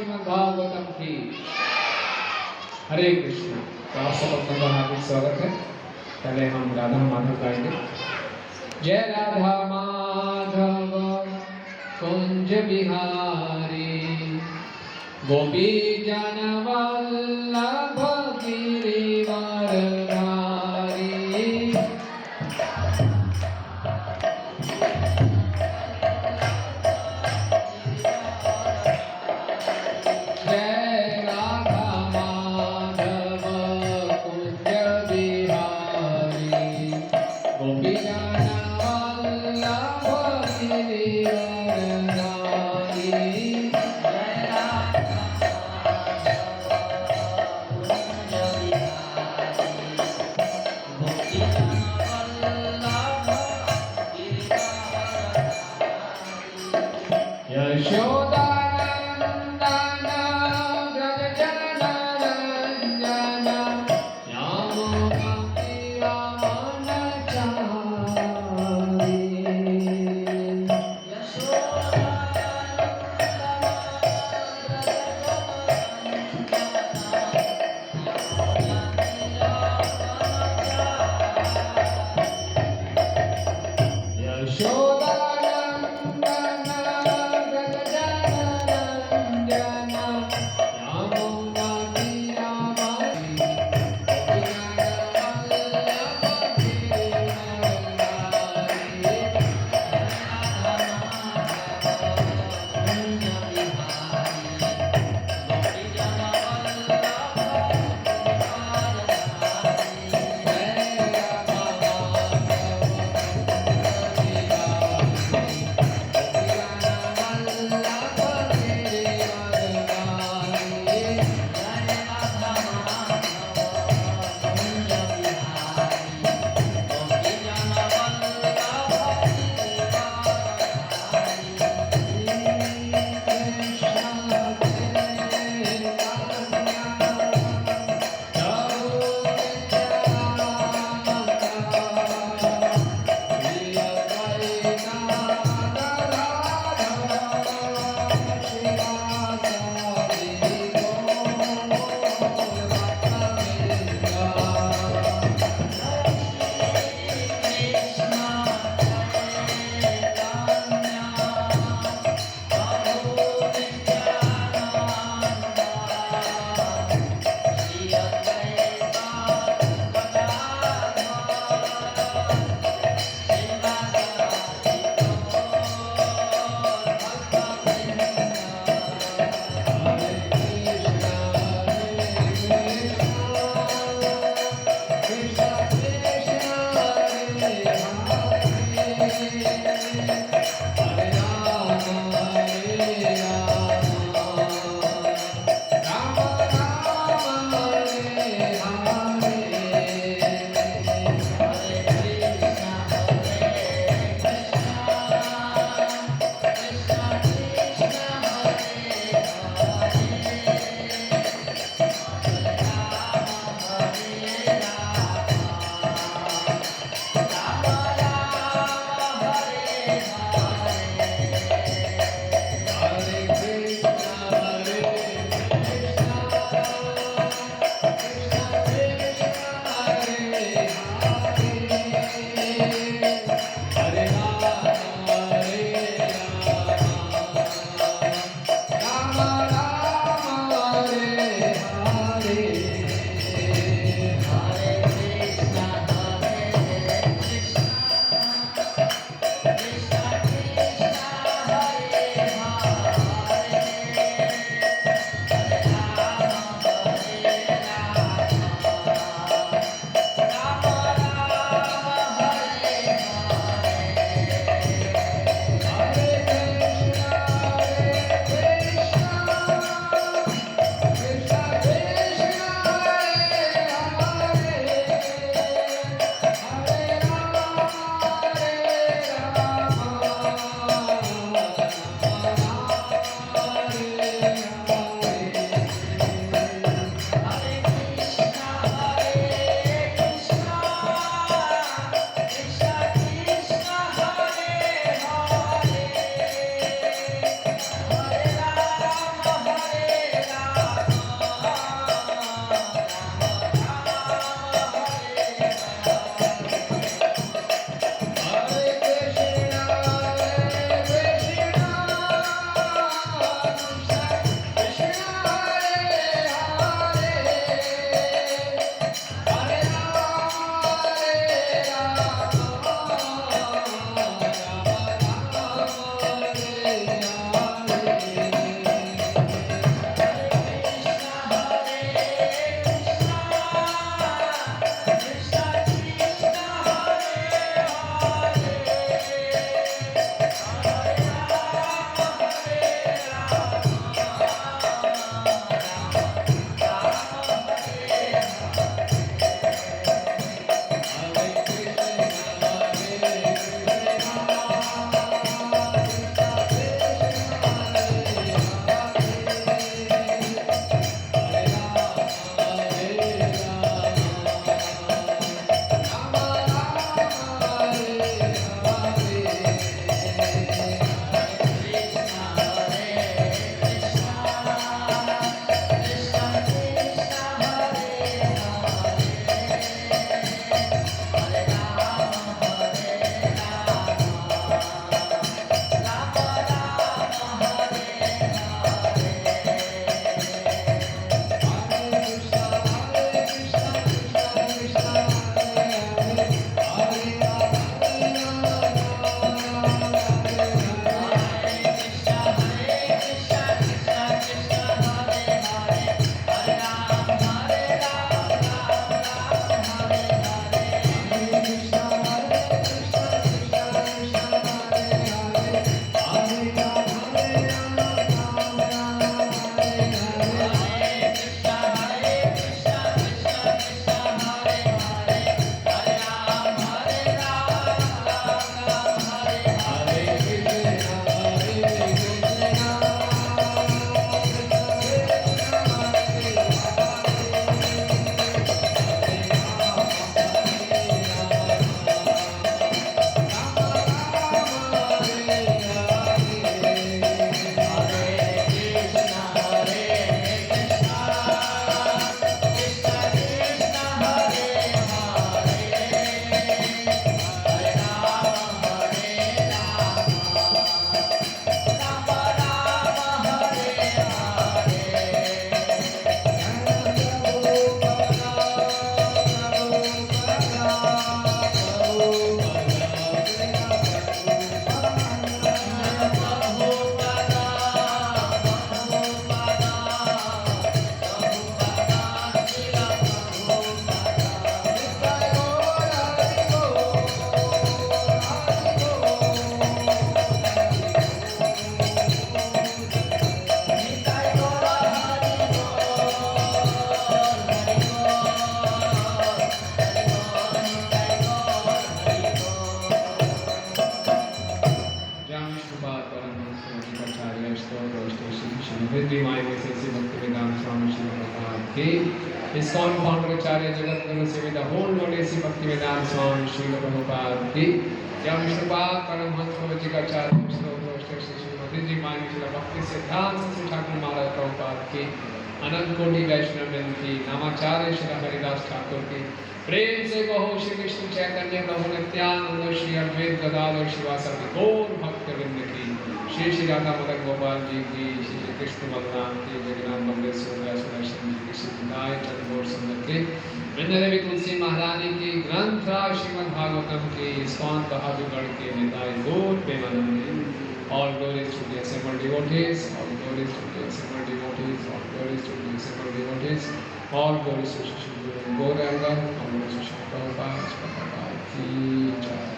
श्रीमद् भागवतम की। हरे कृष्ण। तो आप सब अपना का हार्दिक स्वागत है। पहले हम राधा माधव गाएंगे। जय राधा माधव कुंज बिहारी गोपी जन वल्लभ गिरिवरधारी। जय राधा माधव कुंज बिहारी गोपी जन वल्लभ गिरिवरधारी। यशोदानंदन व्रज जनरंजन यामोहति रमण चारि। यशोदानंदन व्रज जनरंजन श्री माई में से भक्ति वेदांत स्वामी श्री प्रभुपाद की इस्कॉन फाउंडर आचार्य जगत गुरु सेवित होल वडेसी भक्ति वेदांत स्वामी श्री प्रभुपाद की या विष्णुपाद परमहंस प्रभु जी का आचार्य श्री जी माई श्री भक्ति सिद्धांत श्री ठाकुर महाराज प्रभुपाद की अनंत कोटि वैष्णव की नामाचार्य श्री हरिदास ठाकुर की प्रेम से कहो श्री कृष्ण चैतन्य प्रभु नित्यानंद श्री अद्वैत गदाधर शिवासादि गौर भक्त वृंद की श्री श्री राधा मदन गोपाल जी की श्री श्री कृष्ण बलराम की जगन्नाथ बल्लेश्वर व्यासनाशन जी की सिद्धाय चंद्रगौर सुंदर के वृंदादेवी तुलसी महारानी की ग्रंथ श्रीमद् भागवतम की इस्कॉन बहादुरगढ़ के निताय गौर Premanand all glories to the assembled devotees, all glories to the assembled devotees, all glories to the assembled devotees, all glories to Shri Guru Gauranga, all glories to Shri Prabhupada ki jai.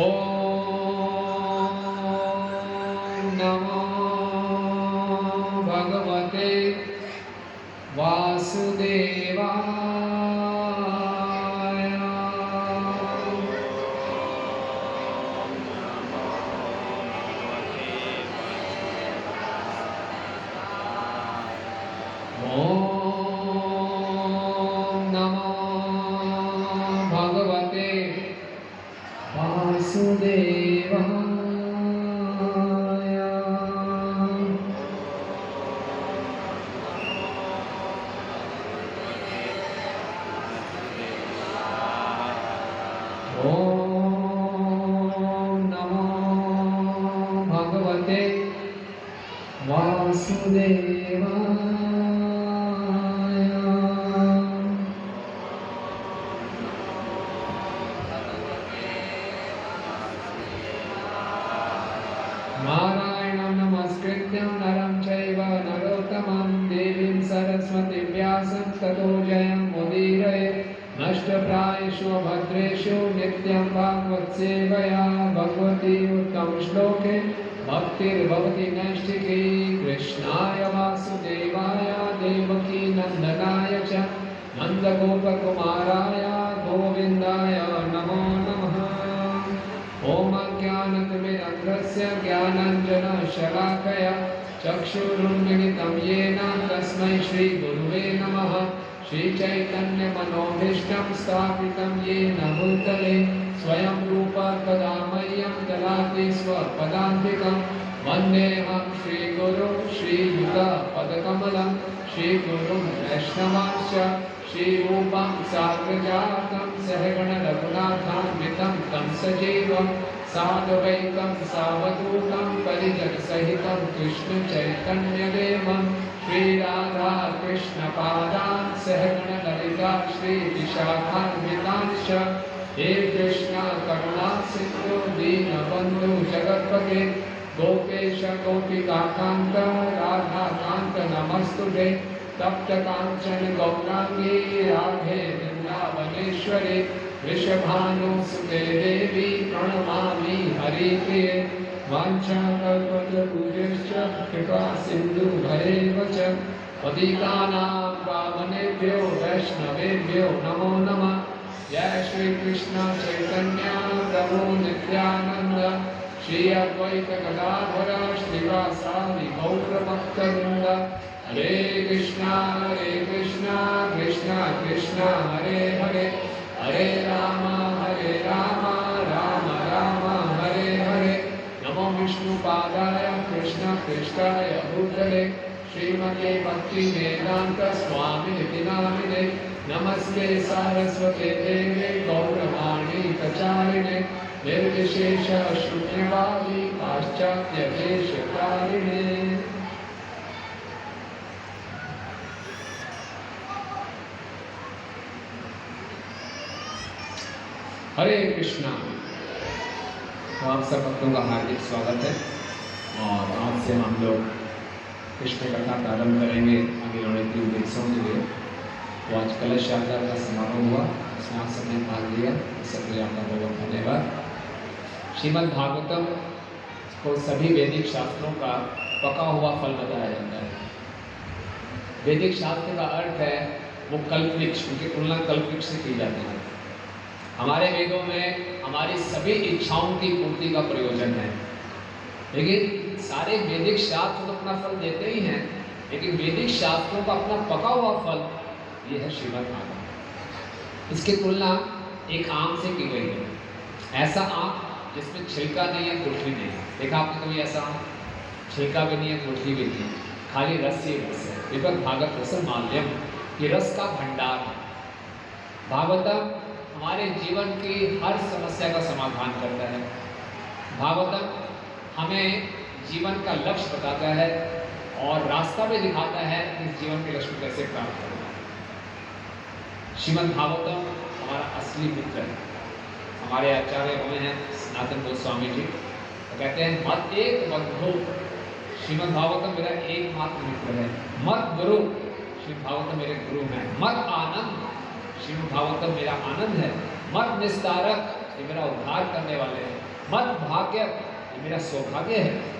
Om Namo Bhagavate Vasudevaya. भक्तिर्भवति नैष्ठिकी कृष्णाय वासुदेवाय देवकी नंदनाय च नंदगोपकुमाराय गोविन्दाय नमो नमः। ॐ अज्ञानतिमिरन्ध्रस्य ज्ञानाञ्जनशलाकया चक्षुरुन्मिलितं येन तस्मै श्रीगुरुवे नमः। श्रीचैतन्यमनोभीष्टं स्थापितं येन भूतले स्वयं रूपा कदा मह्यं ददाति स्वपदान्तिकं वन्देऽहं श्रीगुरुं श्रीयुतपदकमलं श्रीगुरुं वैष्णवांश्च श्रीरूपं साग्रजातं सहगण रघुनाथान्वितं तं सजीवं साद्वैतं सावधूतं परिजनसहितं कृष्णचैतन्यदेवं श्रीराधा कृष्णपादान् सहगण ललिता श्रीविशाखान्वितांश्च हे कृष्ण करुणा सिंधु दीनबंधु जगत्पते गोपेश गोपिकाकांत राधा कांत नमस्तुते तप्त कांचन गौरांगी राधे वृंदावनेश्वरी वृषभानुसुते देवी प्रणमामि हरिप्रिये वाञ्छाकल्पतरुभ्यश्च कृपा सिन्धुभ्यैव च पतितानां पावनेभ्यो वैष्णवेभ्यो नमो नमः। जय श्री कृष्ण चैतन्य प्रभु नित्यानंद श्री अद्वैत गदाधर श्रीवासादि गौर भक्तवृंद हरे कृष्णा कृष्णा कृष्णा हरे हरे हरे राम राम राम हरे हरे। नमो विष्णुपादाय कृष्ण पृष्ठाय भूतले श्रीमते भक्ति वेदांत स्वामिनिति नामिने नमस्ते सारस्वते देवे गौरवाणी प्रचारिणे निर्विशेष शून्यवादी पाश्चात्य देशकारिणे। हरे कृष्णा। तो आप सब भक्तों का हार्दिक स्वागत है और आज से हम लोग कृष्ण कथा प्रारंभ करेंगे आगे आने 3 दिवसों के लिए। तो आज कलश यात्रा का समारोह हुआ, उसमें आप सबने भाग लिया, सबके लिए आपका बहुत धन्यवाद। श्रीमद् भागवतम को सभी वैदिक शास्त्रों का पका हुआ फल बताया जाता है। वैदिक शास्त्र का अर्थ है वो कल्पवृक्ष, उनकी तुलना कल्पवृक्ष से की जाती है। हमारे वेदों में हमारी सभी इच्छाओं की पूर्ति का प्रयोजन है। लेकिन सारे वैदिक शास्त्र तो अपना फल देते ही हैं, लेकिन वैदिक शास्त्रों का अपना पका हुआ फल ये है श्रीमद् भागवत। इसकी तुलना एक आम से की गई है। ऐसा आम जिसमें छिलका नहीं है, गुठली नहीं है। देखा आपने कभी ऐसा आम? छिलका भी नहीं है, गुठली भी नहीं है, खाली रस ही रस है। पिबत भागवत रसम माल्यम, ये रस का भंडार है। भागवतम हमारे जीवन की हर समस्या का समाधान करता है। भागवतम हमें जीवन का लक्ष्य बताता है और रास्ता भी दिखाता है कि इस जीवन के लक्ष्य को कैसे प्राप्त करना है। श्रीमद् भागवतम हमारा असली मित्र है। हमारे आचार्य हुए हैं सनातन गोस्वामी जी, तो कहते हैं मत एक बंधु, श्रीमद् भागवतम मेरा एकमात्र मित्र है। मत गुरु, श्रीमद् भागवतम मेरे गुरु हैं। मत आनंद, श्रीमद् भागवतम मेरा आनंद है। मत निस्तारक, ये मेरा उद्धार करने वाले हैं। मत भाग्य, ये मेरा सौभाग्य है।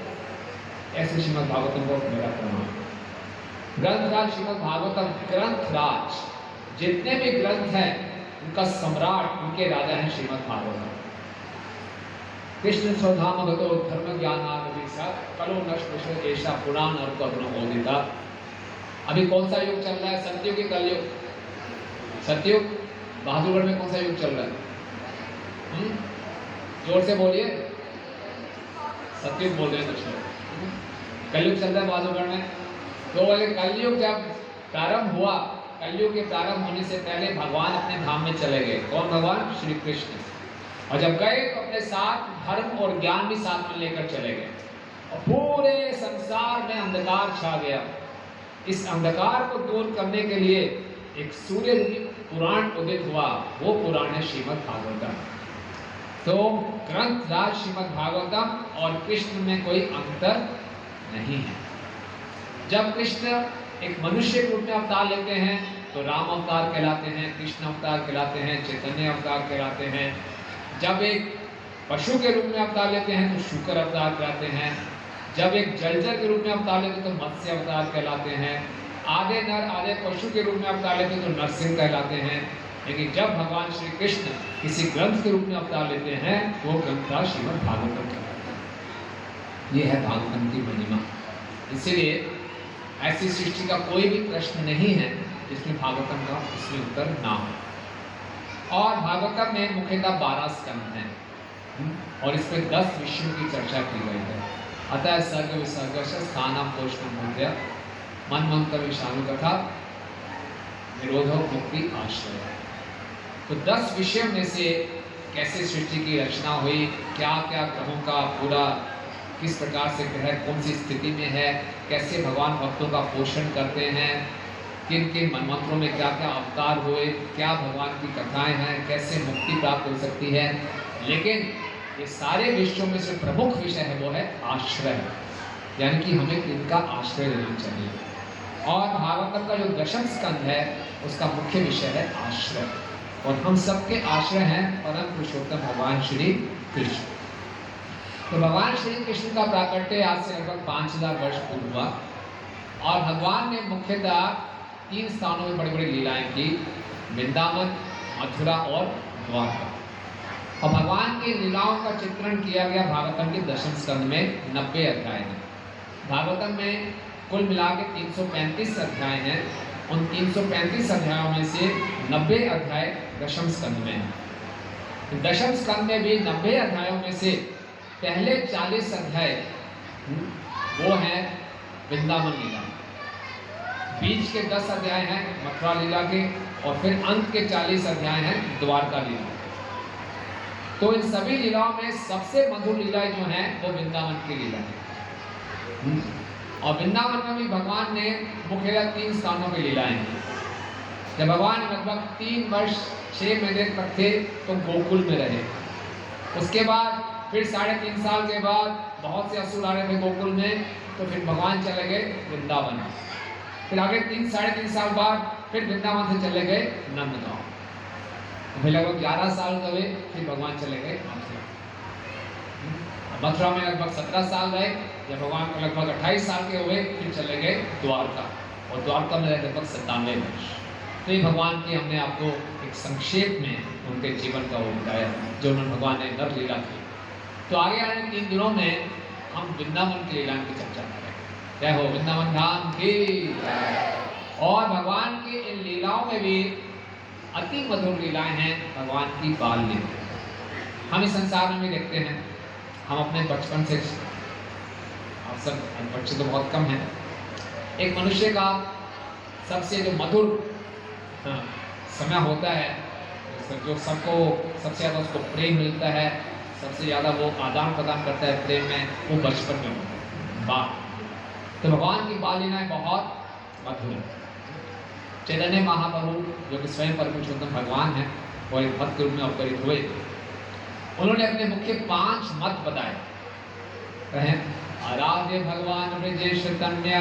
ऐसे श्रीमद् भागवतम को मेरा प्रणाम। ग्रंथराज श्रीमद् भागवतम, ग्रंथराज जितने भी ग्रंथ हैं उनका सम्राट, उनके राजा हैं श्रीमद् भागवतम। कृष्ण स्वधाम गतो धर्म ज्ञानाभिषा कलो नष्ट ऐसा पुराण और करुणोदिता। अभी कौन सा युग चल रहा है? सतयुग की कलयुग? सतयुग। बहादुरगढ़ में कौन सा युग चल रहा है? जोर से बोलिए। सतयुग बोल रहे हैं कुछ लोग। कलयुग चल रहा है बहादुरगढ़ में। तो बोले कलयुग जब प्रारंभ हुआ, कलयुग के प्रारंभ होने से पहले भगवान अपने धाम में चले गए। कौन भगवान? श्री कृष्ण। और जब गए तो अपने साथ धर्म और ज्ञान भी साथ में लेकर चले गए और पूरे संसार में अंधकार छा गया। इस अंधकार को दूर करने के लिए एक सूर्य पुराण उदित हुआ, वो पुराण है श्रीमद् भागवतम। तो ग्रंथ राज श्रीमद् भागवतम और कृष्ण में कोई अंतर नहीं है। जब कृष्ण एक मनुष्य के रूप में अवतार लेते हैं तो राम अवतार कहलाते हैं, कृष्ण अवतार कहलाते हैं, चैतन्य अवतार कहलाते हैं। जब एक पशु के रूप में अवतार लेते हैं तो शुक्र अवतार कहलाते हैं। जब एक जलचर के रूप में अवतार लेते हैं तो मत्स्य अवतार कहलाते हैं। आधे नर आधे पशु के रूप में अवतार लेते हैं तो नरसिंह कहलाते हैं। लेकिन जब भगवान श्री कृष्ण किसी ग्रंथ के रूप में अवतार लेते हैं वो ग्रंथ था श्रीमद् भागवतम कहलाता है। ये है भागवतम की महिमा। इसीलिए ऐसी सृष्टि का कोई भी प्रश्न नहीं है जिसमें भागवतम का उसमें उत्तर ना हो। और भागवतम में मुख्यतः 12 स्कंद हैं और इसमें 10 विषयों की चर्चा की गई है। अतः सर्ग विसर्ग स्थानम पोषणम मुद्रा मन मंत्र विषाणु कथा निरोधो मुक्ति आश्रय। तो 10 विषयों में से कैसे सृष्टि की रचना हुई, क्या क्या ग्रहों का पूरा किस प्रकार से ग्रह कौन सी स्थिति में है, कैसे भगवान भक्तों का पोषण करते हैं, किन किन मनमंत्रों में क्या क्या अवतार हुए, क्या भगवान की कथाएं हैं, कैसे मुक्ति प्राप्त हो सकती है। लेकिन ये सारे विषयों में से प्रमुख विषय है वो है आश्रय, यानी कि हमें किनका आश्रय लेना चाहिए। और भागवतम का जो दशम स्कंद है उसका मुख्य विषय है आश्रय, और हम सबके आश्रय हैं परम पुरुषोत्तम भगवान श्री कृष्ण। तो भगवान श्री कृष्ण का प्राकट्य आज से लगभग 5000 वर्ष पूर्व हुआ और भगवान ने मुख्यतः 3 स्थानों में बड़ी बड़ी लीलाएं की, वृंदावन, मथुरा और द्वारका। और भगवान की लीलाओं का चित्रण किया गया भागवतम के दशम स्कंद में 90 अध्याय हैं। भागवतम में कुल मिला के 335 अध्याय हैं। उन 335 अध्यायों में से 90 अध्याय दशम स्कंद में हैं। दशम स्कंद में भी 90 अध्यायों में से पहले 40 अध्याय वो हैं वृंदावन लीला, बीच के 10 अध्याय हैं मथुरा लीला के, और फिर अंत के 40 अध्याय हैं द्वारका लीला। तो इन सभी लीलाओं में सबसे मधुर लीलाएं जो हैं वो वृंदावन की लीला है। और वृंदावन में भी भगवान ने मुख्यतः 3 स्थानों पर लीलाएं की। जब भगवान लगभग 3 वर्ष 6 महीने तक थे तो गोकुल में रहे। उसके बाद फिर 3.5 साल के बाद बहुत से असुर आ रहे थे गोकुल में, तो फिर भगवान चले गए वृंदावन। फिर आगे 3-3.5 साल बाद फिर वृंदावन से चले गए नंदगांव। फिर लगभग 11 साल हुए, फिर भगवान चले गए मथुरा। मथुरा में लगभग 17 साल रहे। जब भगवान को लगभग 28 साल के हुए फिर चले गए द्वारका, और द्वारका में रहे लगभग 97 वर्ष। तो ये भगवान की हमने आपको एक संक्षेप में उनके जीवन का वो बताया जो उन्होंने भगवान ने नर लीला की। तो आगे आने 3 दिनों में हम वृंदावन की लीला की चर्चा करें। जय हो वृंदावन धाम की। और भगवान की इन लीलाओं में भी अति मधुर लीलाएं हैं भगवान की बाल लीला। हम इस संसार में भी देखते हैं, हम अपने बचपन से, आप सब बच्चे तो बहुत कम हैं, एक मनुष्य का सबसे जो मधुर समय होता है, जो सबको सबसे ज़्यादा उसको प्रेम मिलता है, सबसे ज़्यादा वो आदान प्रदान करता है प्रेम में, वो बचपन में होता है, बाल। तो भगवान की बाल लीलाएं बहुत मधुर है। चैतन्य महाप्रभु जो कि स्वयं परम पुरुषोत्तम भगवान है, वो एक भक्त रूप में अवतरित हुए। उन्होंने अपने मुख्य 5 मत बताए। आराध्य भगवान ब्रजेश तन्या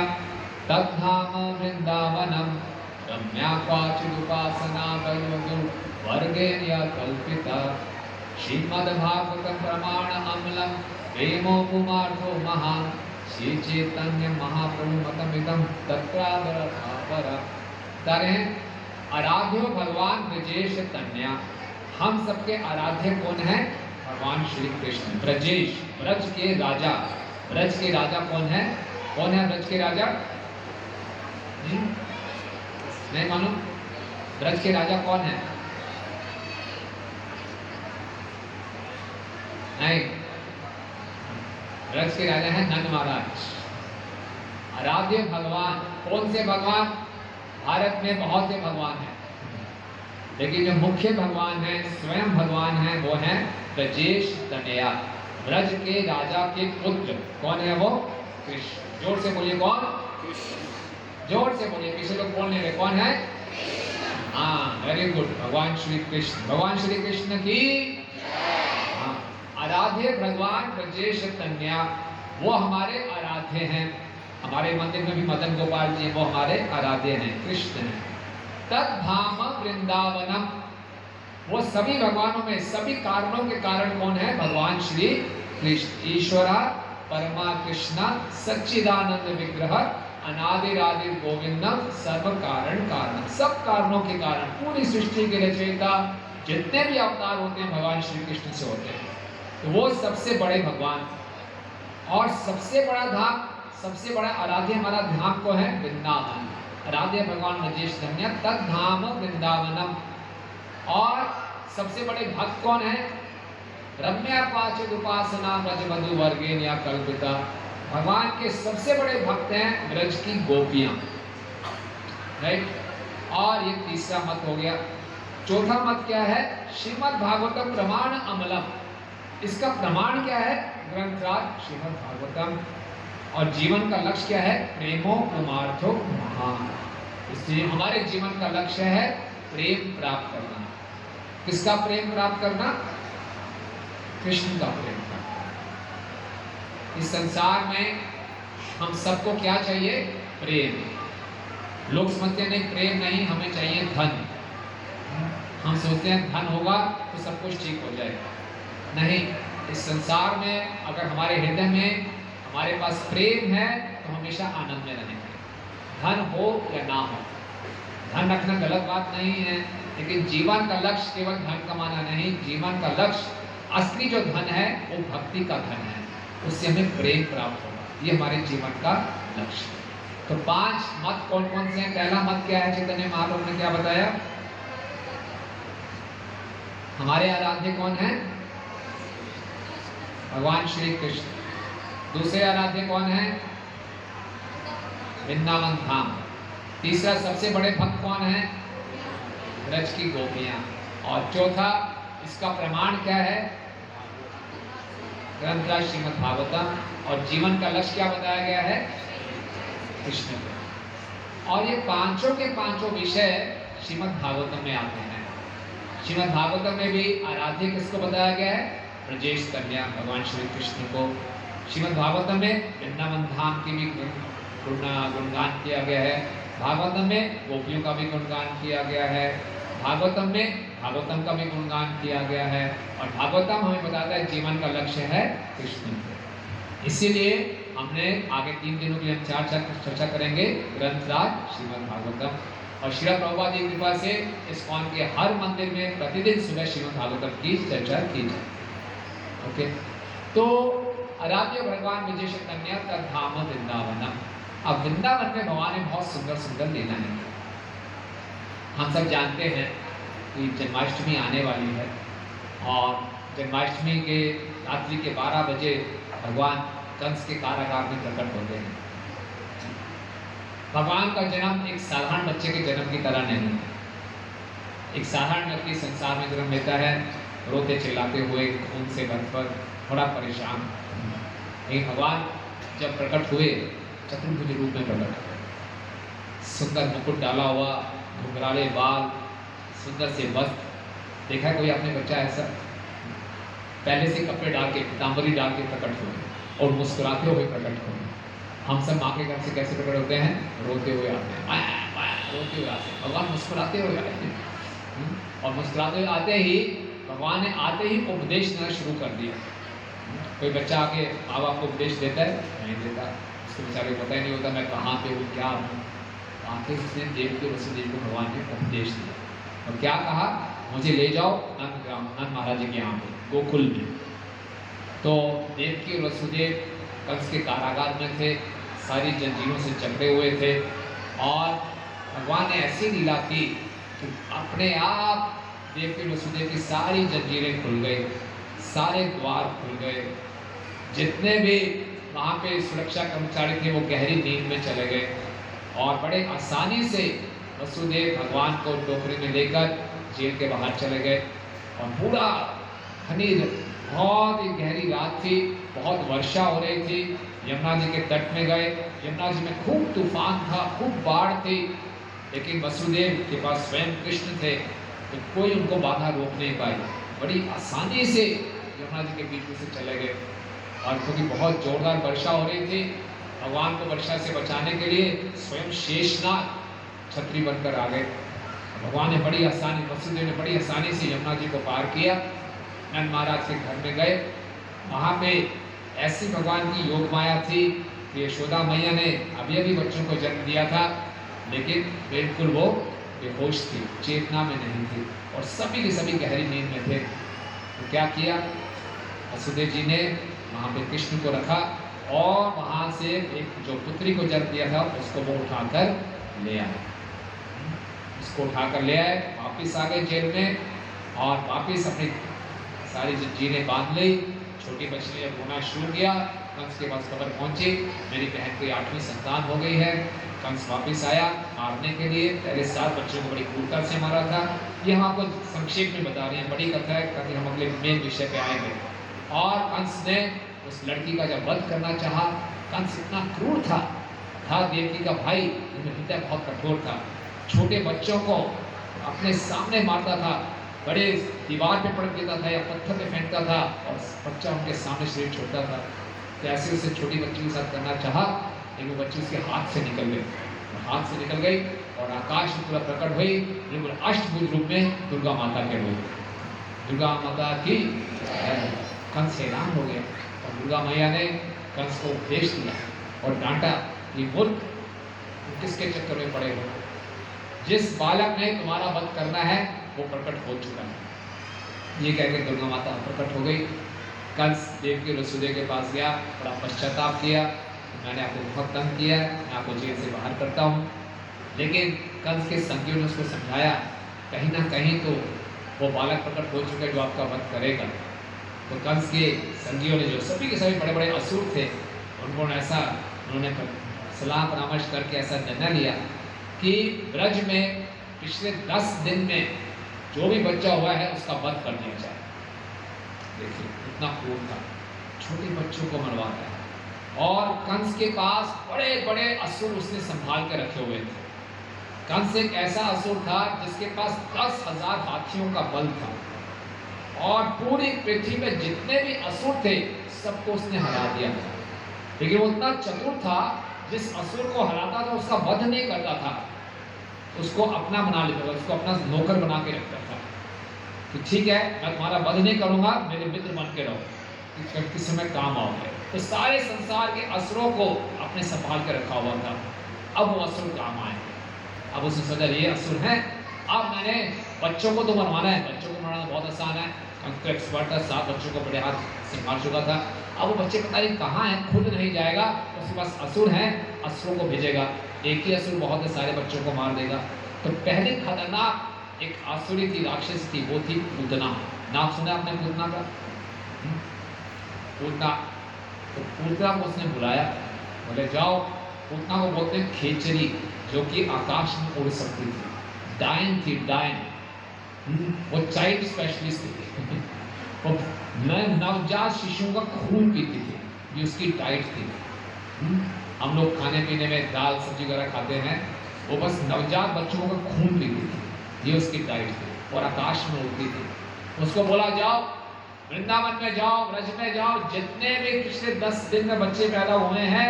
तद्धाम वृंदावनम रम्या क्वाचिदुपासना वैवधु वर्गेण या कल्पिता श्रीमद्भागवतं प्रमाण अम्लं प्रेमोपमार्थो महान् श्री चैतन्य महाप्रभु मतमिदं तत्रावरभावरा। आराध्यो भगवान ब्रजेश तन्या, हम सबके आराध्य कौन है? भगवान श्री कृष्ण। ब्रजेश, ब्रज के राजा। ब्रज के राजा कौन है? कौन है ब्रज के राजा? नहीं मालूम? ब्रज के राजा कौन है? नहीं, ब्रज के राजा है नंद महाराज। आराध्य भगवान, कौन से भगवान? भारत में बहुत से भगवान हैं, लेकिन जो मुख्य भगवान है, स्वयं भगवान है, वो है ब्रजेश तनया, ब्रज के राजा के पुत्र। कौन है वो? कृष्ण। जोर से बोलिए, कौन? कृष्ण। जोर से बोलिए, किसी लोग बोल नहीं रहे। कौन है? हाँ, वेरी गुड, भगवान श्री कृष्ण। भगवान श्री कृष्ण की हाँ, आराध्य भगवान ब्रजेश तनया, वो हमारे आराध्य हैं। हमारे मंदिर में भी मदन गोपाल जी वो हमारे आराध्य हैं, कृष्ण हैं। तद्धाम वृंदावनम, वो सभी भगवानों में, सभी कारणों के कारण कौन है? भगवान श्री कृष्ण। ईश्वरा परमा कृष्ण सच्चिदानंद विग्रह अनादिरादि गोविंदम सर्व कारण कारण, सब कारणों के कारण, पूरी सृष्टि के रचयिता जितने भी अवतार होते हैं भगवान श्री कृष्ण से होते हैं। तो वो सबसे बड़े भगवान और सबसे बड़ा धाम, सबसे बड़ा आराध्य हमारा धाम को है वृंदावन। आराध्य भगवान ब्रजेश तन्या तद्धाम वृंदावनम। और सबसे बड़े भक्त कौन है? रम्या क्वाचिद उपासना ब्रजवधु वर्गेण या कल्पिता, भगवान के सबसे बड़े भक्त हैं ब्रज की गोपियां। राइट, और ये तीसरा मत हो गया। चौथा मत क्या है? श्रीमद् भागवतम प्रमाण अमलम। इसका प्रमाण क्या है? ग्रंथराज श्रीमद् भागवतम। और जीवन का लक्ष्य क्या है? प्रेमो पुमार्थो महान। इसलिए हमारे जीवन का लक्ष्य है प्रेम प्राप्त करना। किसका प्रेम प्राप्त करना? कृष्ण का प्रेम प्राप्त करना। इस संसार में हम सबको क्या चाहिए? प्रेम। लोग समझते हैं नहीं, प्रेम नहीं, हमें चाहिए धन। हम सोचते हैं धन होगा तो सब कुछ ठीक हो जाएगा। नहीं, इस संसार में अगर हमारे हृदय में हमारे पास प्रेम है तो हमेशा आनंद में रहेंगे, धन हो या ना हो। धन रखना गलत बात नहीं है, लेकिन जीवन का लक्ष्य केवल धन कमाना नहीं। जीवन का लक्ष्य, असली जो धन है वो भक्ति का धन है, उससे हमें प्रेम प्राप्त होगा। ये हमारे जीवन का लक्ष्य है। तो 5 मत कौन कौन से हैं? पहला मत क्या है? चैतन्य महाप्रभु ने क्या बताया? हमारे आराध्य कौन है? भगवान श्री कृष्ण। दूसरे आराध्य कौन है? वृंदावन धाम। तीसरा सबसे बड़े भक्त कौन है? ब्रज की गोपियां। और चौथा, इसका प्रमाण क्या है? ग्रंथराज श्रीमद् भागवतम। और जीवन का लक्ष्य क्या बताया गया है? कृष्ण। और ये पांचों के पांचों विषय श्रीमद् भागवतम में आते हैं। श्रीमद् भागवतम में भी आराध्य किसको बताया गया है? ब्रजेश कन्या भगवान श्री कृष्ण को। श्रीमद् भागवतम में वृंदावन धाम की भी गुणगान किया गया है। भागवतम में गोपियों का भी गुणगान किया गया है। भागवतम में भागवतम का भी गुणगान किया गया है। और भागवतम हमें बताता है जीवन का लक्ष्य है कृष्ण। इसीलिए हमने आगे 3 दिनों के लिए हम 4 चर्चा करेंगे ग्रंथराज श्रीमद् भागवतम। और श्रील प्रभुपाद की कृपा से इस्कॉन के हर मंदिर में प्रतिदिन सुबह श्रीमद् भागवतम की चर्चा की जाए। ओके, तो आराध्य भगवान विजय कन्या का धाम वृंदावन। अब वृंदावन में भगवान ने बहुत सुंदर सुंदर लीला है। हम सब जानते हैं कि जन्माष्टमी आने वाली है और जन्माष्टमी के रात्रि के 12 बजे भगवान कंस के कारागार में प्रकट होते हैं। भगवान का जन्म एक साधारण बच्चे के जन्म की तरह नहीं है। एक साधारण व्यक्ति संसार में जन्म लेता है, रोते चिल्लाते हुए, खून से भरपूर, थोड़ा परेशान। लेकिन भगवान जब प्रकट हुए चतुर्भुज रूप में प्रकट हुए, सुंदर मुकुट डाला हुआ, घुंघराले बाल, सुंदर से वस्त्र। देखा है कोई आपने बच्चा ऐसा? पहले से कपड़े डाल के, पीतांबरी डाल के प्रकट हुए और मुस्कुराते हुए प्रकट हुए। हम सब माँ के घर से कैसे प्रकट होते हैं? रोते हुए आते हैं, रोते हुए आते हैं। भगवान मुस्कुराते हुए आए थे और मुस्कुराते हुए आते ही भगवान ने आते ही उपदेश देना शुरू कर दिया। कोई बच्चा आके माँ बाप को उपदेश देता है? नहीं देता। उसको बेचारे को पता ही नहीं होता मैं कहाँ पे हूँ, क्या हूँ। आके उसने देव के वसुदेव को भगवान ने उपदेश दिया और क्या कहा? मुझे ले जाओ नंद महाराज जी के यहाँ पे गोकुल में। तो देव की वसुदेव कंस के कारागार में थे, सारी जंजीरों से जकड़े हुए थे और भगवान ने ऐसी लीला की कि अपने आप देव के वसुदेव की सारी जंजीरें खुल गई, सारे द्वार खुल गए। जितने भी वहाँ पे सुरक्षा कर्मचारी थे वो गहरी नींद में चले गए और बड़े आसानी से वसुदेव भगवान को टोकरी में लेकर जेल के बाहर चले गए। और पूरा घनी बहुत ही गहरी रात थी, बहुत वर्षा हो रही थी। यमुना जी के तट में गए, यमुना जी में खूब तूफान था, खूब बाढ़ थी, लेकिन वसुदेव के पास स्वयं कृष्ण थे तो कोई उनको बाधा रोक नहीं पाई। बड़ी आसानी से यमुना जी के बीच में से चले गए। और क्योंकि बहुत जोरदार वर्षा हो रही थी, भगवान को वर्षा से बचाने के लिए स्वयं शेषनाग छतरी बनकर आ गए। भगवान ने बड़ी आसानी, वसुदेव ने बड़ी आसानी से यमुना जी को पार किया, नंद महाराज के घर में गए। वहाँ पे ऐसी भगवान की योग माया थी कि यशोदा मैया ने अभी अभी बच्चों को जन्म दिया था, लेकिन बिल्कुल वो बेहोश थी, चेतना में नहीं थी और सभी के सभी गहरी नींद में थे। तो क्या किया? वसुदेव जी ने वहाँ पे कृष्ण को रखा और वहाँ से एक जो पुत्री को जन्म दिया था उसको वो उठाकर ले आए। उसको उठाकर ले आए, वापिस आ गए जेल में और वापिस अपनी सारी जंजीरें बांध ली। छोटी बच्ची ने रोना शुरू किया। कंस के पास खबर पहुंची, मेरी बहन की 8वीं संतान हो गई है। कंस वापिस आया मारने के लिए। पहले 7 बच्चों को बड़ी क्रूरता से मारा था। ये हम आपको संक्षेप में बता रहे हैं, बड़ी कथा है, ताकि हम अगले मेन विषय पे आएंगे। और कंस ने उस लड़की का जब वध करना चाहा, कंस इतना क्रूर था देवकी का भाई, हृदय बहुत कठोर था। छोटे बच्चों को अपने सामने मारता था, बड़े दीवार पे पटक देता था या पत्थर पे फेंकता था और बच्चा उनके सामने शरीर छोड़ता था। तो ऐसे उसे छोटी बच्ची के साथ करना चाहा, लेकिन वो बच्ची उसके हाथ से निकल गई, हाथ से निकल गई और आकाश में पूरा प्रकट हुई, बिल्कुल अष्टभुज रूप में दुर्गा माता के रूप। दुर्गा माता की कंस हैरान हो गया और दुर्गा मैया ने कंस को उपदेश दिया और डांटा, ये मूर्ख, किसके चक्कर में पड़े हो? जिस बालक ने तुम्हारा वध करना है वो प्रकट हो चुका है। ये कहकर दुर्गा माता प्रकट हो गई। कंस देव के वसुदेव के पास गया, बड़ा पश्चाताप किया, मैंने आपको बहुत तंग किया है, मैं आपको जेल से बाहर करता हूँ। लेकिन कंस के संगियों ने उसको समझाया, कहीं ना कहीं तो वो बालक प्रकट हो चुका है जो आपका वध करेगा। तो कंस के संगियों ने, जो सभी के सभी बड़े बड़े असुर थे, उन्होंने सलाह परामर्श करके ऐसा निर्णय लिया कि ब्रज में पिछले 10 दिन में जो भी बच्चा हुआ है उसका वध कर दिया जाए। देखिए इतना क्रूर था, छोटे बच्चों को मरवाता है। और कंस के पास बड़े बड़े असुर उसने संभाल के रखे हुए थे। कंस एक ऐसा असुर था जिसके पास 10,000 हाथियों का बल था और पूरी पृथ्वी में जितने भी असुर थे सबको उसने हरा दिया था। लेकिन वो इतना चतुर था, जिस असुर को हराता था उसका वध नहीं करता था, उसको अपना बना लेता था, उसको अपना नौकर बना के रखता था कि ठीक है मैं तुम्हारा वध नहीं करूंगा, मेरे मित्र बन के रहो, किस समय काम आओगे। तो सारे संसार के असुरों को अपने संभाल के रखा हुआ था। अब वो असुर काम आएंगे। अब उसने सोचा ये असुर हैं, अब मैंने बच्चों को तो मरवाना है। बच्चों को मरवाना बहुत आसान है, कंस तो एक्सपर्ट था, 7 बच्चों को बड़े हाथ से मार चुका था। अब वो बच्चे पता नहीं कहाँ है, खुद नहीं जाएगा, उसके पास असुर हैं, असुरों को भेजेगा। एक ही असुर बहुत सारे बच्चों को मार देगा। तो पहले खतरनाक एक आसुरी थी, राक्षस थी, वो थी पूतना। नाम सुना आपने पूतना का? पूतना। तो पूतना को उसने बुलाया, बोले जाओ। पूतना को बोलते हैं खेचरी, जो कि आकाश में उड़ सकती थी, डायन थी, डायन। वो चाइल्ड स्पेशलिस्ट थी। वो नवजात शिशुओं का खून पीती थी, ये उसकी डाइट थी। हम लोग खाने पीने में दाल सब्जी वगैरह खाते हैं, वो बस नवजात बच्चों का खून पीती थी, ये उसकी डाइट थी, और आकाश में उड़ती थी। उसको बोला जाओ वृंदावन में जाओ, ब्रज में जाओ, जितने भी पिछले 10 दिन में बच्चे पैदा हुए हैं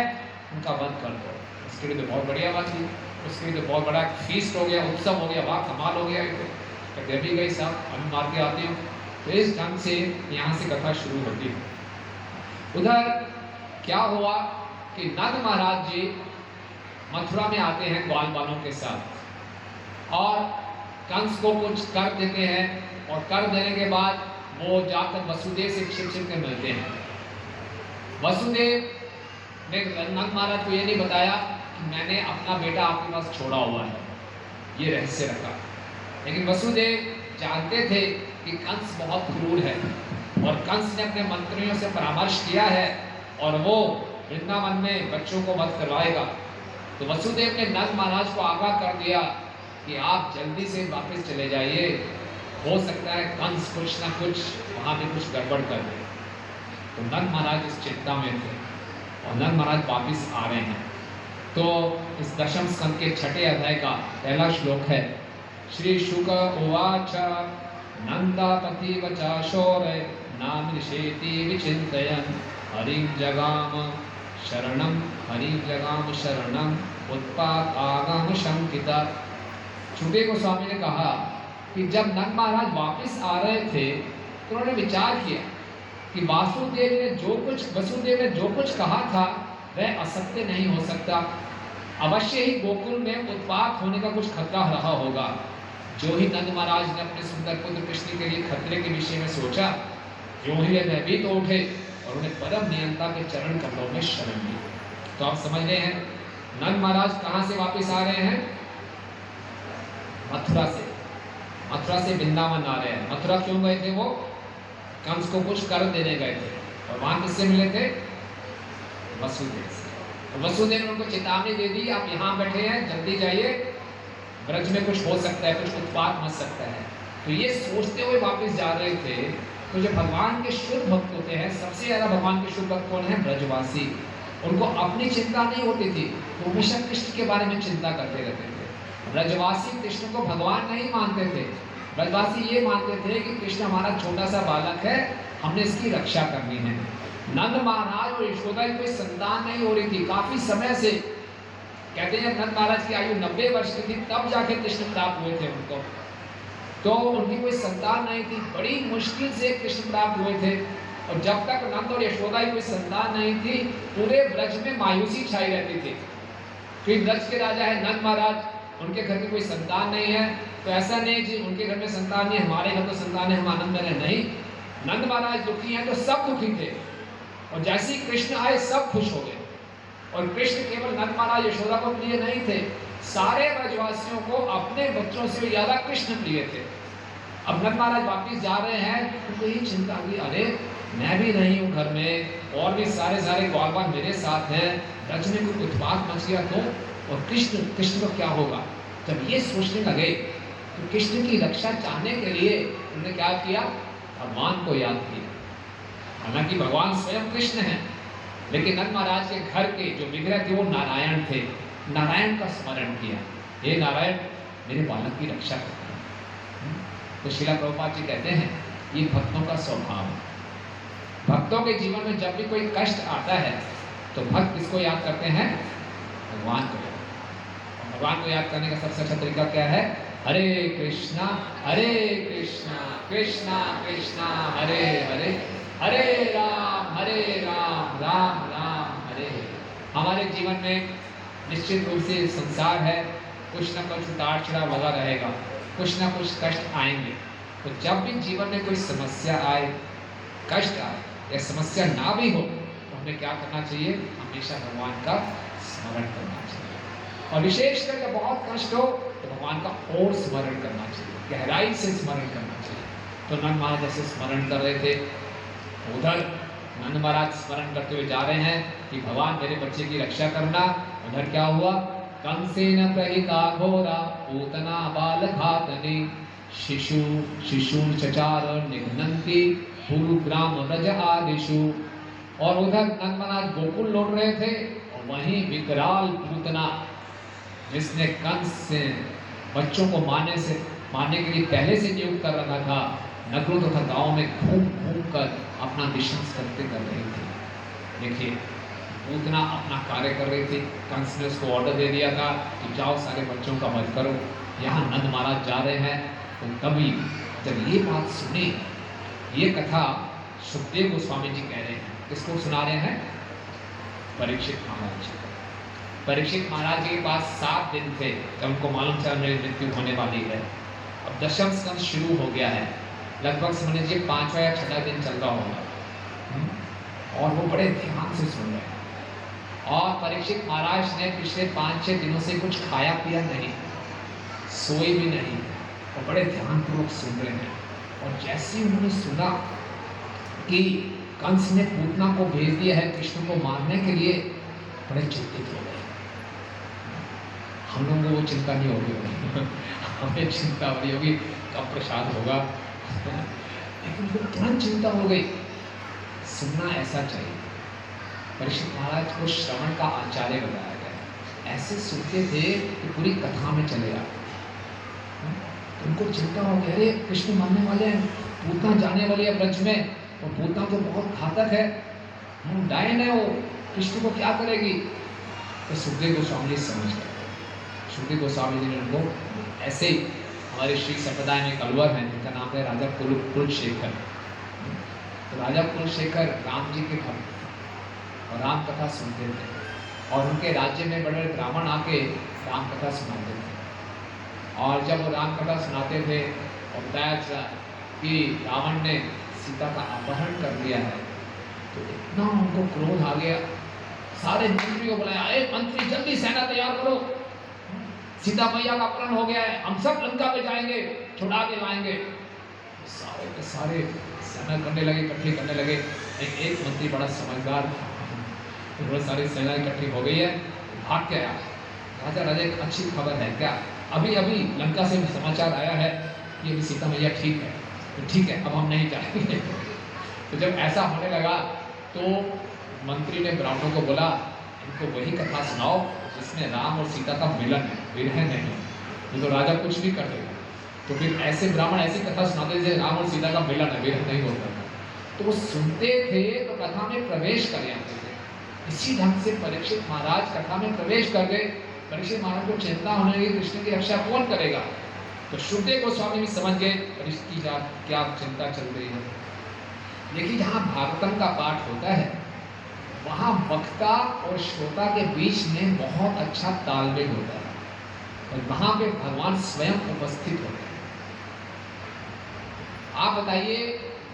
उनका वध कर दो। उसके लिए तो बहुत बढ़िया बात थी, उसके लिए तो बहुत बड़ा फीस्ट हो गया, उत्सव हो गया, वाह कमाल हो गया। कहते भी गई साहब, हम मार के आती हूँ। तो इस ढंग से यहाँ से कथा शुरू होती है। उधर क्या हुआ कि नंद महाराज जी मथुरा में आते हैं ग्वाल बालों के साथ, और कंस को कुछ कर देते हैं, और कर देने के बाद वो जाकर वसुदेव से छिप के मिलते हैं। वसुदेव ने नंद महाराज को ये नहीं बताया कि मैंने अपना बेटा आपके पास छोड़ा हुआ है, ये रहस्य रखा। लेकिन वसुदेव जानते थे कि कंस बहुत क्रूर है, और कंस ने अपने मंत्रियों से परामर्श किया है, और वो वृंदावन में बच्चों को वध करवाएगा। तो वसुदेव ने नंद महाराज को आगाह कर दिया कि आप जल्दी से वापस चले जाइए, हो सकता है कंस कुछ ना कुछ वहाँ पे कुछ गड़बड़ कर दे। तो नंद महाराज इस चिंता में थे, और नंद महाराज वापिस आ रहे हैं। तो इस दशम स्कंद के 6 अध्याय का पहला श्लोक है, श्री शुक उवाच नंदापति वचा शौर्य नामृषेति विचिन्तयन् हरिं जगाम शरणं, हरिं जगाम शरणं उत्पात आगम शंकिता। छुटे गोस्वामी ने कहा कि जब नंद महाराज वापस आ रहे थे तो उन्होंने विचार किया कि वसुदेव ने जो कुछ कहा था वह असत्य नहीं हो सकता। अवश्य ही गोकुल में उत्पात होने का कुछ खतरा रहा होगा। जो ही नंद महाराज ने अपने सुंदर पुत्र कृष्ण के लिए खतरे के विषय में सोचा, जो ही वे भयभीत उठे और उन्हें परम नियंता के चरण कमलों में शरण ली। तो आप समझ रहे हैं नंद महाराज कहाँ से वापस आ रहे हैं? मथुरा से। मथुरा से वृंदावन आ रहे हैं। मथुरा क्यों गए थे? वो कंस को कुछ कर देने गए थे, और वहां किससे मिले थे? वसुदेव से। वसुदेव ने उनको चेतावनी दे दी, आप यहाँ बैठे हैं, जल्दी जाइए, ब्रज में कुछ हो सकता है, कुछ उत्पात मच सकता है। तो ये सोचते हुए वापस जा रहे थे। तो जो भगवान के शुद्ध भक्त होते हैं, सबसे ज्यादा भगवान के शुद्ध भक्त कौन है? ब्रजवासी। उनको अपनी चिंता नहीं होती थी, वो हमेशा कृष्ण के बारे में चिंता करते रहते थे। ब्रजवासी कृष्ण को भगवान नहीं मानते थे, ब्रजवासी ये मानते थे कि कृष्ण हमारा छोटा सा बालक है, हमने इसकी रक्षा करनी है। नंद महाराज और यशोदा की कोई संतान नहीं हो रही थी काफी समय से। कहते हैं नंद महाराज की आयु 90 वर्ष की थी, तब जाके कृष्ण प्राप्त हुए थे उनको। तो उनकी कोई संतान नहीं थी, बड़ी मुश्किल से कृष्ण प्राप्त हुए थे। और जब तक नंद और यशोदा की कोई संतान नहीं थी, पूरे ब्रज में मायूसी छाई रहती थी। फिर ब्रज के राजा है नंद महाराज, उनके घर में कोई संतान नहीं है। तो ऐसा नहीं जी उनके घर में संतान नहीं, हमारे घर तो संतान है, हम आनंद में रहे, नहीं। नंद महाराज दुखी हैं तो सब दुखी थे, और जैसे ही कृष्ण आए सब खुश हो गए। और कृष्ण केवल नंद महाराज यशोदा को प्रिय नहीं थे, सारे ब्रजवासियों को अपने बच्चों से ज्यादा कृष्ण प्रिय थे। अब नंद महाराज वापिस जा रहे हैं, उनको ये चिंता हुई, अरे मैं भी नहीं हूँ घर में, और भी सारे ग्वालवाल मेरे साथ हैं, ब्रज में कोई उत्पात मच गया तो, और कृष्ण को क्या होगा? जब ये सोचने लगे तो कृष्ण की रक्षा चाहने के लिए उन्होंने क्या किया? भगवान को याद किया। हालांकि भगवान स्वयं कृष्ण हैं, लेकिन नंद महाराज के घर के जो विग्रह थे वो नारायण थे। नारायण का स्मरण किया, हे नारायण मेरे बालक की रक्षा करते हैं। तो श्रीला प्रभुपाद जी कहते हैं ये भक्तों का स्वभाव है। भक्तों के जीवन में जब भी कोई कष्ट आता है तो भक्त किसको याद करते हैं? भगवान को। भगवान को याद करने का सबसे अच्छा तरीका क्या है? हरे कृष्णा कृष्णा कृष्णा हरे हरे, हरे राम राम राम हरे हरे। हमारे जीवन में निश्चित रूप से संसार है, कुछ ना कुछ उतार चढ़ाव लगा रहेगा, कुछ ना कुछ कष्ट आएंगे। तो जब भी जीवन में कोई समस्या आए, कष्ट आए या समस्या ना भी हो, हमें क्या करना चाहिए? हमेशा भगवान का स्मरण करना चाहिए, और विशेष करके बहुत कष्ट हो तो भगवान का और स्मरण करना चाहिए, गहराई से स्मरण करना चाहिए। तो नंद महाराज जैसे स्मरण कर रहे थे, उधर नंद महाराज स्मरण करते हुए जा रहे हैं कि भगवान मेरे बच्चे की रक्षा करना। उधर क्या हुआ? कंसेन प्रहिता घोरा पूतना बाल घातने शिशून चचार निघ्नन्ति गुरुग्राम व्रज आदिशु। और उधर नंद महाराज गोकुल लौट रहे थे, और वहीं विकराल पूतना, जिसने कंस से बच्चों को मारने के लिए पहले से नियुक्त कर रखा था, नगरों तथा गांव में घूम घूम कर अपना निशंस कर रही थी। देखिए, पूतना अपना कार्य कर रही थी, कंस ने उसको ऑर्डर दे दिया था कि जाओ सारे बच्चों का वध करो। यहाँ नंद महाराज जा रहे हैं, तो तभी जब ये बात सुनी, ये कथा सुखदेव गोस्वामी जी कह रहे हैं। किसको सुना रहे हैं? परीक्षित महाराज जी। परीक्षित महाराज जी के पास 7 दिन थे जब उनको मालूम चला मेरी मृत्यु होने वाली है। अब दशम स्कंद शुरू हो गया है, लगभग समझ लीजिए 5वां या 6वां दिन चल रहा होगा, और वो बड़े ध्यान से सुन रहे हैं। और परीक्षित महाराज ने पिछले 5-6 दिनों से कुछ खाया पिया नहीं, सोए भी नहीं, और बड़े ध्यानपूर्वक सुन रहे हैं। और जैसे ही उन्होंने सुना कि कंस ने पूतना को भेज दिया है कृष्ण को मारने के लिए, बड़े चिंतित हो गए। हम लोगों को वो चिंता नहीं होगी हमें चिंता हो रही होगी कब प्रसाद होगा लेकिन वो तुरंत चिंता हो गई। सुनना ऐसा चाहिए। परीक्षित महाराज को श्रवण का आचार्य बताया गया, ऐसे सुनते थे कि पूरी कथा में चले आते। उनको चिंता हो गई, अरे कृष्ण मरने वाले हैं, पूतना जाने वाली है ब्रज में, और पूतना तो बहुत घातक है, डायन है, वो कृष्ण को क्या करेगी। तो सुखदेव गोस्वामी जी समझ गए। सुखदेव गोस्वामी जी ने उनको ऐसे ही, हमारे श्री संप्रदाय में कलवर हैं जिनका नाम है राजा कुलशेखर। तो राजा कुलशेखर राम जी के भक्त और राम कथा सुनते थे, और उनके राज्य में बड़े ब्राह्मण आके राम कथा सुनाते थे। और जब वो राम कथा सुनाते थे और बताया कि रावण ने सीता का अपहरण कर लिया है, तो इतना उनको क्रोध आ गया, सारे मंत्री को बुलाया, अरे मंत्री जल्दी सेना तैयार करो, सीता मैया का अपहरण हो गया है, हम सब लंका पे जाएंगे, छुड़ा के लाएंगे। सारे के सारे सेना करने लगे, इकट्ठी करने लगे। एक मंत्री बड़ा समझदार था, बहुत सारी सेना इकट्ठी हो गई है, भाग के आया। राजा एक अच्छी खबर है क्या? अभी अभी लंका से समाचार आया है कि अभी सीता मैया ठीक है, तो ठीक है, अब हम नहीं जाएंगे। तो जब ऐसा होने लगा तो मंत्री ने ब्राह्मणों को बोला, इनको वही कथा सुनाओ जिसमें राम और सीता का मिलन है, विरह नहीं। तो राजा कुछ भी कर देगा। तो फिर ऐसे ब्राह्मण ऐसी कथा सुनाते थे, राम और सीता का मिलन है, विरह नहीं होता। तो वो सुनते थे तो कथा में प्रवेश कर जाते थे। इसी ढंग से परीक्षित महाराज कथा में प्रवेश कर गए। परीक्षित महाराज को चिंता होने लगी, कृष्ण की रक्षा कौन करेगा। तो सुखदेव गोस्वामी भी समझ गए परीक्षित की क्या चिंता चल रही है। देखिए, जहाँ भागवतम का पाठ होता है वहाँ वक्ता और श्रोता के बीच में बहुत अच्छा तालमेल होता है, और वहाँ पे भगवान स्वयं उपस्थित होते हैं। आप बताइए,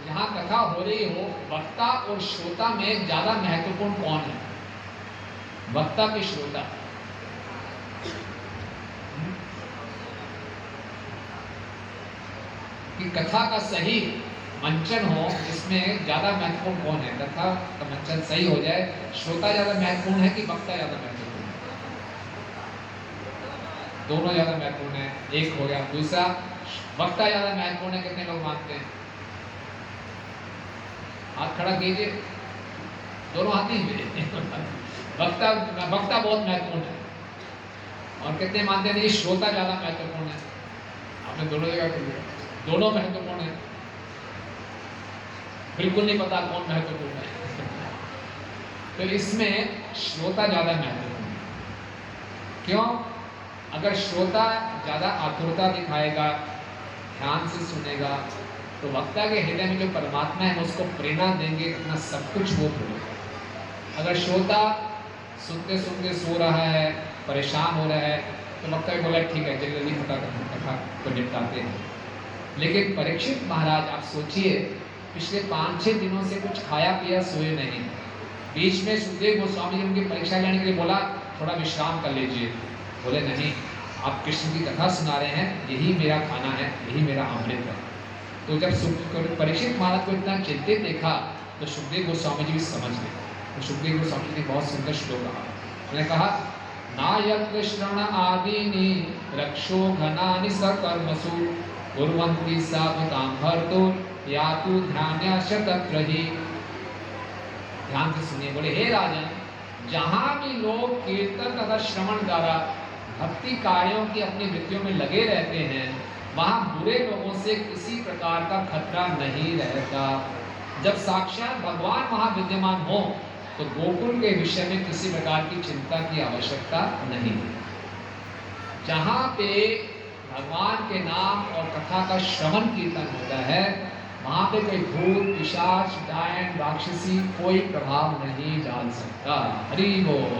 यहाँ कथा हो रही हो, वक्ता और श्रोता में ज्यादा महत्वपूर्ण कौन है? वक्ता कि श्रोता? कि कथा का सही मंचन हो, इसमें ज्यादा महत्वपूर्ण कौन है? कथा का मंचन सही हो जाए, श्रोता ज्यादा महत्वपूर्ण है कि वक्ता ज्यादा महत्वपूर्ण है? दोनों ज्यादा महत्वपूर्ण है, एक हो गया। दूसरा, वक्ता ज्यादा महत्वपूर्ण है, कितने लोग मानते हैं? हाथ खड़ा कीजिए, दोनों हाथ नहीं। वक्ता बहुत महत्वपूर्ण है, और कितने मानते हैं नहीं श्रोता ज्यादा महत्वपूर्ण है? आपने दोनों जगह कर लिया, दोनों महत्वपूर्ण है, बिल्कुल नहीं पता कौन महत्वपूर्ण है। तो इसमें श्रोता ज्यादा महत्वपूर्ण है। क्यों? अगर श्रोता ज्यादा आतुरता दिखाएगा, ध्यान से सुनेगा, तो वक्ता के हृदय में जो परमात्मा है उसको प्रेरणा देंगे, अपना सब कुछ वो भूलेगा। अगर श्रोता सुनते सुनते सो रहा है, परेशान हो रहा है, तो वक्ता भी बोला ठीक है जल्दी कथा को निपटाते हैं। लेकिन परीक्षित महाराज, आप सोचिए, पिछले 5-6 दिनों से कुछ खाया पिया, सोए नहीं, बीच में सुखदेव गोस्वामी जी उनकी परीक्षा लेने के लिए बोला थोड़ा विश्राम कर लीजिए। बोले नहीं, आप कृष्ण की कथा सुना रहे हैं, यही मेरा खाना है, यही मेरा अमृत है। तो जब परीक्षित महाराज को इतना चिंतित देखा तो सुखदेव गोस्वामी जी भी समझ गए। तो सुखदेव गोस्वामी जी ने बहुत सुंदर श्लोक कहा। उन्होंने कहा नायत्र श्रण आदीनि रक्षो घनानि सकर्मसु कुर्वन्ति साधुतां भर्तुं यातु ध्यानाश्च तत्र हि। ध्यान से सुनिए। बोले हे राजन, जहां भी लोग कीर्तन तथा श्रवण द्वारा भक्ति कार्यों की अपनी वृत्तियों में लगे रहते हैं, वहां बुरे लोगों से किसी प्रकार का खतरा नहीं रहता। जब साक्षात भगवान वहां विद्यमान हो तो गोकुल के विषय में किसी प्रकार की चिंता की आवश्यकता नहीं है। जहां पे भगवान के नाम और कथा का श्रवण कीर्तन होता है, वहां पे कोई भूत पिशाच डायन राक्षसी कोई प्रभाव नहीं डाल सकता। हरि बोल।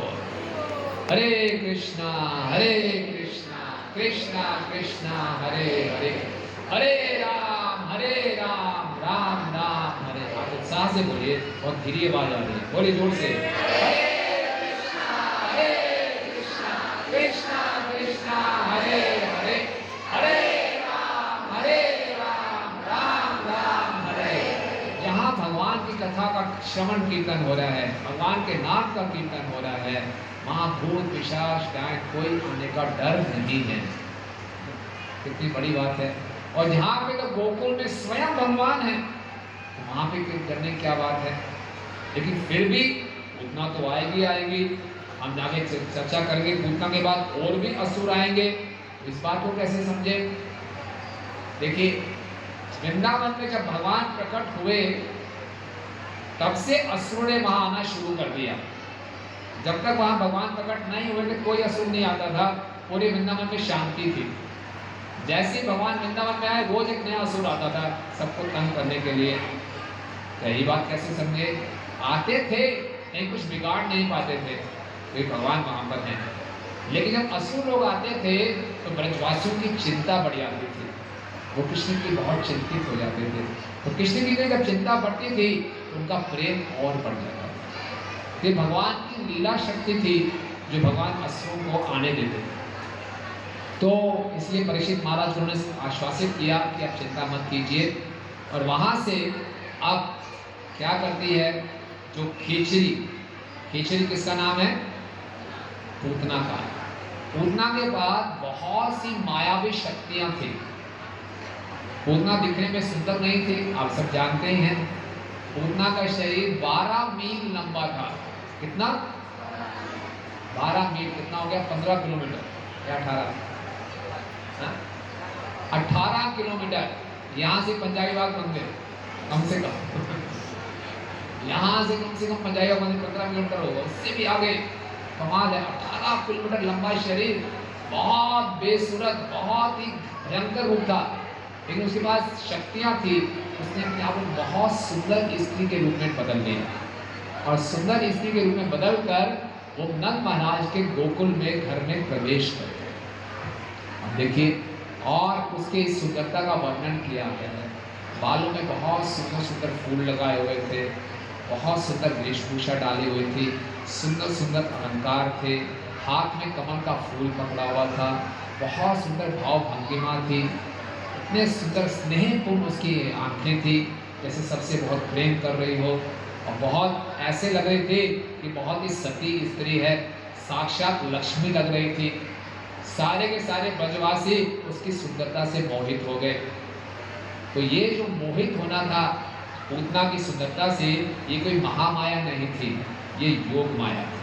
हरे कृष्णा कृष्णा कृष्णा हरे हरे, हरे राम राम राम हरे। आप उत्साह से बोलिए, बहुत धीरे आवाज आ रही है, बोलिए जोर से। हरे कृष्णा कृष्णा कृष्णा हरे हरे, हरे राम राम राम हरे। जहाँ भगवान की कथा का श्रवण कीर्तन हो रहा है, भगवान के नाम का कीर्तन हो रहा है, वहाँ भूत पिशाच डायन कोई आने का डर नहीं है। कितनी बड़ी बात है। और जहाँ पे तो गोकुल में स्वयं भगवान है, तो वहाँ पे करने क्या बात है। लेकिन फिर भी पूतना तो आएगी। हम आगे चर्चा करेंगे, पूतना के बाद और भी असुर आएंगे। इस बात को कैसे समझे। देखिए, वृंदावन में जब भगवान प्रकट हुए तब से असुर ने वहां आना शुरू कर दिया। जब तक वहां भगवान प्रकट नहीं हुए थे कोई असुर नहीं आता था, पूरे वृंदावन में शांति थी। जैसे भगवान वृंदावन में आए, रोज एक नया असुर आता था सबको तंग करने के लिए। यही बात कैसे समझे। आते थे नहीं, कुछ बिगाड़ नहीं पाते थे, वे भगवान वहां पर हैं। लेकिन जब असुर लोग आते थे तो ब्रजवासियों की चिंता बढ़ जाती थी, वो कृष्ण की बहुत चिंतित हो जाते थे। तो कृष्ण की जब चिंता बढ़ती थी तो उनका प्रेम और बढ़ जाता था। ये भगवान की लीला शक्ति थी जो भगवान असुरों को आने देते थे। तो इसलिए परीक्षित महाराज को उन्होंने आश्वासित किया कि आप चिंता मत कीजिए। और वहां से अब क्या करती है, जो खीचड़ी किसका नाम है, पूतना का। पूतना के बाद बहुत सी मायावी शक्तियां थी। पूतना दिखने में सुंदर नहीं थी, आप सब जानते ही हैं। पूतना का शरीर 12 मील लंबा था। कितना? 12 मील। कितना हो गया? 15 किलोमीटर या 18 किलोमीटर। यहाँ से पंजाबी बाग मंदिर कम से कम यहाँ से कम पंजाबी बाग मंदिर 15 किलोमीटर होगा, उससे भी आगे। कमाल है। 18 किलोमीटर लंबा शरीर, बहुत बेसुरत, बहुत ही भयंकर रूप था। लेकिन उसके पास शक्तियां थी। उसने अपने आप को बहुत सुंदर स्त्री के रूप में बदल लिया और सुंदर स्त्री के रूप में बदल कर वो नंद महाराज के गोकुल में घर में प्रवेश कर गए। अब देखिए, और उसके सुंदरता का वर्णन किया गया है। बालों में बहुत सुंदर सुंदर फूल लगाए हुए थे, बहुत सुंदर वेशभूषा डाली हुई थी, सुंदर सुंदर अलंकार थे, हाथ में कमल का फूल पकड़ा हुआ था, बहुत सुंदर भाव भंगिमा थी, इतने सुंदर स्नेहपूर्ण उसकी आंखें थी जैसे सबसे बहुत प्रेम कर रही हो, और बहुत ऐसे लग रही थी कि बहुत ही सती स्त्री है, साक्षात लक्ष्मी लग रही थी। सारे के सारे ब्रजवासी उसकी सुंदरता से मोहित हो गए। तो ये जो मोहित होना था पूतना की सुंदरता से, ये कोई महामाया नहीं थी, ये योग माया थी।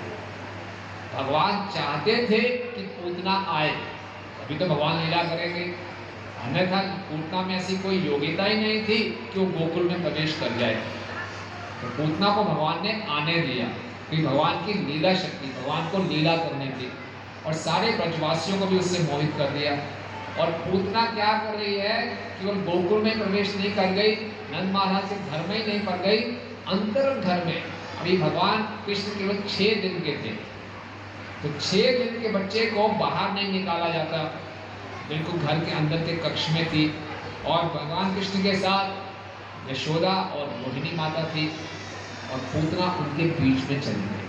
भगवान चाहते थे कि पूतना आए, अभी तो भगवान लीला करेंगे, अन्यथा पूतना में ऐसी कोई योग्यता ही नहीं थी कि वो गोकुल में प्रवेश कर जाए। तो पूतना को भगवान ने आने दिया कि भगवान की लीला शक्ति, भगवान को लीला करने थी, और सारे ब्रजवासियों को भी उससे मोहित कर दिया। और पूतना क्या कर रही है, केवल गोकुल में प्रवेश नहीं कर गई, नंद महाराज के घर में ही नहीं पड़ गई, अंतर घर में। अभी भगवान कृष्ण केवल 6 दिन के थे, तो 6 दिन के बच्चे को बाहर नहीं निकाला जाता, बिल्कुल घर के अंदर के कक्ष में थी। और भगवान कृष्ण के साथ यशोदा और मोहिनी माता थी। और पूतना उनके बीच में चली गई।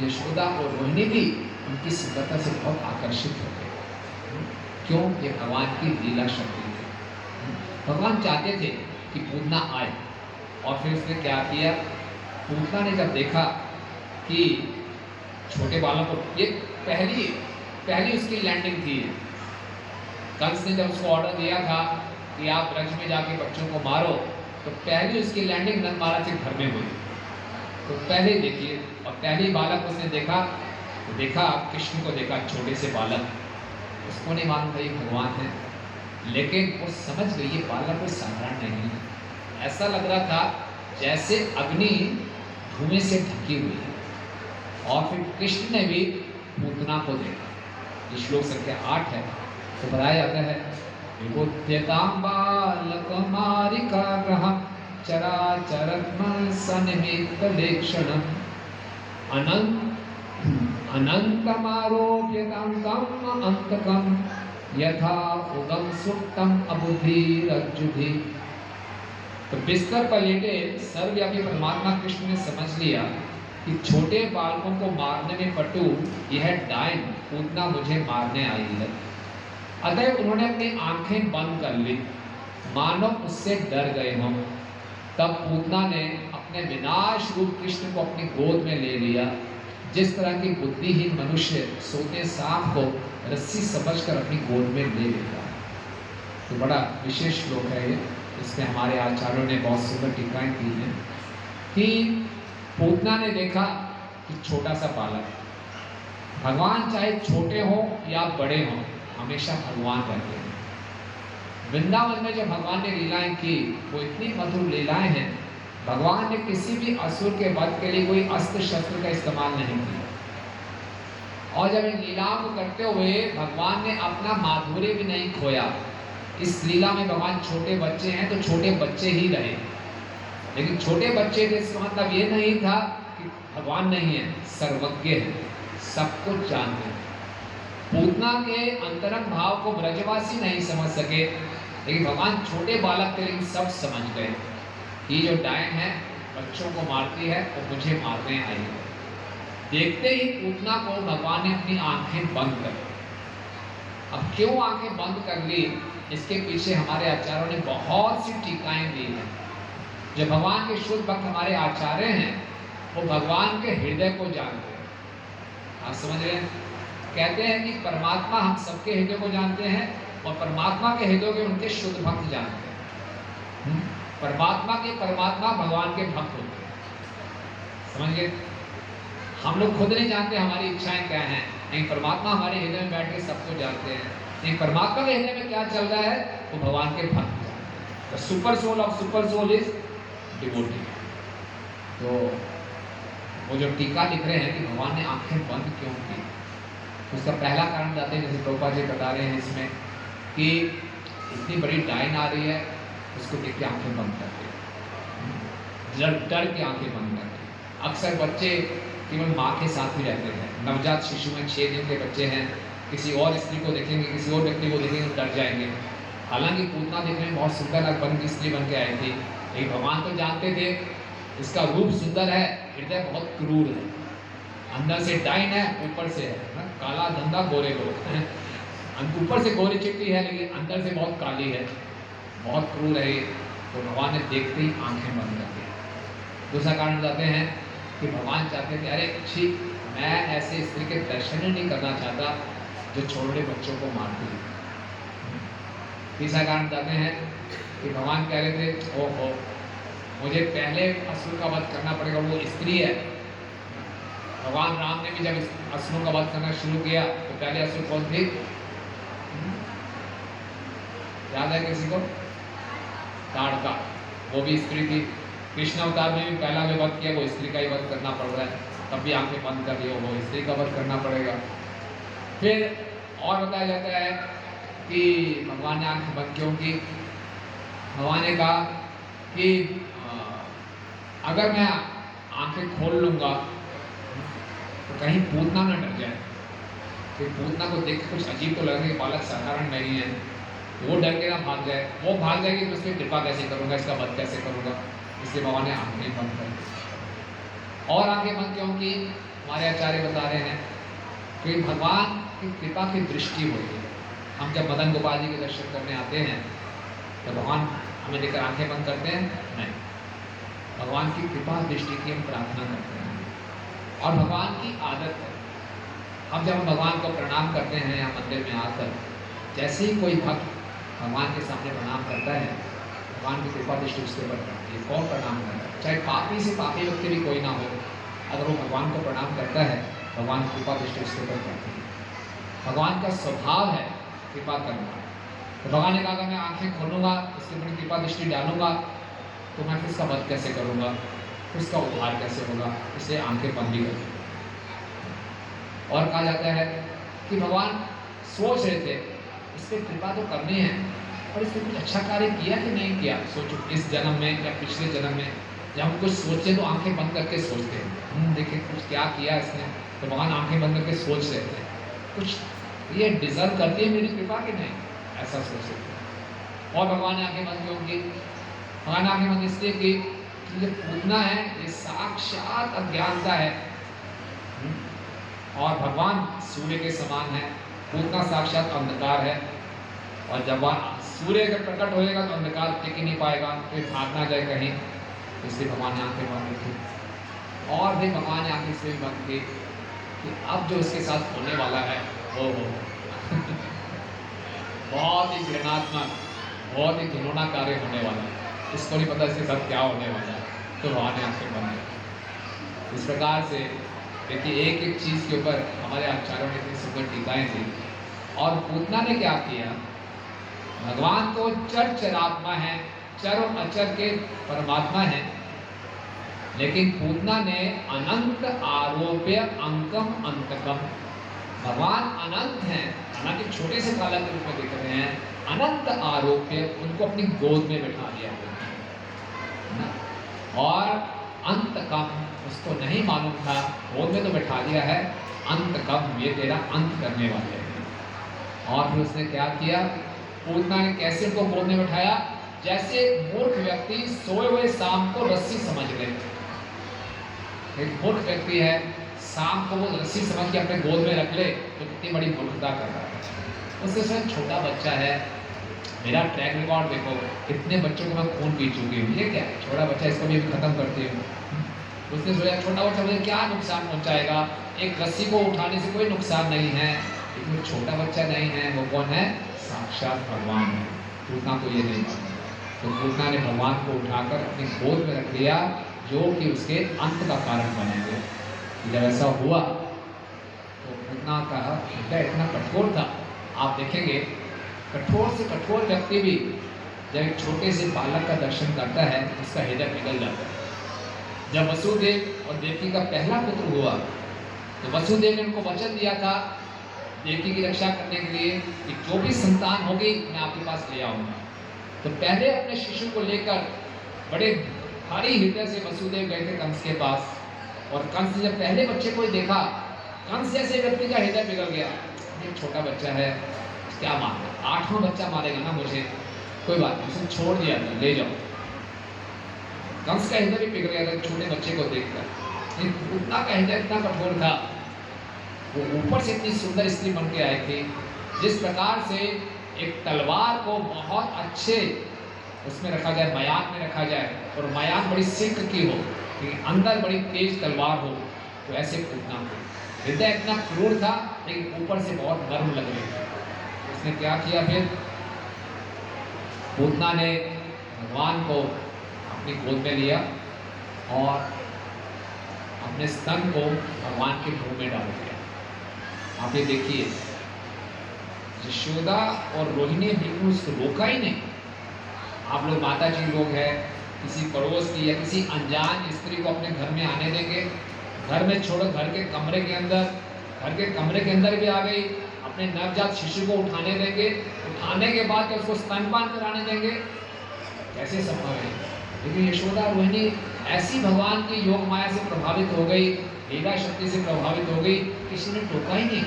यशोदा और रोहिणी भी उनकी सुंदरता से बहुत आकर्षित हो गए। क्यों? ये भगवान की लीला शक्ति थी। भगवान चाहते थे कि पूतना आए, और फिर उसने क्या किया? पूतना ने जब देखा कि छोटे बालक को, ये पहली उसकी लैंडिंग थी। कंस ने जब उसको ऑर्डर दिया था कि आप ब्रज में जाके बच्चों को मारो, तो पहली उसकी लैंडिंग नंद महाराज के घर में हुई। तो पहले देखिए, और पहली बालक उसने देखा, तो देखा कृष्ण को, देखा छोटे से बालक। उसको नहीं मालूम था ये भगवान है, लेकिन वो समझ गई ये बालक कोई साधारण नहीं है। ऐसा लग रहा था जैसे अग्नि धुएं से ढकी हुई है। और फिर कृष्ण ने भी पूतना को देखा। ये श्लोक संख्या 8 है। तो बताया जाता है, विबुध्यतां बालकमारिकाग्रहं चराचरत्म सन्निमित्तलेक्षणम् अनन्तमारोप्यतां तम् अन्तकं यथा उदं सुप्तं अबुद्धिरज्जुभिः। तो बिस्तर पर लेटे सर्वव्यापी परमात्मा कृष्ण ने समझ लिया कि छोटे बालकों को मारने में पटु यह डायन पूतना मुझे मारने आई है। अतः उन्होंने अपनी आंखें बंद कर ली, मानो उससे डर गए हों। तब पूतना ने अपने विनाश रूप कृष्ण को अपनी गोद में ले लिया, जिस तरह की बुद्धिहीन मनुष्य सोते सांप को रस्सी समझकर अपनी गोद में ले लेता है। तो बड़ा विशेष श्लोक है ये। इसमें हमारे आचार्यों ने बहुत सुंदर टीकाएं की हैं कि पूतना ने देखा कि छोटा सा बालक, भगवान चाहे छोटे हो या बड़े हो, हमेशा भगवान रहते हैं। वृंदावन में जो भगवान ने लीलाएं की वो इतनी मधुर लीलाएं हैं। भगवान ने किसी भी असुर के वध के लिए कोई अस्त्र शस्त्र का इस्तेमाल नहीं किया, और जब इन लीलाओं को करते हुए भगवान ने अपना माधुर्य भी नहीं खोया। इस लीला में भगवान छोटे बच्चे हैं तो छोटे बच्चे ही रहे, लेकिन छोटे बच्चे थे इसका मतलब ये नहीं था कि भगवान नहीं है, सर्वज्ञ है, सब कुछ जानते हैं। पूतना के अंतरंग भाव को ब्रजवासी नहीं समझ सके, लेकिन भगवान छोटे बालक थे लेकिन सब समझ गए कि जो डायन है बच्चों को मारती है और मुझे मारने आई है। देखते ही पूतना को भगवान ने अपनी आंखें बंद कर दी। अब क्यों आंखें बंद कर ली, इसके पीछे हमारे आचार्यों ने बहुत सी टीकाएं दी हैं। जो भगवान के शुद्ध भक्त हमारे आचार्य हैं वो भगवान के हृदय को जानते हैं। आप समझ रहे हैं? कहते हैं कि परमात्मा हम सबके हृदय को जानते हैं और परमात्मा के हृदय के उनके शुद्ध भक्त जानते हैं। परमात्मा भगवान के भक्त होते हैं। समझ गए? हम लोग खुद नहीं जानते हमारी इच्छाएं क्या हैं, लेकिन परमात्मा हमारे हृदय में बैठ के सबको जानते हैं। लेकिन परमात्मा के हृदय में क्या चल रहा है वो भगवान के भक्त जानते हैं। The super soul of super soul is devotee. तो वो जो टीका लिख रहे हैं कि भगवान ने आंखें बंद क्यों की, उसका पहला कारण बताते हैं, जैसे प्रभुपाद जी बता रहे हैं इसमें कि इतनी बड़ी डायन आ रही है, उसको देख के आंखें बंद कर दी, डर के आंखें बंद कर दी। अक्सर बच्चे केवल माँ के साथ ही रहते हैं। नवजात शिशु में 6 दिन के बच्चे हैं, किसी और स्त्री को देखेंगे, किसी और व्यक्ति को देखेंगे तो डर जाएंगे। हालांकि पूतना देखने में बहुत सुंदर बन की स्त्री बन के आई थी, लेकिन भगवान तो जानते थे इसका रूप सुंदर है, हृदय बहुत क्रूर है। अंदर से डाइन है, ऊपर से है काला धंधा गोरे लोग। ऊपर से गोरी चिट्टी है लेकिन अंदर से बहुत काली है, बहुत क्रूर है। तो भगवान ने देखते ही आंखें बंद कर दी। दूसरा कारण बताते हैं कि भगवान चाहते थे अरे छी, मैं ऐसे स्त्री के दर्शन ही नहीं करना चाहता जो छोटे बच्चों को मारती है। तीसरा कारण बताते हैं कि भगवान कह रहे थे ओहो, मुझे पहले असुर का वध करना पड़ेगा, वो स्त्री है। भगवान राम ने भी जब असुरों का वध करना शुरू किया तो पहले असुर कौन थी? याद है किसी को? ताड़का, वो भी स्त्री थी। कृष्ण अवतार में भी पहला जो वध किया वो स्त्री का ही वध करना पड़ रहा है, तब भी आंखें बंद कर दिए, वो स्त्री का वध करना पड़ेगा। फिर और बताया जाता है कि भगवान ने आंखें बंद क्यों की। भगवान ने कहा कि अगर मैं आंखें खोल लूंगा तो कहीं पूतना न डर जाए, फिर पूतना को देख के कुछ अजीब तो लगे कि बालक साधारण नहीं है, वो डर के ना भाग जाए। वो भाग जाएगी तो उसकी कृपा कैसे करूंगा, इसका वध कैसे करूंगा, इसलिए भगवान ने आंखें बंद कर दी। और आगे मन क्योंकि हमारे आचार्य बता रहे हैं कि भगवान की कृपा की दृष्टि होती है। हम जब मदन गोपाल जी के दर्शन करने आते हैं तो भगवान हमें लेकर आंखें बंद करते हैं? नहीं, भगवान की कृपा दृष्टि की हम प्रार्थना करते हैं। और भगवान की आदत है, हम जब भगवान को प्रणाम करते हैं या मंदिर में आकर, जैसे ही कोई भक्त भगवान के सामने प्रणाम करता है, भगवान की कृपा दृष्टि उसके ऊपर पड़ती है। कौन प्रणाम कर रहा है, चाहे पापी से पापी व्यक्ति भी कोई ना हो, अगर वो भगवान को प्रणाम करता है, भगवान की कृपा दृष्टि उसके ऊपर पड़ती है। भगवान का स्वभाव है कृपा करना। तो भगवान ने कहा अगर मैं आंखें खोलूंगा, इसके ऊपर कृपा दृष्टि डालूंगा, तो मैं फिर इसका वध कैसे करूंगा, फिर इसका उद्धार कैसे होगा, इसलिए आंखें बंद ही कर। और कहा जाता है कि भगवान सोच रहे थे इस पर कृपा तो करनी है, और इसने कुछ अच्छा कार्य किया कि नहीं किया। सोचो इस जन्म में या पिछले जन्म में जब हम कुछ सोचे तो आंखें बंद करके सोचते हैं, देखिए कुछ क्या किया इसने, तो भगवान आंखें बंद करके सोच रहे थे कुछ ये डिजर्व करती है मेरी कृपा कि नहीं, ऐसा सोच रहे थे। और भगवान ने आंखें बंद क्यों की? भगवान ने आंखें बंद इसलिए कि जो पूतना है ये साक्षात अज्ञानता है, और भगवान सूर्य के समान है, पूतना साक्षात अंधकार है। और जब सूर्य अगर प्रकट होएगा तो अंधकार टिक ही नहीं पाएगा, फिर भाग ना जाए कहीं, इसलिए भगवान ने आंखें बंद की। और भी भगवान ने आंखें इसलिए बंद की कि अब जो इसके साथ होने वाला है वो बहुत ही घृणात्मक, बहुत ही घिनौना कार्य होने वाला है, इसको नहीं पता इसके साथ क्या होने वाला है, तो भगवान ने आंखें बंद की। इस प्रकार से देखिए एक एक चीज के ऊपर हमारे आचार्यों ने इतनी सुंदर टीकाएं थी। और पूतना ने क्या किया, भगवान तो चर चरात्मा है, चर और अचर के परमात्मा है, लेकिन पूतना ने अनंत आरोप्य अंकम अंतकम, भगवान अनंत हैं, हालांकि छोटे से बालक के रूप में दिख रहे हैं, अनंत आरोप्य उनको अपनी गोद में बैठा दिया ना, और अंतकम उसको नहीं मालूम था, गोद में तो बैठा दिया है, अंतकम ये तेरा अंत करने वाले हैं। और फिर उसने क्या किया, पूतना ने कैसे उनको गोद में बैठाया, जैसे मूर्ख व्यक्ति सोए हुए सांप को रस्सी समझ ले। एक मूर्ख व्यक्ति है, सांप को वो रस्सी समझ के अपने गोद में रख ले तो कितनी बड़ी मूर्खता कर रहा है। उससे शायद छोटा बच्चा है, मेरा ट्रैक रिकॉर्ड देखो, कितने बच्चों को मैं खून पी चुकी हूँ, ये क्या है छोटा बच्चा, इसको भी खत्म करती हूँ। उसने सोचा छोटा बच्चा मुझे क्या नुकसान पहुँचाएगा, एक रस्सी को उठाने से कोई नुकसान नहीं है, लेकिन छोटा बच्चा नहीं है, वो कौन है, साक्षात भगवान है। पूतना को ये नहीं मालूम, तो पूतना ने भगवान को उठाकर अपनी गोद में रख लिया, जो कि उसके अंत का कारण बनेंगे। जब ऐसा हुआ तो पूतना का हृदय इतना कठोर था, आप देखेंगे कठोर से कठोर व्यक्ति भी जब एक छोटे से बालक का दर्शन करता है उसका हृदय पिघल जाता है। जब वसुदेव और देवकी का पहला पुत्र हुआ तो वसुदेव ने उनको वचन दिया था देवकी की रक्षा करने के लिए कि जो भी संतान होगी मैं आपके पास ले आऊंगा। तो पहले अपने शिशु को लेकर बड़े भारी हृदय से वसुदेव गए थे कंस के पास, और कंस ने जब पहले बच्चे को देखा, कंस जैसे व्यक्ति का हृदय पिघल गया, ये छोटा बच्चा है क्या मारना, 8वां बच्चा मारेगा ना मुझे, कोई बात नहीं, उसे छोड़ दिया था, ले जाओ। कंस का हृदय भी पिघल गया था छोटे बच्चे को देखकर। पूतना का हृदय इतना कठोर था, वो ऊपर से इतनी सुंदर स्त्री बन के आई थी, जिस प्रकार से एक तलवार को बहुत अच्छे उसमें रखा जाए, मयान में रखा जाए, और मयान बड़ी सिल्क की हो, अंदर बड़ी तेज तलवार हो, तो ऐसे पूतना को हृदय इतना क्रूर था, लेकिन ऊपर से बहुत नर्म लग रही थी। उसने क्या किया, फिर पूतना ने भगवान को अपनी गोद में लिया और अपने स्तन को भगवान के मुंह में डाल दिया। आप ये देखिए, यशोदा और रोहिणी बिल्कुल उसको रोका ही नहीं। आप लोग माता जी लोग हैं, किसी पड़ोस की या किसी अनजान स्त्री को अपने घर में आने देंगे, घर में छोड़ो, घर के कमरे के अंदर भी आ गई, अपने नवजात शिशु को उठाने देंगे, उठाने के बाद उसको स्तनपान कराने देंगे, कैसे संभव है। लेकिन यशोदा रोहिणी ऐसी भगवान की योग माया से प्रभावित हो गई, लीला शक्ति से प्रभावित हो गई, किसी ने टोका ही नहीं,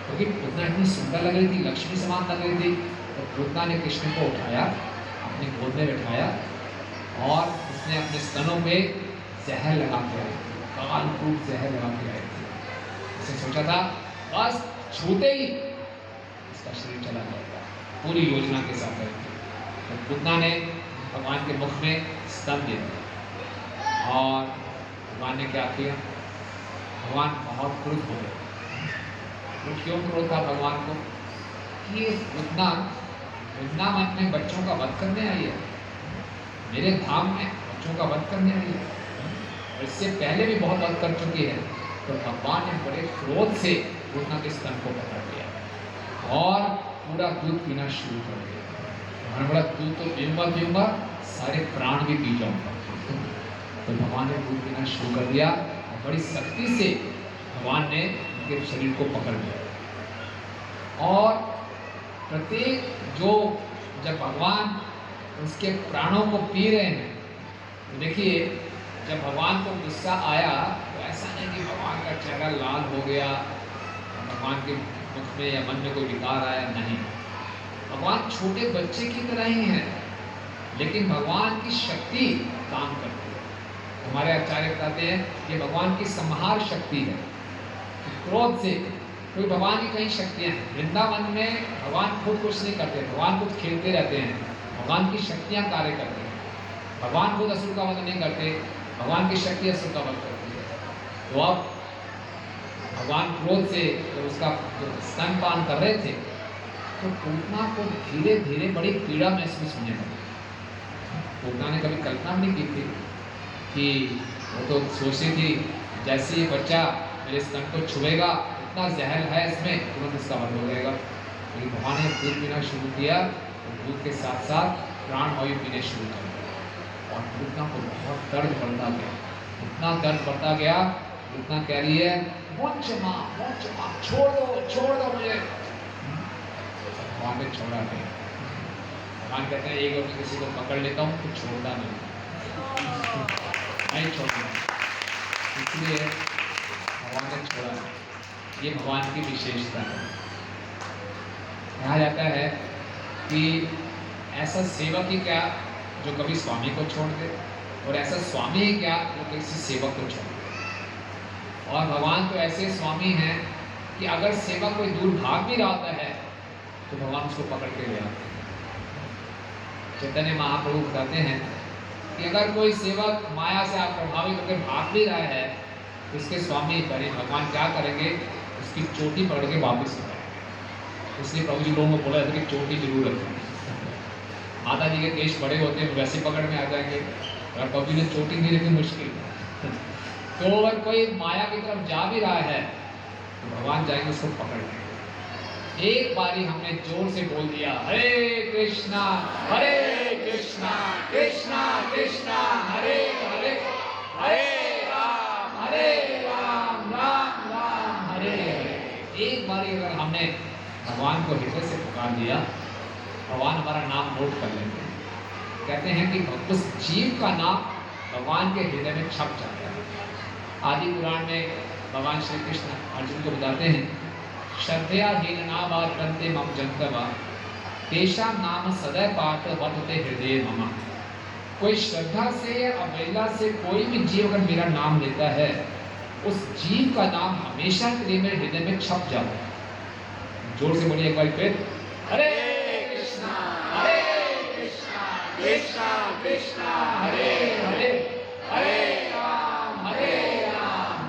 क्योंकि पूतना इतनी सुंदर लग रही थी, लक्ष्मी समान लग रही थी। तो पूतना ने कृष्ण को उठाया, अपनी गोद में बैठाया, और उसने अपने स्तनों पे जहर लगा के काल कूट जहर लगा के आए थे। उसने सोचा था बस छूते ही इसका शरीर चला जाएगा, पूरी योजना के साथ आई थी। तो पूतना ने भगवान के मुख में स्तन दे दिया और भगवान ने क्या किया, भगवान बहुत क्रोध हो गए। तो क्यों क्रोध था भगवान को कि ये वृंदावन में बच्चों का वध करने आई है, मेरे धाम में बच्चों का वध करने आई है, और इससे पहले भी बहुत वध कर चुकी है। तो भगवान ने बड़े क्रोध से पूतना के स्तन को पकड़ लिया और पूरा दूध पीना शुरू कर दिया। भगवान बोला दूध तो पीऊंगा सारे प्राण भी पी जाऊंगा। तो भगवान ने दूध पीना शुरू कर दिया और बड़ी सख्ती से भगवान ने उनके शरीर को पकड़ लिया। और प्रत्येक जब भगवान उसके प्राणों को पी रहे हैं, तो देखिए जब भगवान को गुस्सा आया तो ऐसा नहीं कि भगवान का चेहरा लाल हो गया, भगवान के मुख में या मन में कोई विकार आया, नहीं। भगवान छोटे बच्चे की तरह ही हैं, लेकिन भगवान की शक्ति काम करती है। हमारे आचार्य बताते हैं कि भगवान की संहार शक्ति है। क्रोध से कोई भगवान की कई शक्तियां हैं। वृंदावन में भगवान खुद कुछ नहीं करते, भगवान खुद खेलते रहते हैं, भगवान की शक्तियां कार्य करते हैं। भगवान खुद असुर का वध नहीं करते, भगवान की शक्ति असुर का वध करती है। तो अब भगवान क्रोध से जब उसका स्तनपान कर रहे थे तो पूतना को धीरे धीरे बड़ी पीड़ा महसूस होने लगी। पूतना ने कभी कल्पना नहीं की थी कि वो तो सोची थी जैसे ये बच्चा मेरे स्तन को छुएगा, इतना जहर है इसमें, तुरंत इसका वध हो जाएगा। लेकिन भगवान ने दूध पीना शुरू किया तो दूध के साथ साथ प्राण वायु पीने शुरू कर दिया और पूतना को बहुत दर्द बढ़ता गया, इतना दर्द बढ़ता गया। पूतना कह रही है मोचमा छोड़ दो मुझे। भगवान ने छोड़ा नहीं। भगवान कहते हैं एक बार किसी को पकड़ लेता हूँ तो छोड़ता नहीं छोड़ना, इसलिए भगवान ने छोड़ा। ये भगवान की विशेषता है। कहा जाता है कि ऐसा सेवक ही क्या जो कभी स्वामी को छोड़ दे, और ऐसा स्वामी ही क्या जो किसी सेवक को छोड़ दे। और भगवान तो ऐसे स्वामी हैं कि अगर सेवक कोई दूर भाग भी रहा होता है तो भगवान उसको पकड़ के ले आते हैं। चैतन्य महाप्रभु बताते हैं कि अगर कोई सेवक माया से आप प्रभावित होकर भाग भी रहा है तो इसके स्वामी करें भगवान क्या करेंगे, उसकी चोटी पकड़ के वापस लाएंगे। इसलिए प्रभु जी लोगों को बोला जाता है कि चोटी जरूर रखें। माता जी के केश बड़े होते हैं वैसे पकड़ में आ जाएंगे, और प्रभु जी ने चोटी नहीं रखी मुश्किल। तो अगर कोई माया की तरफ जा भी रहा है तो भगवान जाएंगे उसको पकड़ लेंगे। एक बारी हमने जोर से बोल दिया हरे कृष्णा कृष्णा कृष्णा हरे हरे, हरे राम राम हरे हरे। एक बारी अगर हमने भगवान को हृदय से पुकार दिया, भगवान हमारा नाम नोट कर लेते हैं। कहते हैं कि उस जीव का नाम भगवान के हृदय में छप जाता है। आदि पुराण में भगवान श्री कृष्ण अर्जुन को बताते हैं श्रद्धया हीननावाद बंते मम जंतवा तेषां नाम सदैव पाठ वर्तते हृदय मम। कोई श्रद्धा से या अवहेलना से कोई भी जीव अगर मेरा नाम लेता है, उस जीव का नाम हमेशा के लिए मेरे हृदय में छप जाता है। जोर से बोलिए एक बार फिर, हरे कृष्णा कृष्णा कृष्णा हरे हरे, हरे राम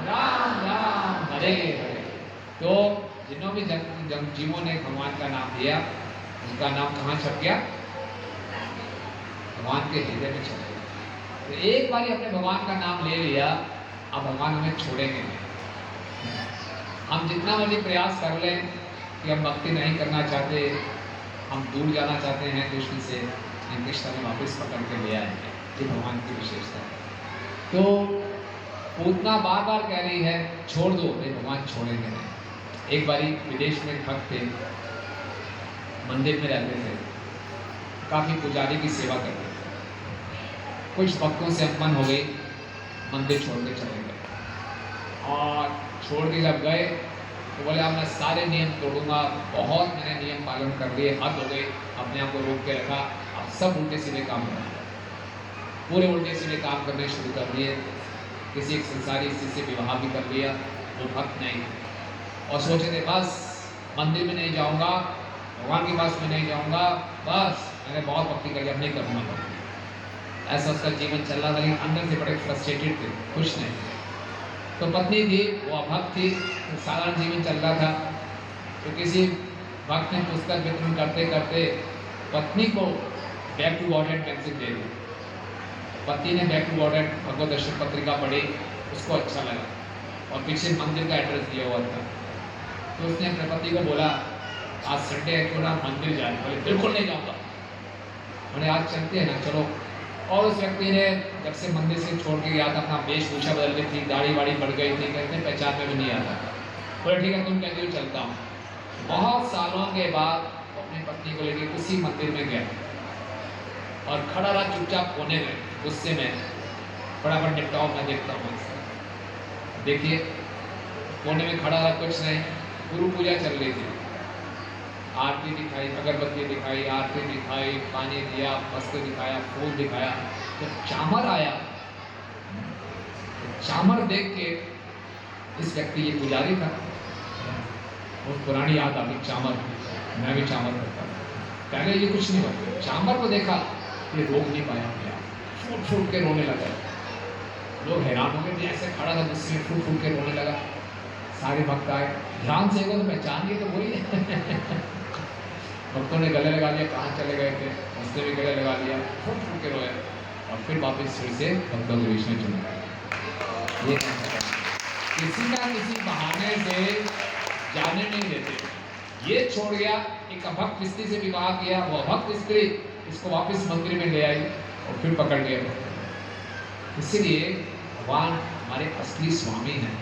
राम राम हरे हरे। तो जिन्हों भी जीवों ने भगवान का नाम लिया, उनका नाम कहाँ छप गया, भगवान के हृदय में छप गया। तो एक बार अपने भगवान का नाम ले लिया, अब भगवान हमें छोड़ेंगे नहीं। हम जितना मर्जी प्रयास कर लें कि हम भक्ति नहीं करना चाहते, हम दूर जाना चाहते हैं कृष्ण से, लेकिन कृष्ण हमें वापस पकड़ के ले आएंगे। ये भगवान की विशेषता है। तो पूतना बार बार कह रही है छोड़ दो, नहीं भगवान छोड़ेंगे नहीं। एक बारी विदेश में भक्त थे, मंदिर में रहते थे, काफी पुजारी की सेवा करते थे। कुछ भक्तों से अपमान हो गई, मंदिर छोड़ के चले गए। और छोड़ के जब गए तो बोले अब मैं सारे नियम तोड़ूंगा, बहुत मैंने नियम पालन कर लिए, हद हो गई, अपने आप को रोक के रखा, अब सब उल्टे सीधे काम करना, पूरे उल्टे सीधे काम करने शुरू कर दिए। किसी एक संसारी स्त्री से विवाह भी कर लिया, वो भक्त नहीं, और सोचे थे बस मंदिर में नहीं जाऊंगा, भगवान के पास में नहीं जाऊंगा, बस मैंने बहुत भक्ति कर लिया, अब नहीं करूँगा भक्ति। ऐसा उसका जीवन चल रहा था, लेकिन अंदर से बड़े फ्रस्ट्रेटेड थे, खुश नहीं। तो पत्नी थी, वो अभक्त थी, साधारण जीवन चल रहा था। तो किसी भक्त ने पुस्तक वितरण करते करते पत्नी को बैक टू गॉड पेंसिल दे दी। पति ने बैक टू गॉड भगवत दर्शन पत्रिका पढ़ी, उसको अच्छा लगा, और पीछे मंदिर का एड्रेस दिया हुआ था। तो उसने अपने पति को बोला आज संडे है, क्यों ना मंदिर जाए? बोले बिल्कुल नहीं जाऊंगा। मैंने आज चलते हैं ना, चलो। और उस व्यक्ति ने जब से मंदिर से छोड़ के गया था, अपना वेशभूषा बदल ली थी, दाढ़ी वाड़ी बढ़ गई थी, कहते हैं पहचान में भी नहीं आता। बोले ठीक है, तुम कहते हो चलता हूँ। बहुत सालों के बाद अपनी पत्नी को लेकर उसी मंदिर में गया और खड़ा रहा चुपचाप कोने में, गुस्से में, फटाफट निपटाओ, मैं देखता हूँ। देखिए कोने में खड़ा रहा, कुछ नहीं, गुरु पूजा चल रही थी। आरती दिखाई, अगरबत्ती दिखाई, आरती दिखाई, पानी दिया, वस्त्र दिखाया, फूल दिखाया। तो चामर आया, चामर देख के इस व्यक्ति, ये पुजारी था, वो पुरानी याद आ गई, चामर, मैं भी चामर करता था। पहले ये कुछ नहीं हुआ, चामर को देखा, ये रोक नहीं पाया अपने आप, फूट फूट के रोने लगा। लोग हैरान हो गए, ऐसे खड़ा था गुस्से में, फूट फूट के रोने लगा। सारे भक्त आए, ध्यान से तो पहचान गए, तो वही है। भक्तों ने गले लगा लिया, कहाँ चले गए थे, उसने भी गले लगा लिया, फूट फूट के रोए, और फिर वापस फिर से भक्तों के बीच में चुना। ये किसी ना किसी बहाने से जाने नहीं देते। ये छोड़ गया, एक अभक्त स्त्री से विवाह किया, वो अभक्त स्त्री इसको वापस मंदिर में ले आई और फिर पकड़ गया। इसीलिए भगवान हमारे असली स्वामी हैं,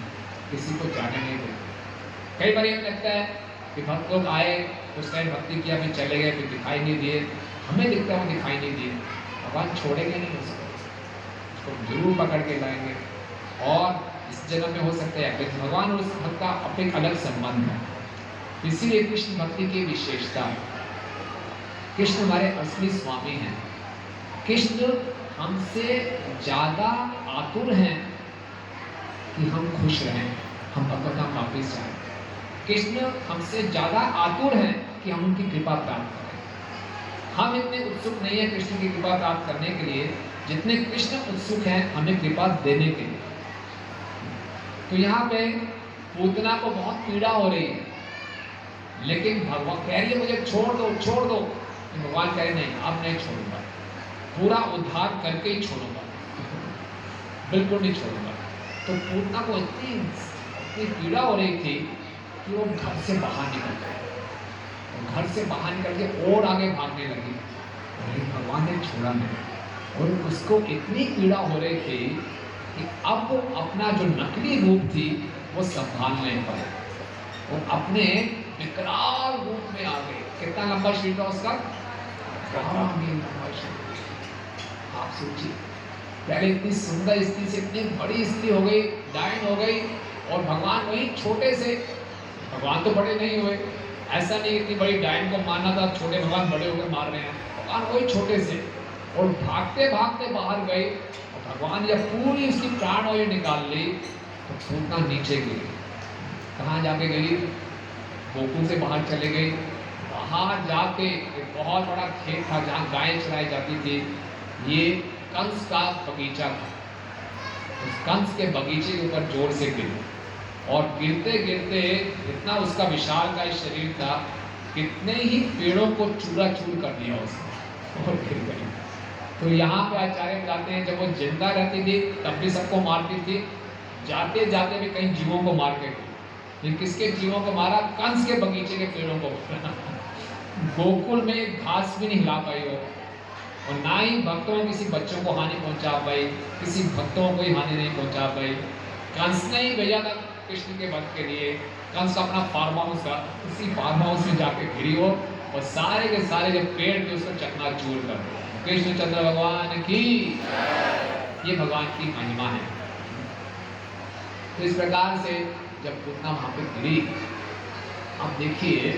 किसी को जाने नहीं देते। कई बार ये लगता है कि भक्त लोग आए, उस टाइम भक्ति किया, फिर चले गए, फिर दिखाई नहीं दिए, हमें दिखता है वो दिखाई नहीं दिए। भगवान छोड़ेंगे नहीं, हो सकता उसको जरूर पकड़ के लाएंगे, और इस जन्म में हो सकता है, लेकिन भगवान और उस भक्त का अपने अलग संबंध है। इसीलिए कृष्ण भक्ति की विशेषता है, कृष्ण हमारे असली स्वामी हैं। कृष्ण हमसे ज्यादा आतुर हैं कि हम खुश रहें, हम अपना वापिस जाएं। कृष्ण हमसे ज्यादा आतुर हैं कि हम उनकी कृपा प्राप्त करें। हम इतने उत्सुक नहीं है कृष्ण की कृपा प्राप्त करने के लिए जितने कृष्ण उत्सुक हैं हमें कृपा देने के लिए। तो यहाँ पे पूतना को बहुत पीड़ा हो रही है, लेकिन भगवान कह रही है मुझे छोड़ दो, छोड़ दो। भगवान कह रहे नहीं, अब नहीं छोड़ूंगा, पूरा उद्धार करके ही छोड़ूंगा, बिल्कुल नहीं छोड़ूंगा। तो पूतना को इतनी पीड़ा हो रही थी कि वो घर से बाहर निकल गए, घर से बाहर निकल के और आगे भागने लगी, लेकिन भगवान ने छोड़ा नहीं। और उसको इतनी पीड़ा हो रही थी कि अब वो अपना जो नकली रूप थी वो संभाल नहीं पाए, वो अपने विकराल रूप में आ गए। कितना लंबा शीट था उसका, 12 मील लंबा शीट। आप सोचिए, पहले इतनी सुंदर स्त्री से इतनी बड़ी स्त्री हो गई, डायन हो गई, और भगवान वही छोटे से, भगवान तो बड़े नहीं हुए, ऐसा नहीं इतनी बड़ी डायन को मारना था, छोटे भगवान बड़े होकर मार रहे हैं, भगवान वही छोटे से, और भागते भागते बाहर गए, और भगवान जब पूरी उसकी प्राणवायु निकाल ली तो पूतना नीचे गिरी। कहाँ जाके गई, गोकुल से बाहर चले गई। बाहर जाके एक बहुत बड़ा खेत था जहाँ गायें चराई जाती थी, ये कंस का बगीचा था। उस कंस के बगीचे के ऊपर जोर से गिरी, और गिरते गिरते इतना उसका विशालकाय शरीर था, कितने ही पेड़ों को चूरा चूर कर दिया उसने, और गिर गई। तो यहाँ पे आचार्य बताते हैं जब वो जिंदा रहती थी तब भी सबको मारती थी, जाते जाते भी कई जीवों को मार के गई। किसके जीवों को मारा, कंस के बगीचे के पेड़ों को। गोकुल में घास भी नहीं हिला पाई हो, और ना ही भक्तों किसी बच्चों को हानि पहुंचा पाई, किसी भक्तों को ही हानि नहीं पहुंचा पाई। कंस ने ही भेजा था कृष्ण के भक्त के लिए, कंस का अपना फार्म हाउस था, उसी फार्म हाउस में जाके घिरी हो, और सारे के सारे जो पेड़ थे उसको चकनाचूर कर दिया। कृष्णचंद्र भगवान की, ये भगवान की महिमा है। तो इस प्रकार से जब पूतना वहां पे गिरी, आप देखिए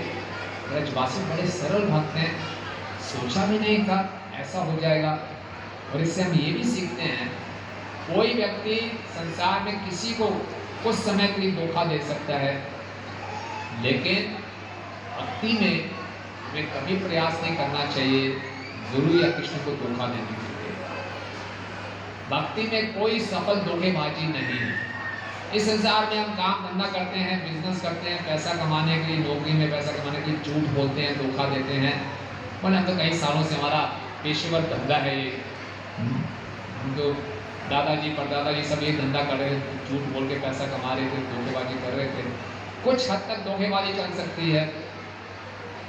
ब्रजवासी बड़े सरल भक्त हैं, सोचा भी नहीं था ऐसा हो जाएगा। और इससे हम ये भी सीखते हैं कोई व्यक्ति संसार में किसी को कुछ समय के लिए धोखा दे सकता है, लेकिन भक्ति में हमें कभी प्रयास नहीं करना चाहिए गुरु या कृष्ण को धोखा देने के लिए। भक्ति में कोई सफल धोखेबाजी नहीं है। इस संसार में हम काम धंधा करते हैं, बिजनेस करते हैं, पैसा कमाने के लिए, नौकरी में पैसा कमाने के लिए झूठ बोलते हैं, धोखा देते हैं। पर हम तो कई सालों से हमारा पेशेवर धंधा है ये। हम तो दादाजी परदादाजी सब ये धंधा कर रहे थे, झूठ बोल के पैसा कमा रहे थे, धोखेबाजी कर रहे थे। कुछ हद तक धोखेबाजी चल सकती है,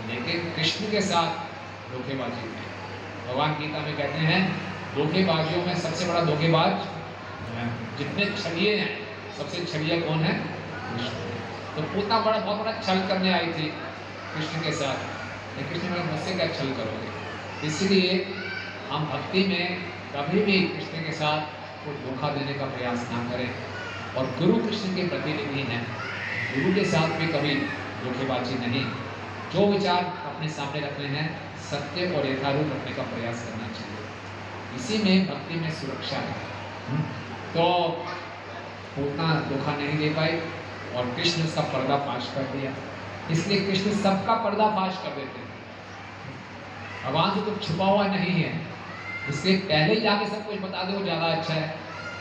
लेकिन कृष्ण के साथ धोखेबाजी नहीं। भगवान गीता में कहते हैं धोखेबाजियों में सबसे बड़ा धोखेबाज जितने छलिए हैं, सबसे छलिया कौन है? कृष्ण। तो पूतना बहुत बड़ा छल करने आई थी कृष्ण के साथ। कृष्ण ने मुझसे क्या छल करोगे? इसलिए हम भक्ति में कभी भी कृष्ण के साथ कोई धोखा देने का प्रयास ना करें। और गुरु कृष्ण के प्रतिनिधि हैं, गुरु के साथ भी कभी धोखेबाजी नहीं। जो विचार अपने सामने रखने हैं सत्य और यथारूप रखने का प्रयास करना चाहिए। इसी में भक्ति में सुरक्षा है। तो पूतना धोखा नहीं दे पाई और कृष्ण उसका पर्दाफाश कर दिया। इसलिए कृष्ण सबका पर्दाफाश कर देते हैं। भगवान से कुछ छुपा हुआ नहीं है, इसलिए पहले ही जाके सब कुछ बता दो ज़्यादा अच्छा है।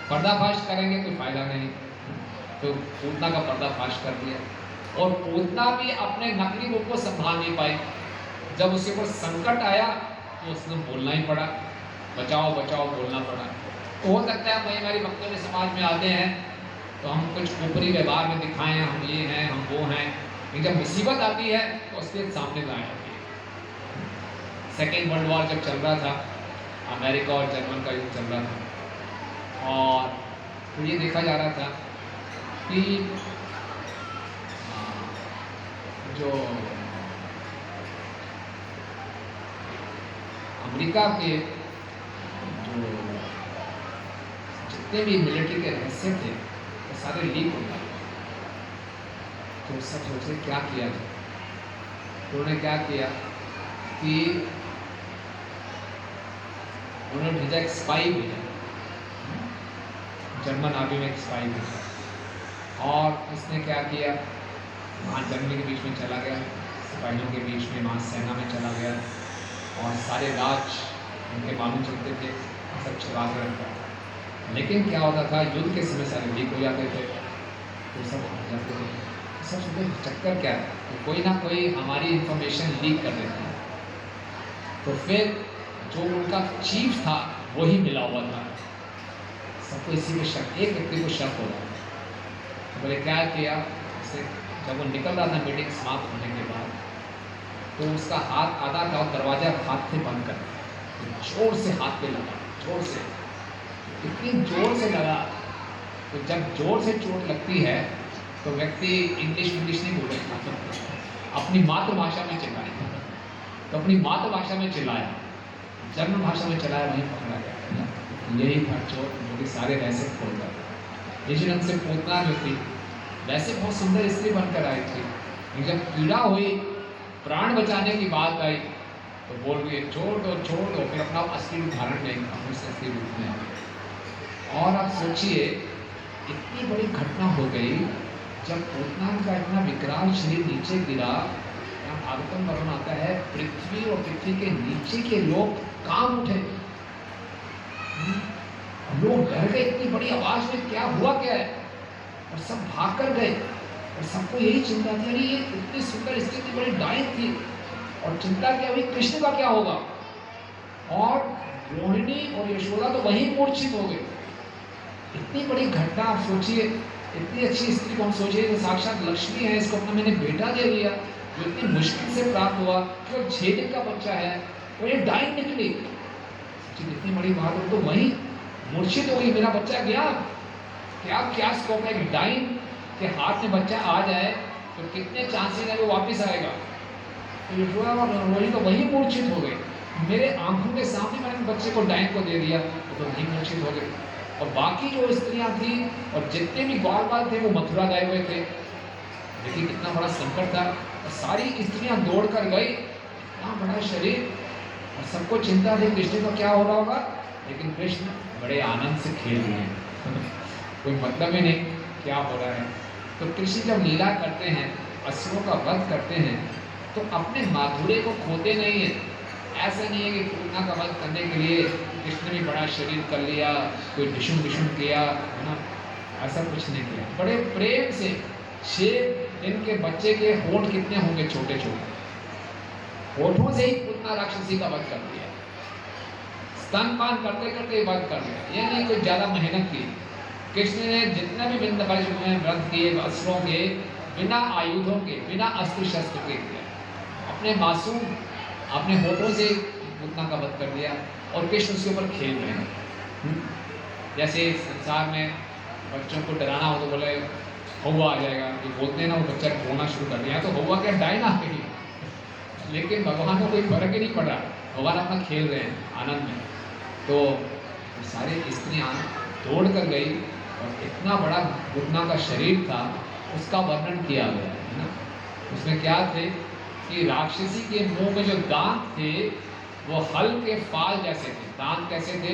पर्दाफाश करेंगे कोई फायदा नहीं। तो पूतना का पर्दाफाश कर दिया और पूतना भी अपने नकली रूप को संभाल नहीं पाई। जब उसके ऊपर संकट आया तो उसने बोलना ही पड़ा, बचाओ बचाओ बोलना पड़ा। तो हो सकता है हमारी भक्तों के समाज में आते हैं तो हम कुछ ऊपरी व्यवहार में दिखाएं, हम ये हैं हम वो हैं, लेकिन जब मुसीबत आती है तो उसके सामने गाय आती है। सेकेंड वर्ल्ड वॉर जब चल रहा था, अमेरिका और जर्मन का युद्ध चल रहा था, और तो ये देखा जा रहा था कि जो अमेरिका के जो जितने भी मिलिट्री के रहस्य थे वो सारे लीक हो गए। तो सब सोचे क्या किया जाए। तो उन्होंने क्या किया कि उन्होंने भेजा एक स्पाई भेजा, जर्मन आर्मी में एक स्पाई भेजा, और उसने क्या किया वहाँ जर्मनी के बीच में चला गया, सिपाहियों के बीच में, वहाँ सेना में चला गया और सारे राज उनके मालूम चलते थे, सब छुपा कर रखा। लेकिन क्या होता था, युद्ध के समय सारे लीक हो जाते थे तो सब हार जाते थे। सब सोचते चक्कर क्या है, तो कोई ना कोई हमारी इंफॉर्मेशन लीक कर देता है। तो फिर जो उनका चीफ था वही मिला हुआ था। सबको इसी में शक, एक व्यक्ति को शक हो रहा था। तो बोले क्या किया उससे, जब वो निकल रहा था मीटिंग समाप्त होने के बाद, तो उसका हाथ आधा था और दरवाजा हाथ से बंद कर, तो जोर से हाथ पे लगा, जोर से, इतनी जोर से लगा। तो जब जोर से चोट लगती है तो व्यक्ति इंग्लिश नहीं बोलेगा, अपनी मातृभाषा में चिल्लाएगा। तो अपनी मातृभाषा में चिल्लाया, जर्मन भाषा में चिल्लाया, वहीं पकड़ा गया। यही था चोट जो कि सारे रहस्य खोलता था। इसी ढंग से पूतना जो थी वैसे बहुत सुंदर स्त्री बनकर आई थी, लेकिन जब पीड़ा हुई, प्राण बचाने की बात आई तो बोल रही है छोड़ दो, फिर अपना असली रूप धारण नहीं, अपने असली रूप में आ गई। और आप सोचिए इतनी बड़ी घटना हो गई, जब पूतना का इतना विकराल शरीर नीचे गिरा, यहाँ भागवतम वर्णन आता है, पृथ्वी और पृथ्वी के नीचे के लोग कांप उठे। लोग डर गए, इतनी बड़ी आवाज में क्या हुआ क्या है, और सब भाग कर गए। और सबको यही चिंता थी, अरे ये इतनी सुंदर स्त्री, इतनी बड़ी डायन थी, और चिंता क्या हुई कृष्ण का क्या होगा। और रोहिणी और यशोदा तो वहीं मूर्छित हो गए। इतनी बड़ी घटना आप सोचिए, इतनी अच्छी स्त्री को हम सोचिए तो साक्षात लक्ष्मी है, इसको अपना मैंने बेटा दे दिया जो इतनी मुश्किल से प्राप्त हुआ, केवल 6 दिन का बच्चा है, और ये डायन निकली। इतनी बड़ी बात हो, तो वहीं मूर्छित हो गई, मेरा बच्चा गया। क्या स्कोप है कि डायन के हाथ में बच्चा आ जाए तो कितने चांसेस है वो वापस आएगा। तो यशोदा और रोहिणी तो वहीं मूर्छित हो गए। मेरे आंखों के सामने मैंने बच्चे को डायन को दे दिया, तो वहीं मूर्छित हो गए। और बाकी जो स्त्रियां थी और जितने भी ग्वालवाल थे वो मथुरा गए हुए थे। देखिए कितना बड़ा संकट था, और सारी स्त्रियां दौड़ कर गई, इतना बड़ा शरीर, और सबको चिंता थी कृष्ण को क्या हो रहा होगा, लेकिन कृष्ण बड़े आनंद से खेल रहे हैं कोई मतलब ही नहीं क्या हो रहा है। तो कृष्ण जब लीला करते हैं, असुरों का वध करते हैं, तो अपने माधुर्य को खोते नहीं है। ऐसा नहीं है कि पूतना का वध करने के लिए कृष्ण ने बड़ा शरीर कर लिया, कोई डिशुम डिशुम किया, है ना, ऐसा कुछ नहीं किया। बड़े प्रेम से 6 दिन के बच्चे के होंठ कितने होंगे छोटे छोटे, होठों से ही पूतना राक्षसी का वध कर दिया, स्तनपान करते करते वध कर दिया। ये नहीं कोई ज्यादा मेहनत की। कृष्ण ने जितना भी विंध्यवासिनी में व्रत किए, अस्त्रों के बिना, आयुधों के बिना, अस्त्र शस्त्र के किया, अपने मासूम अपने होठों से पूतना का वध कर दिया और कृष्ण उसके ऊपर खेल रहे हैं। जैसे संसार में बच्चों को डराना हो तो बोले हवा आ जाएगा, ये बोलते हैं ना, वो बच्चा रोना शुरू कर दिया तो हवा क्या डायना आ गई, लेकिन भगवान को कोई फर्क ही नहीं पड़ रहा, भगवान अपना खेल रहे हैं आनंद में। तो सारी स्त्रियां दौड़ कर गई और इतना बड़ा घुटना का शरीर था, उसका वर्णन किया गया है ना। उसमें क्या थे कि राक्षसी के मुंह में जो दांत थे वो हल के फाल जैसे थे। दांत कैसे थे?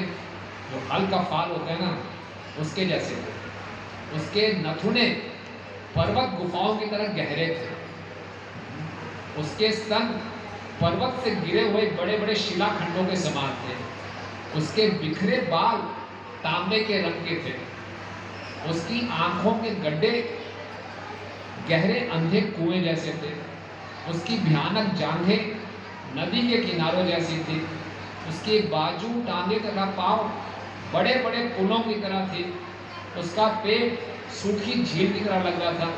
जो हल का फाल होता है ना, उसके जैसे थे। उसके नथुने पर्वत गुफाओं की तरह गहरे थे। उसके स्तन पर्वत से गिरे हुए बड़े बड़े शिलाखंडों के समान थे। उसके बिखरे बाल तांबे के रंग के थे। उसकी आंखों के गड्ढे गहरे अंधे कुएं जैसे थे। उसकी भयानक जांघें नदी के किनारों जैसी थी। उसके बाजू, टांगे तथा पांव बड़े बड़े पुलों की तरह थे। उसका पेट सूखी झील की तरह लग रहा था।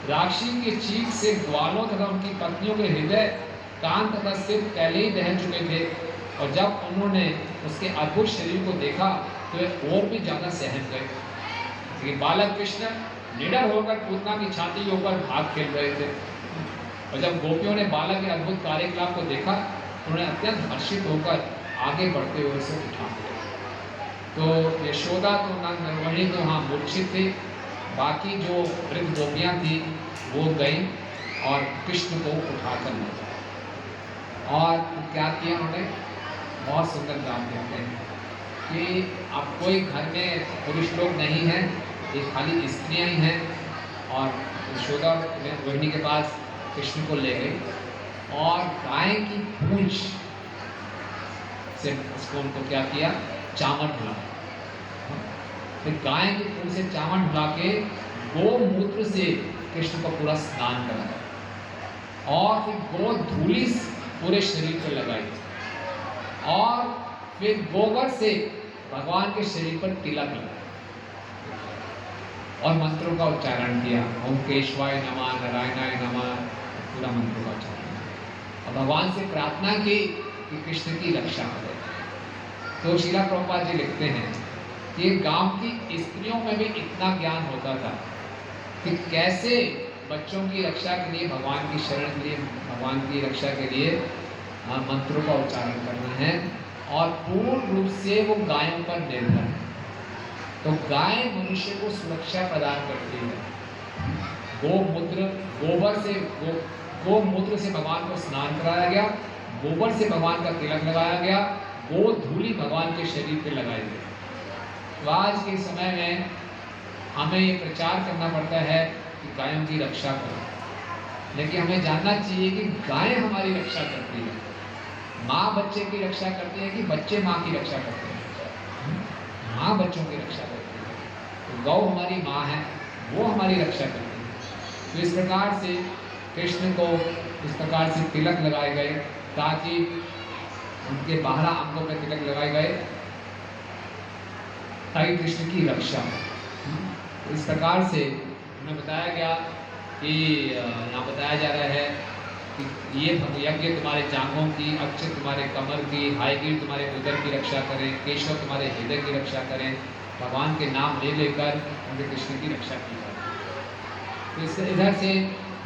राक्षसी की चीख से ग्वालों तथा उनकी पत्नियों के हृदय, कान तथा सिर पहले ही दहल चुके थे, और जब उन्होंने उसके अद्भुत शरीर को देखा तो वे और भी ज्यादा सहम गए। लेकिन बालक कृष्ण निडर होकर पूतना की छाती के ऊपर भाग खेल रहे थे, और जब गोपियों ने बालक के अद्भुत कार्यकलाप को देखा तो उन्हें अत्यंत हर्षित होकर आगे बढ़ते हुए उसे उठा लिया। तो यशोदा तो नंदनवणी तो वहाँ मूर्छित थे, बाकी जो वृद्ध गोपियाँ थी वो गई और कृष्ण को उठाकर ले गए। और क्या किया उन्होंने? बहुत सुंदर काम करते हैं कि अब कोई घर में पुरुष लोग नहीं हैं, ये खाली स्त्रियाँ ही हैं, और यशोदा रोहिणी के पास कृष्ण को ले गई और गाय की पूंछ से उसको उनको क्या किया? चावल ढुला। फिर गाय की पूंछ से चावल ढुला के गोमूत्र से कृष्ण को पूरा स्नान कराया, और फिर गो धूली पूरे शरीर पर लगाई, और फिर गोबर से भगवान के शरीर पर तिलक लगाया और मंत्रों का उच्चारण किया। ओम केशवाय नमः, नारायणाय नमः, पूरा मंत्रों का उच्चारण किया और भगवान से प्रार्थना की कि कृष्ण की रक्षा करें। तो श्रीला प्रभुपाद जी लिखते हैं कि गांव की स्त्रियों में भी इतना ज्ञान होता था कि कैसे बच्चों की रक्षा के लिए, भगवान की शरण के लिए, भगवान की रक्षा के लिए मंत्रों का उच्चारण करना है, और पूर्ण रूप से वो गायों पर निर्भर है। तो गाय मनुष्य को सुरक्षा प्रदान करती है। गोमूत्र, गोबर से गोमूत्र से भगवान को स्नान कराया गया, गोबर से भगवान का तिलक लगाया गया, गो धूली भगवान के शरीर पे लगाई गई। तो आज के समय में हमें ये प्रचार करना पड़ता है कि गायों की रक्षा करो, लेकिन हमें जानना चाहिए कि गाय हमारी रक्षा करती है। माँ बच्चे की रक्षा करती है कि बच्चे माँ की रक्षा करते हैं? माँ बच्चों की रक्षा करती है। तो गौ हमारी माँ है, वो हमारी रक्षा करती है। तो इस प्रकार से कृष्ण को इस प्रकार से तिलक लगाए गए ताकि उनके बाहर अंगों पर तिलक लगाए गए ताकि कृष्ण की रक्षा हो। इस प्रकार से हमें बताया गया कि यहाँ बताया जा रहा है कि ये यज्ञ तुम्हारे जांघों की, अक्षत तुम्हारे कमर की, हाईगिर तुम्हारे उदर की रक्षा करें, केशव तुम्हारे हृदय की रक्षा करें। भगवान के नाम ले लेकर उनके कृष्ण की रक्षा की जाए। तो इससे इधर से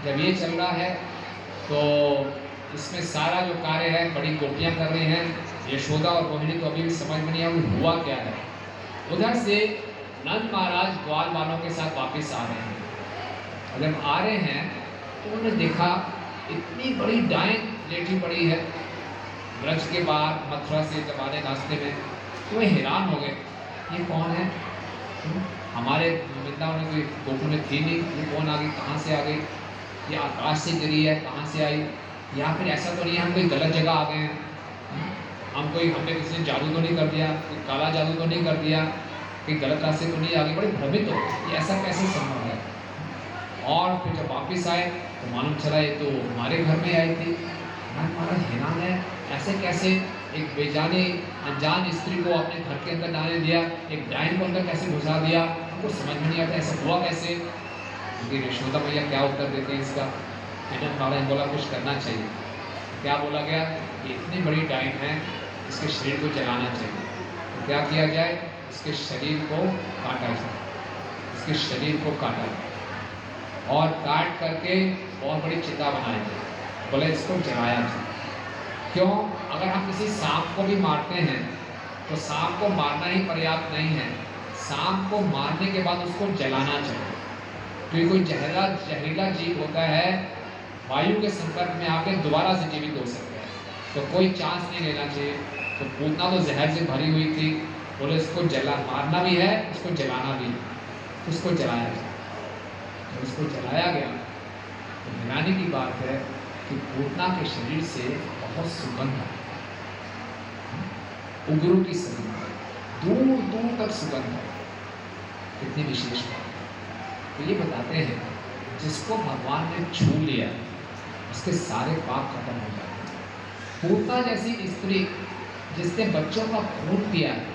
जब ये चल रहा है तो इसमें सारा जो कार्य है बड़ी गोपियाँ कर रही हैं। यशोदा और रोहिणी को अभी भी समझ में नहीं आया हुआ क्या है। उधर से नंद महाराज ग्वाल वालों के साथ वापस आ रहे हैं, और जब आ रहे हैं तो उन्होंने देखा इतनी बड़ी डायन लेटी पड़ी है ब्रज के बाहर, मथुरा से जब आ रहे रास्ते में, तो वे हैरान हो गए, ये कौन है? हमारे वृंदावन में कोई गोकुल में थी नहीं, ये कौन आ गई, कहाँ से आ गई, ये आकाश से गिरी है, कहाँ से आई, या फिर ऐसा तो नहीं है हम कोई गलत जगह आ गए हैं, हमने किसी ने जादू तो नहीं कर दिया, कोई काला जादू तो नहीं कर दिया, कोई गलत रास्ते तो नहीं आ गए। बड़े भ्रमित हो, ये ऐसा कैसे संभव है? और फिर जब वापस आए तो मालूम चला ये तो हमारे घर में आई थी। हमारा हैरान है, ऐसे कैसे एक बेजानी अनजान स्त्री को अपने घर के अंदर डालने दिया, एक डायन को अंदर कैसे घुसा दिया, हमको समझ में नहीं आता ऐसा हुआ कैसे। क्योंकि यशोदा मैया क्या उत्तर देते हैं इसका? मैंने बोला कुछ करना चाहिए। क्या बोला गया? ये इतनी बड़ी डायन है, इसके शरीर को जलाना चाहिए। तो क्या किया जाए? इसके शरीर को काटा जाए, इसके शरीर को काटा जाए और काट करके बहुत बड़ी चिता बनाई जाए। बोले इसको जलाया जाए। क्यों? अगर हम किसी सांप को भी मारते हैं तो सांप को मारना ही पर्याप्त नहीं है, सांप को मारने के बाद उसको जलाना चाहिए। क्योंकि कोई जहरीला जीव होता है, वायु के संपर्क में आके दोबारा से जीवित हो सकता है, तो कोई चांस नहीं लेना चाहिए। तो पूतना तो जहर से भरी हुई थी, बोले इसको मारना भी है, इसको जलाना भी है, तो उसको जलाया गया। तो उसको जलाया गया तो हैरानी की बात है कि पूतना के शरीर से बहुत सुगंध है, उग्रों की सुगंध है, दूर दूर तक सुगंध है। कितनी विशेष बात है। तो ये बताते हैं जिसको भगवान ने छू लिया उसके सारे पाप खत्म हो जाते हैं। पूतना जैसी स्त्री जिसने बच्चों का खून पिया है,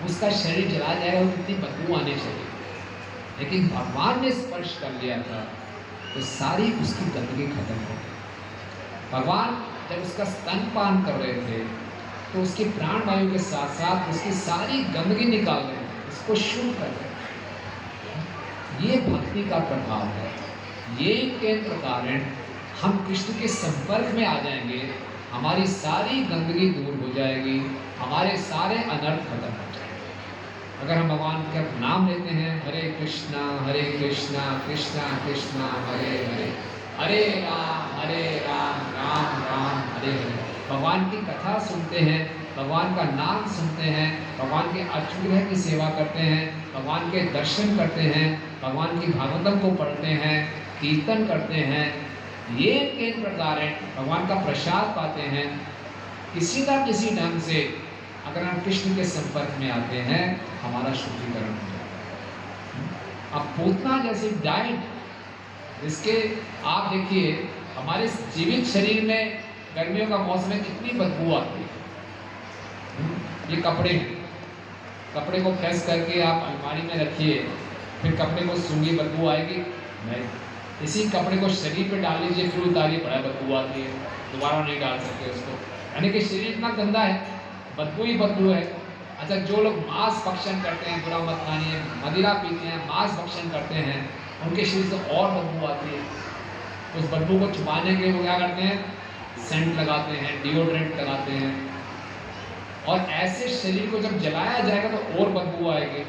उसका शरीर जला जाएगा, वो कितनी बदबू आनी चाहिए, लेकिन भगवान ने स्पर्श कर लिया था तो सारी उसकी गंदगी खत्म हो गई। भगवान जब उसका स्तनपान कर रहे थे तो उसकी प्राण वायु के साथ साथ उसकी सारी गंदगी निकाल रहे थे, उसको शुद्ध कर रहे थे। ये भक्ति का प्रभाव है। ये केंद्र कारण हम कृष्ण के संपर्क में आ जाएंगे, हमारी सारी गंदगी दूर हो जाएगी, हमारे सारे अनर्थ खत्म हो जाएंगे। अगर हम भगवान का नाम लेते हैं, हरे कृष्णा कृष्णा कृष्णा हरे हरे, हरे राम राम राम हरे हरे, भगवान की कथा सुनते हैं, भगवान का नाम सुनते हैं, भगवान के अनुग्रह की सेवा करते हैं, भगवान के दर्शन करते हैं, भगवान की भागवतम को पढ़ते हैं, कीर्तन करते हैं, ये केंद्र कारण भगवान का प्रसाद पाते हैं। किसी ना किसी ढंग से अगर हम कृष्ण के संपर्क में आते हैं, हमारा शुद्धिकरण हो जाता है। अब पूतना जैसी डाइट, इसके आप देखिए हमारे जीवित शरीर में गर्मियों का मौसम में कितनी बदबू आती है। ये कपड़े को प्रेस करके आप अलमारी में रखिए, फिर कपड़े को सूंघी बदबू आएगी नहीं। इसी कपड़े को शरीर पे डाल लीजिए, फिर उतारिए, बड़ा बदबू आती है, दोबारा नहीं डाल सकते उसको। यानी कि शरीर इतना गंदा है, बदबू ही बदबू है। अच्छा, जो लोग मांस भक्षण करते हैं, बुरा मत मानिए, मदिरा पीते हैं, मांस भक्षण करते हैं, उनके शरीर से और बदबू आती है। उस बदबू को छुपाने के लिए वो क्या करते हैं? सेंट लगाते हैं, डिओड्रेंट लगाते हैं, और ऐसे शरीर को जब जलाया जाएगा तो और बदबू आएगी।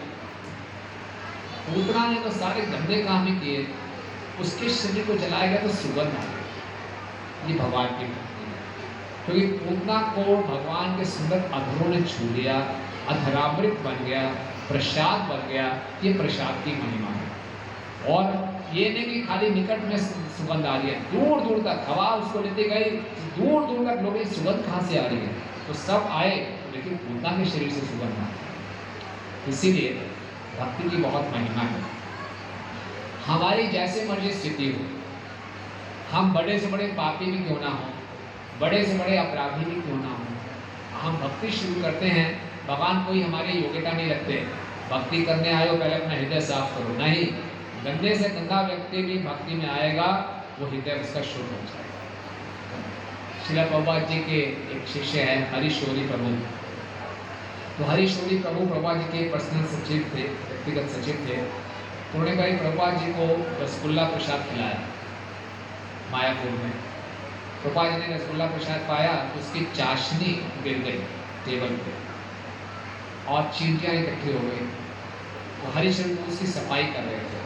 पूतना ने तो सारे गंदे काम ही किए, उसके शरीर को जलाया गया तो सुगंध आ गई। ये भगवान की भक्ति है। क्योंकि पूतना को भगवान के सुंदर अधरों ने छू लिया, अधरामृत बन गया, प्रसाद बन गया। ये प्रसाद की महिमा है। और ये नहीं कि खाली निकट में सुगंध आ रही है, दूर दूर तक हवा उसको लेते गई, दूर दूर तक लोग सुगंध कहाँ से आ रही है, तो सब आए, लेकिन पूतना के शरीर से सुगंध आ रही। इसीलिए भक्ति की बहुत महिमा है। हमारी जैसे मर्जी स्थिति हो, हम बड़े से बड़े पापी भी क्यों ना हो, बड़े से बड़े अपराधी भी क्यों ना हो, हम भक्ति शुरू करते हैं। भगवान कोई हमारी योग्यता नहीं रखते, भक्ति करने आए हो पहले अपना हृदय साफ करो, नहीं। गंदे से गंदा व्यक्ति भी भक्ति में आएगा, वो हृदय उसका शुद्ध हो जाएगा। श्रील प्रभुपाद जी के एक शिष्य है हरिशोरी प्रभु। तो हरिशोरी प्रभु प्रभुपाद जी के पर्सनल सचिव थे, व्यक्तिगत सचिव थे। उन्होंने कहा प्रभुपाद जी को रसगुल्ला प्रसाद खिलाया मायापुर में। प्रभुपाद जी ने रसगुल्ला प्रसाद पाया तो उसकी चाशनी गिर गई टेबल पे और चींटियाँ इकट्ठी हो गई। तो हरिशोरी उसकी सफाई कर रहे थे,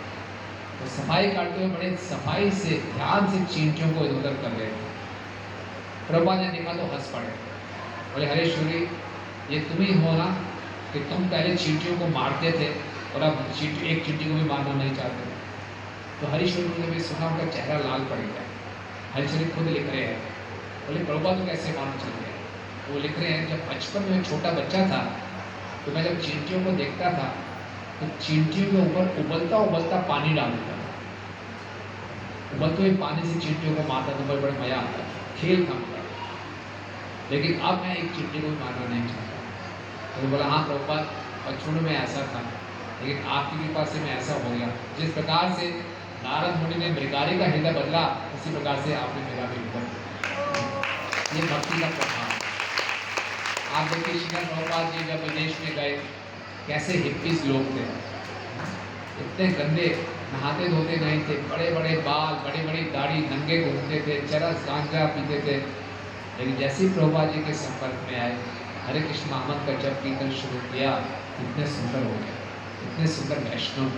तो सफाई करते हुए बड़े सफाई से ध्यान से चींटियों को इधर कर रहे थे। प्रभुपाद ने देखा तो हंस पड़े, बोले हरीश्वरी ये तुम ही हो ना कि तुम पहले चींटियों को मारते थे और अब एक चींटी को भी मारना नहीं चाहते। तो हरीश्वर ने भी सुना, उनका चेहरा लाल पड़ गया। हरीश्वर खुद लिख रहे हैं, बोले प्रभुपाद तो कैसे मालूम चल गया? वो लिख रहे हैं, जब बचपन में छोटा बच्चा था तो मैं जब चींटियों को देखता था तो चींटियों के ऊपर उबलता उबलता पानी डाल देता था, उबलते हुए पानी से चींटियों को मारता था, बड़े बड़े मजा आता, खेल था मेरा। लेकिन अब मैं एक चींटी को भी मारना नहीं चाहता। तो बोला हाँ प्रभुपाद, बचपन में ऐसा था, लेकिन आपकी कृपा से मैं ऐसा हो गया। जिस प्रकार से नारद मुनि ने मृगारी का हृदय बदला, उसी प्रकार से आपने मेरा भी हृदय बदला। ये भक्ति का प्रभाव। आप देखिए श्रील प्रभुपाद जी जब विदेश में गए, कैसे हिप्पीज लोग थे, इतने गंदे, नहाते धोते नहीं थे, बड़े बड़े बाल, बड़ी बड़ी दाढ़ी, नंगे घूमते थे, चरस गांजा पीते थे। लेकिन जैसे ही प्रभुपाद जी के संपर्क में आए, हरे कृष्ण महामंत्र का जप कीर्तन शुरू किया, इतने सुंदर हो गए, इतने सुंदर वैष्णव।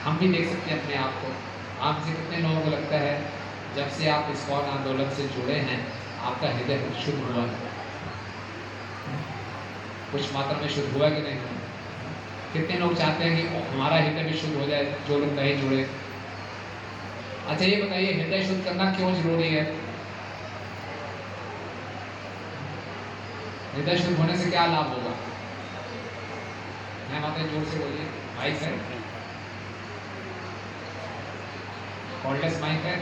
हम भी देख सकते हैं अपने आप को। आप से कितने लोगों को लगता है जब से आप इस्कॉन आंदोलन से जुड़े हैं आपका हृदय शुद्ध हुआ है? कुछ मात्रा में शुद्ध हुआ कि नहीं हुआ? कितने लोग चाहते हैं कि हमारा हृदय भी शुद्ध हो जाए, जो लोग नहीं जुड़े? अच्छा ये बताइए, हृदय शुद्ध करना क्यों जरूरी है? हृदय शुद्ध होने से क्या लाभ होगा? मैं माता जोर से बोलिए, माइक है, कॉर्डलेस माइक है।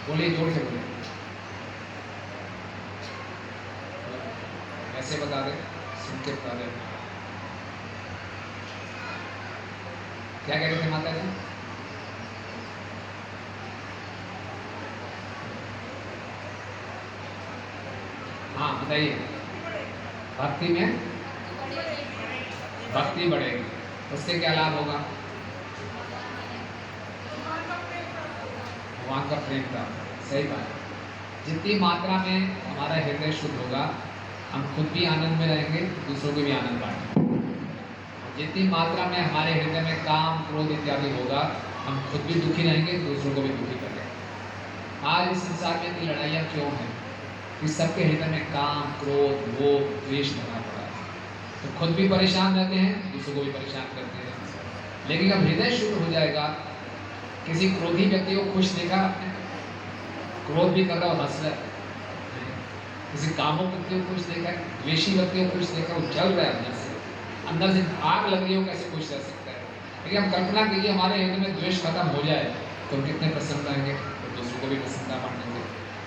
बोलिए, जोर से बोलिए। ऐसे बता दे, सुन के बता दे। क्या कह रहे थे माता जी? हाँ बताइए। भक्ति में भक्ति बढ़ेगी, उससे क्या लाभ होगा? भगवान का प्रेम का। सही बात। जितनी मात्रा में हमारा हृदय शुद्ध होगा, हम खुद भी आनंद में रहेंगे, दूसरों को भी आनंद बांटेंगे। जितनी मात्रा में हमारे हृदय में काम, क्रोध इत्यादि होगा, हम खुद भी दुखी रहेंगे, दूसरों को भी दुखी करेंगे। आज इस संसार में इतनी लड़ाइयाँ क्यों हैं? कि सबके हृदय में काम, क्रोध, भोग, द्वेष भरा पड़ा है। तो खुद भी परेशान रहते हैं, दूसरों को भी परेशान करते हैं। लेकिन जब हृदय शुद्ध हो जाएगा, किसी क्रोधी व्यक्ति को खुश देखा आपने? क्रोध भी कर रहा हो, हंस रहा है। किसी कामुक व्यक्ति को खुश देखा है? द्वेषी व्यक्ति को खुश देखा, वो जल रहा है अंदर से आग लग रही हो, कैसे खुश रह सकता है? लेकिन हम कल्पना कीजिए हमारे हृदय में द्वेष खत्म हो जाए तो हम कितने प्रसन्न रहेंगे, तो दूसरों को भी प्रसन्नता बांटेंगे।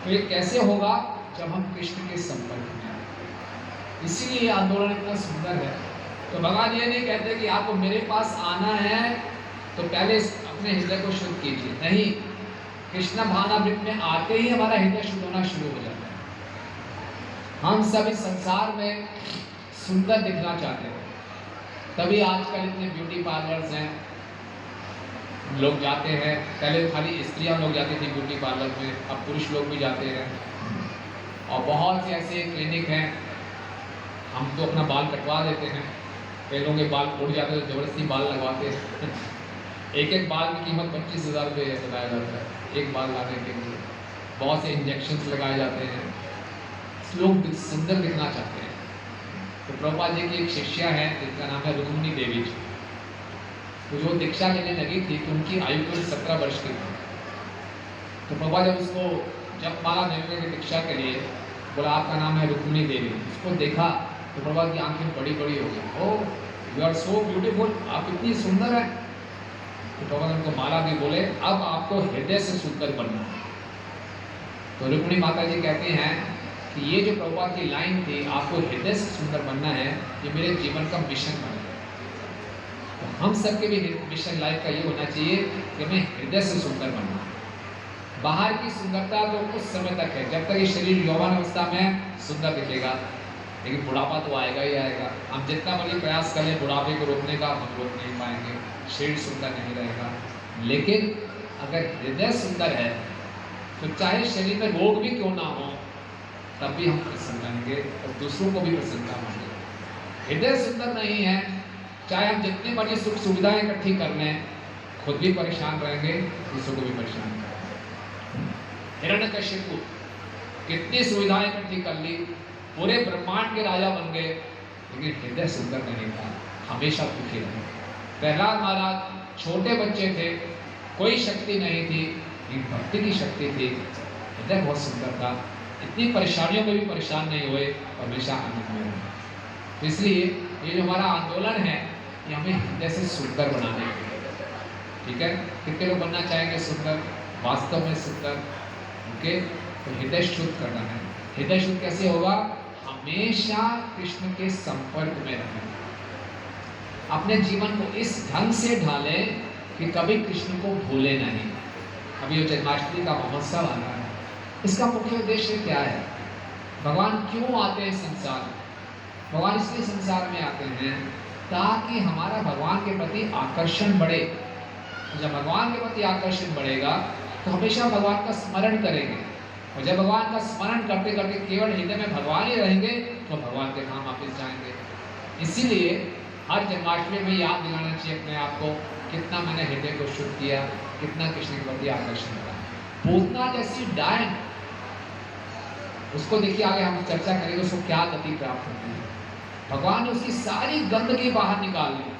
तो ये कैसे होगा? जब हम कृष्ण के संपर्क में आए। इसीलिए ये आंदोलन इतना सुंदर है। तो भगवान ये नहीं कहते कि आपको मेरे पास आना है तो पहले अपने हृदय को शुद्ध कीजिए, नहीं। कृष्ण भावनामृत में आते ही हमारा हृदय शुद्ध होना शुरू हो जाता है। हम सब इस संसार में सुंदर दिखना चाहते हैं, तभी आजकल इतने ब्यूटी पार्लर्स हैं, लोग जाते हैं। पहले खाली स्त्रियां लोग जाती थी ब्यूटी पार्लर में, अब पुरुष लोग भी जाते हैं। और बहुत से ऐसे क्लिनिक हैं, हम तो अपना बाल कटवा देते हैं, कई लोगों के बाल उड़ जाते हैं, जबरदस्ती बाल लगवाते हैं। एक एक बाल की कीमत 25,000 रुपये बताया जाता है, एक बाल लाने के लिए। बहुत से इंजेक्शन्स लगाए जाते हैं, लोग सुंदर दिखना चाहते हैं। तो प्रभुपाद जी की एक शिष्या है जिसका नाम है रुक्मिणी देवी जी। तो जो दीक्षा लेने लगी थी तो उनकी आयु केवल 17 वर्ष की थी। तो प्रभुपाद जब उसको जब माला देने की दीक्षा के लिए बोला, आपका नाम है रुक्मिणी देवी, उसको देखा तो प्रभुपाद की आंखें बड़ी बड़ी हो गई। Oh you are so beautiful, आप इतनी सुंदर है। तो प्रभुपाद उनको माला दी, बोले अब आपको हृदय से सुंदर बनना है। तो रुक्मिणी माता जी कहते हैं कि ये जो प्रभुपाद की लाइन थी, आपको हृदय से सुंदर बनना है, ये मेरे जीवन का मिशन बन गया। तो हम सबके भी मिशन लाइफ का ये होना चाहिए कि हमें हृदय से सुंदर बनना है। बाहर की सुंदरता तो कुछ समय तक है, जब तक ये शरीर यौवन अवस्था में सुंदर दिखेगा, लेकिन बुढ़ापा तो आएगा ही आएगा। हम जितना बड़ी प्रयास करें बुढ़ापे को रोकने का, हम रोक नहीं पाएंगे, शरीर सुंदर नहीं रहेगा। लेकिन अगर हृदय सुंदर है तो चाहे शरीर में रोग भी क्यों ना हो, तब भी हम प्रसन्न रहेंगे और दूसरों को भी प्रसन्नता मांगेंगे। हृदय सुंदर नहीं है, चाहे हम जितनी बड़ी सुख सुविधाएं इकट्ठी कर लें, खुद भी परेशान रहेंगे, दूसरों को भी परेशान करेंगे। हिरण्यकशिपु कितनी सुविधाएं इकट्ठी कर ली, पूरे ब्रह्मांड के राजा बन गए, लेकिन हृदय सुंदर नहीं था, हमेशा दुखी रहे। प्रहलाद महाराज छोटे बच्चे थे, कोई शक्ति नहीं थी, लेकिन भक्ति की शक्ति थी, हृदय बहुत सुंदर था, इतनी परेशानियों में भी परेशान नहीं हुए, हमेशा आनंद में रहे। तो इसलिए ये जो हमारा आंदोलन है, ये हमें हृदय से सुंदर बनाने के लिए, ठीक है। कितने लोग बनना चाहेंगे सुंदर, वास्तव में सुंदर, ओके। तो हृदय शुद्ध करना है। हृदय शुद्ध कैसे होगा? हमेशा कृष्ण के संपर्क में रहें, अपने जीवन को इस ढंग से ढालें कि कभी कृष्ण को भूले नहीं। अभी जो जन्माष्टमी का महोत्सव आ रहा है, इसका मुख्य उद्देश्य क्या है? भगवान क्यों आते हैं संसार में? भगवान इसलिए संसार में आते हैं ताकि हमारा भगवान के प्रति आकर्षण बढ़े। जब भगवान के प्रति आकर्षण बढ़ेगा तो हमेशा भगवान का स्मरण करेंगे, और जब भगवान का स्मरण करते करते केवल हृदय में भगवान ही रहेंगे तो भगवान के धाम वापिस जाएंगे। इसीलिए हर जन्माष्टमी में याद दिलाना चाहिए अपने आप को, कितना मैंने हृदय को शुद्ध किया, कितना कृष्ण के प्रति आकर्षण करा। पूतना जैसी डायन, उसको देखिए, आगे हम चर्चा करेंगे उसको क्या गति प्राप्त होती है। भगवान ने उसकी सारी गंदगी बाहर निकाल ली,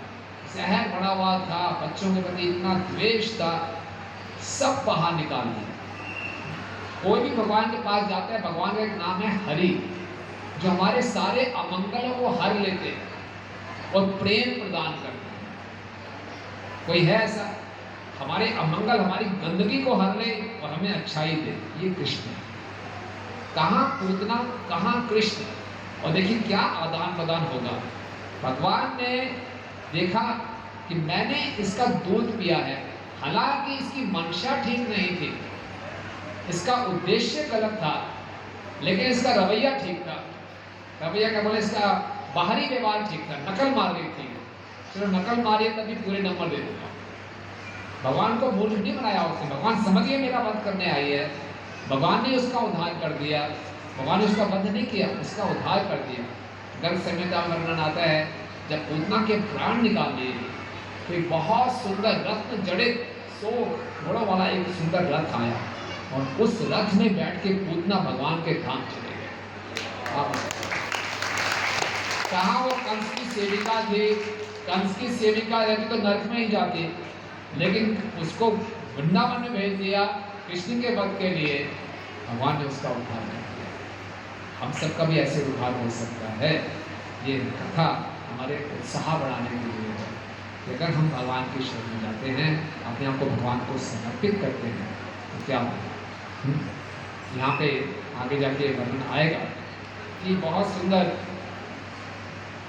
जहर पड़ा हुआ था, बच्चों के प्रति इतना द्वेष था, सब बाहर निकाल दिया। कोई भी भगवान के पास जाता है, भगवान का एक नाम है हरि, जो हमारे सारे अमंगलों को हर लेते हैं और प्रेम प्रदान करते हैं। कोई है ऐसा? हमारे अमंगल, हमारी गंदगी को हर ले और हमें अच्छाई दे, ये कृष्ण है। कहाँ पूतना, कहाँ कृष्ण, और देखिए क्या आदान प्रदान होगा। भगवान ने देखा कि मैंने इसका दूध पिया है, हालांकि इसकी मंशा ठीक नहीं थी, इसका उद्देश्य गलत था, लेकिन इसका रवैया ठीक था। रवैया क्या बोले? इसका बाहरी व्यवहार ठीक था, नकल मार रही थी, चलो नकल मारिए तभी पूरे नंबर दे दूंगा। भगवान को मूर्ख नहीं बनाया उसने, भगवान समझिए मेरा वध करने आई है, भगवान ने उसका उद्धार कर दिया। भगवान ने उसका वध नहीं किया, उसका उद्धार कर दिया। गर्भ संहिता में वर्णन आता है, जब पूतना के प्राण निकाल लिए तो एक बहुत सुंदर रत्न जड़ित 100 घोड़ों वाला एक सुंदर रथ आया, और उस रथ में बैठ के पूतना भगवान के धाम चले गए। कहाँ वो कंस की सेविका थी, कंस की सेविका रहती तो नरक में ही जाती, लेकिन उसको वृंदावन में भेज दिया कृष्ण के वध के लिए, भगवान ने उसका उद्धार कर दिया। हम सबका भी ऐसे उद्धार हो सकता है। ये कथा हमारे उत्साह बढ़ाने के लिए है। अगर हम भगवान की शरण में जाते हैं, अपने आप को भगवान को समर्पित करते हैं, तो क्या होगा? यहाँ पे आगे जाके वर्णन आएगा कि बहुत सुंदर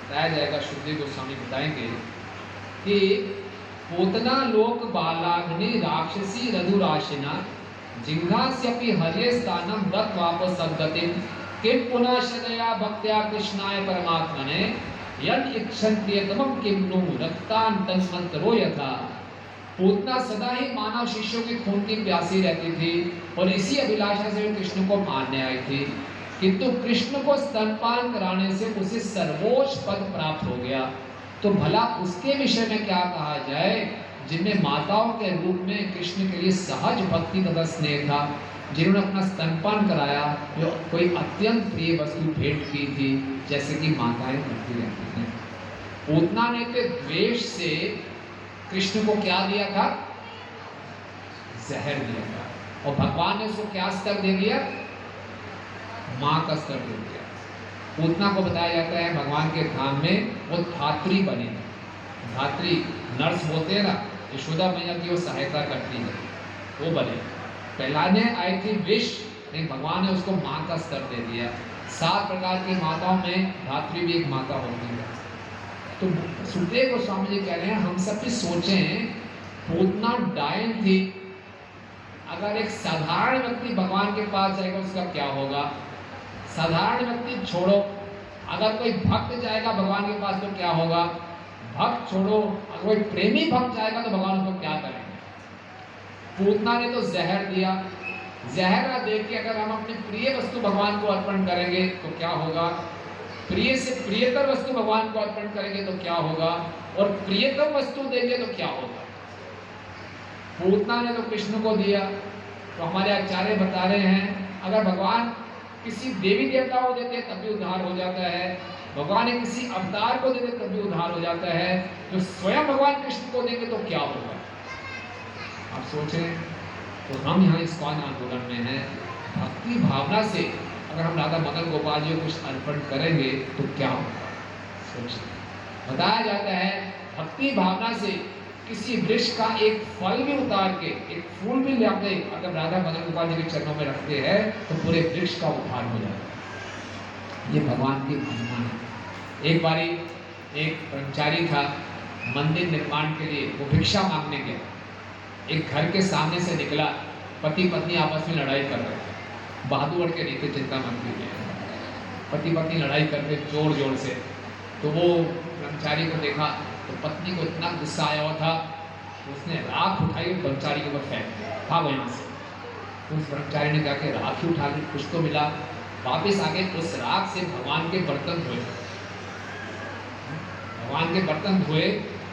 बताया जाएगा। शुद्धदेव गोस्वामी बताएंगे कि पूतना लोक बालाग्नि राक्षसी रघुराशिना जिंघास्यपि हर्ये स्थानम दत्त वापस सद्गतिम किम पुनः शतया भक्त्या कृष्णाय परमात्मने यद इच्छन्त्यतमं किम नु रक्तांतं मंत्रो यथा। पूतना सदा ही मानव शिष्यों के खून की प्यासी रहती थी और इसी अभिलाषा से कृष्ण को मारने आई थी, किंतु कृष्ण को स्तनपान कराने से उसे सर्वोच्च पद प्राप्त हो गया। तो भला उसके विषय में क्या कहा जाए, जिनमें माताओं के रूप में कृष्ण के लिए सहज भक्ति तथा स्नेह था, जिन्होंने अपना स्तनपान कराया, जो कोई अत्यंत प्रिय वस्तु भेंट की थी, जैसे कि माताएं करती रहती हैं। पूतना ने तो द्वेष से कृष्ण को क्या दिया था? जहर दिया था, और भगवान ने उसको क्या स्तर दे दिया? माँ का स्तर दे दिया। पूतना को बताया जाता है भगवान के धाम में वो धात्री बनी। धात्री नर्स बोलते हैं ना, यशोदा मैया की वो सहायता करती है, वो बने। पहलाने आई थी विष, लेकिन भगवान ने उसको माँ का स्तर दे दिया। 7 प्रकार की माताओं में धात्री भी एक माता होती है। तो सुखदेव गोस्वामी जी कह रहे हैं, हम सब भी सोचें, पूतना डायन थी, अगर एक साधारण व्यक्ति भगवान के पास जाएगा उसका क्या होगा? साधारण व्यक्ति छोड़ो, अगर कोई भक्त जाएगा भगवान के पास तो क्या होगा? भक्त छोड़ो, अगर कोई प्रेमी भक्त जाएगा तो भगवान उसको क्या करेंगे? पूतना ने तो जहर दिया। जहर देख के अगर हम अपनी प्रिय वस्तु भगवान को अर्पण करेंगे तो क्या होगा? प्रिय से प्रियतर वस्तु भगवान को अर्पण करेंगे तो क्या होगा? और प्रियतम वस्तु देंगे तो क्या होगा? पूतना ने तो कृष्ण को दिया। तो हमारे आचार्य बता रहे हैं अगर भगवान किसी देवी देवता को देते तब भी उद्धार हो जाता है, भगवान ने किसी अवतार को देते तब भी उद्धार हो जाता है, जो स्वयं भगवान कृष्ण को देंगे तो क्या होगा। आप सोचें, तो हम यहाँ इस्कॉन आंदोलन में हैं, भक्ति भावना से अगर हम राधा मदन गोपाल जी को कुछ अर्पण करेंगे तो क्या होगा। सोचिए, बताया जाता है भक्ति भावना से किसी वृक्ष का एक फल भी उतार के, एक फूल भी लाके अगर राधा मदन गोपाल जी के चरणों में रखते हैं तो पूरे वृक्ष का उद्धार हो जाता है। ये भगवान की महिमा है। एक बारी एक कर्मचारी था, मंदिर निर्माण के लिए वो भिक्षा मांगने गया, एक घर के सामने से निकला, पति पत्नी आपस में लड़ाई कर रहे थे, बहादुर के रीते चिंता मत कीजिए, पति पत्नी लड़ाई कर रहे जोर जोर से। तो वो कर्मचारी को देखा तो पत्नी को इतना गुस्सा आया हुआ था, उसने राख उठाई और कर्मचारी के ऊपर फेंक दिया, भागो यहाँ से। तो उस कर्मचारी ने जाके राख ही उठा ली, कुछ तो मिला, वापिस आके उस राख से भगवान के बर्तन धोए, भगवान के बर्तन धोए,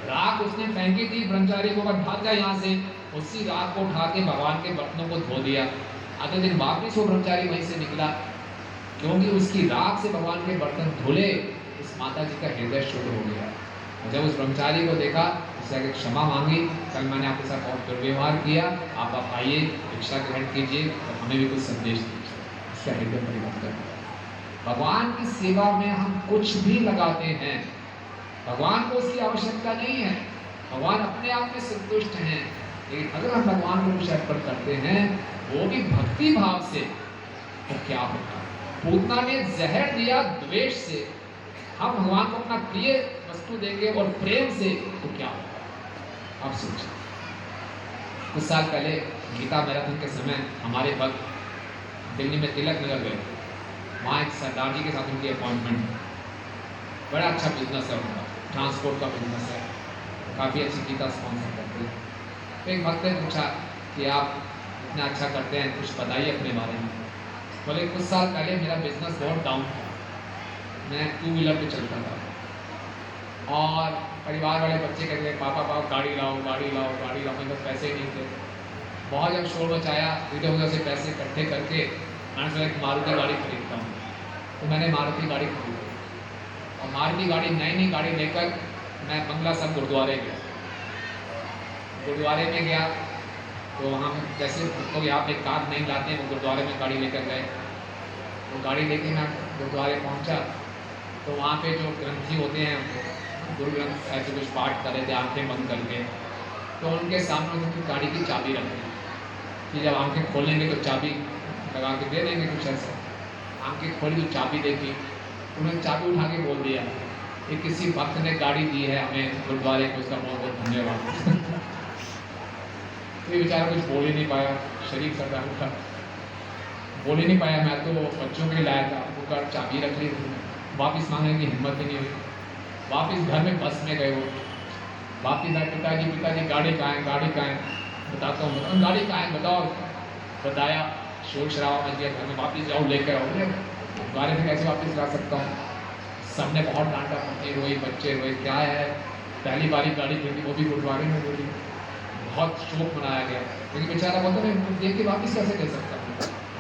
राख उसने फेंकी थी, ब्रह्मचारी को भाग गया यहाँ से, उसी राख को उठा के भगवान के बर्तनों को धो दिया। अगले दिन वापिस वो ब्रह्मचारी वहीं से निकला, क्योंकि उसकी राख से भगवान के बर्तन धुले, उस माता जी का हृदय शुद्ध हो गया। जब उस ब्रह्मचारी को देखा, उससे आगे क्षमा मांगी, कल मैंने आपके साथ बहुत दुर्व्यवहार किया, आप आइए भिक्षा ग्रहण कीजिए और हमें भी कुछ संदेश दीजिए। इसका हृदय परिवर्तन। भगवान की सेवा में हम कुछ भी लगाते हैं, भगवान को उसकी आवश्यकता नहीं है, भगवान अपने आप में संतुष्ट हैं। लेकिन अगर हम भगवान को कुछ अर्पण करते हैं, वो भी भक्ति भाव से, तो क्या होगा। पूतना ने जहर दिया द्वेष से, हम भगवान को अपना प्रिय वस्तु देंगे और प्रेम से, तो क्या होगा। आप सोचिए, कुछ साल पहले गीता मैराथन के समय हमारे वक्त दिल्ली में तिलक नगर गए, वहाँ एक सरदार जी के साथ उनकी अपॉइंटमेंट, बड़ा अच्छा बिजनेस है उनका, ट्रांसपोर्ट का बिजनेस है, काफ़ी अच्छी गीता स्पॉन्सर करते हैं। तो एक भक्त ने पूछा कि आप इतना अच्छा करते हैं, कुछ बताइए अपने बारे में। बोले कुछ साल पहले मेरा बिजनेस बहुत डाउन था, मैं 2 व्हीलर पे चलता था और परिवार वाले बच्चे कहते हैं पापा पापा गाड़ी लाओ गाड़ी लाओ गाड़ी लाओ, मेरे पास पैसे नहीं थे। बहुत जब शोर मचाया, इधर उधर से पैसे इकट्ठे करके मैंने सोचा एक मारुति गाड़ी खरीदता हूँ, तो मैंने मारुति गाड़ी खरीदी और मारुति गाड़ी नई गाड़ी लेकर मैं बंगला सब गुरुद्वारे गया। गुरुद्वारे में गया तो वहाँ जैसे तो यहाँ पे कार नहीं लाते हैं, वो गुरुद्वारे में गाड़ी लेकर गए। वो गाड़ी लेके मैं गुरुद्वारे पहुँचा तो वहाँ पे जो ग्रंथी होते हैं, गुरु ग्रंथ ऐसे कुछ पाठ कर रहे थे आंखें बंद करके, तो उनके सामने उनकी गाड़ी की चाबी रखी कि जब आंखें खोलेंगे तो चाबी लगा के दे देंगे कुछ ऐसा। आंखें खोली तो चाबी देखी, उन्होंने चाबी उठा के बोल दिया कि किसी भक्त ने गाड़ी दी है हमें गुरुद्वारे को, उसका बहुत बहुत धन्यवाद। ये बेचारा कुछ बोल ही नहीं पाया, शरीफ सरदार का बोल ही नहीं पाया। मैं तो बच्चों के लिए लाया था, वो चाबी रख ली, वापस मांगने की हिम्मत ही नहीं हुई। वापस घर में बस में गए, वो वापस आए, पिताजी गाड़ी कहाँ है, गाड़ी कहाँ है, बताता हूँ गाड़ी कहाँ है बताओ। बताया, शोर शराबा मच गया घर में, वापस जाओ लेकर आओ। गुरुद्वारे में कैसे वापस ला सकता हूँ। सबने बहुत डांटा, पत्नी रोई, बच्चे रोए, क्या है पहली बारी गाड़ी खरीदी वो भी गुरुद्वारे में बोली, बहुत शोक मनाया गया। लेकिन बेचारा बोलता मैं देख के वापस कैसे ले सकता हूँ,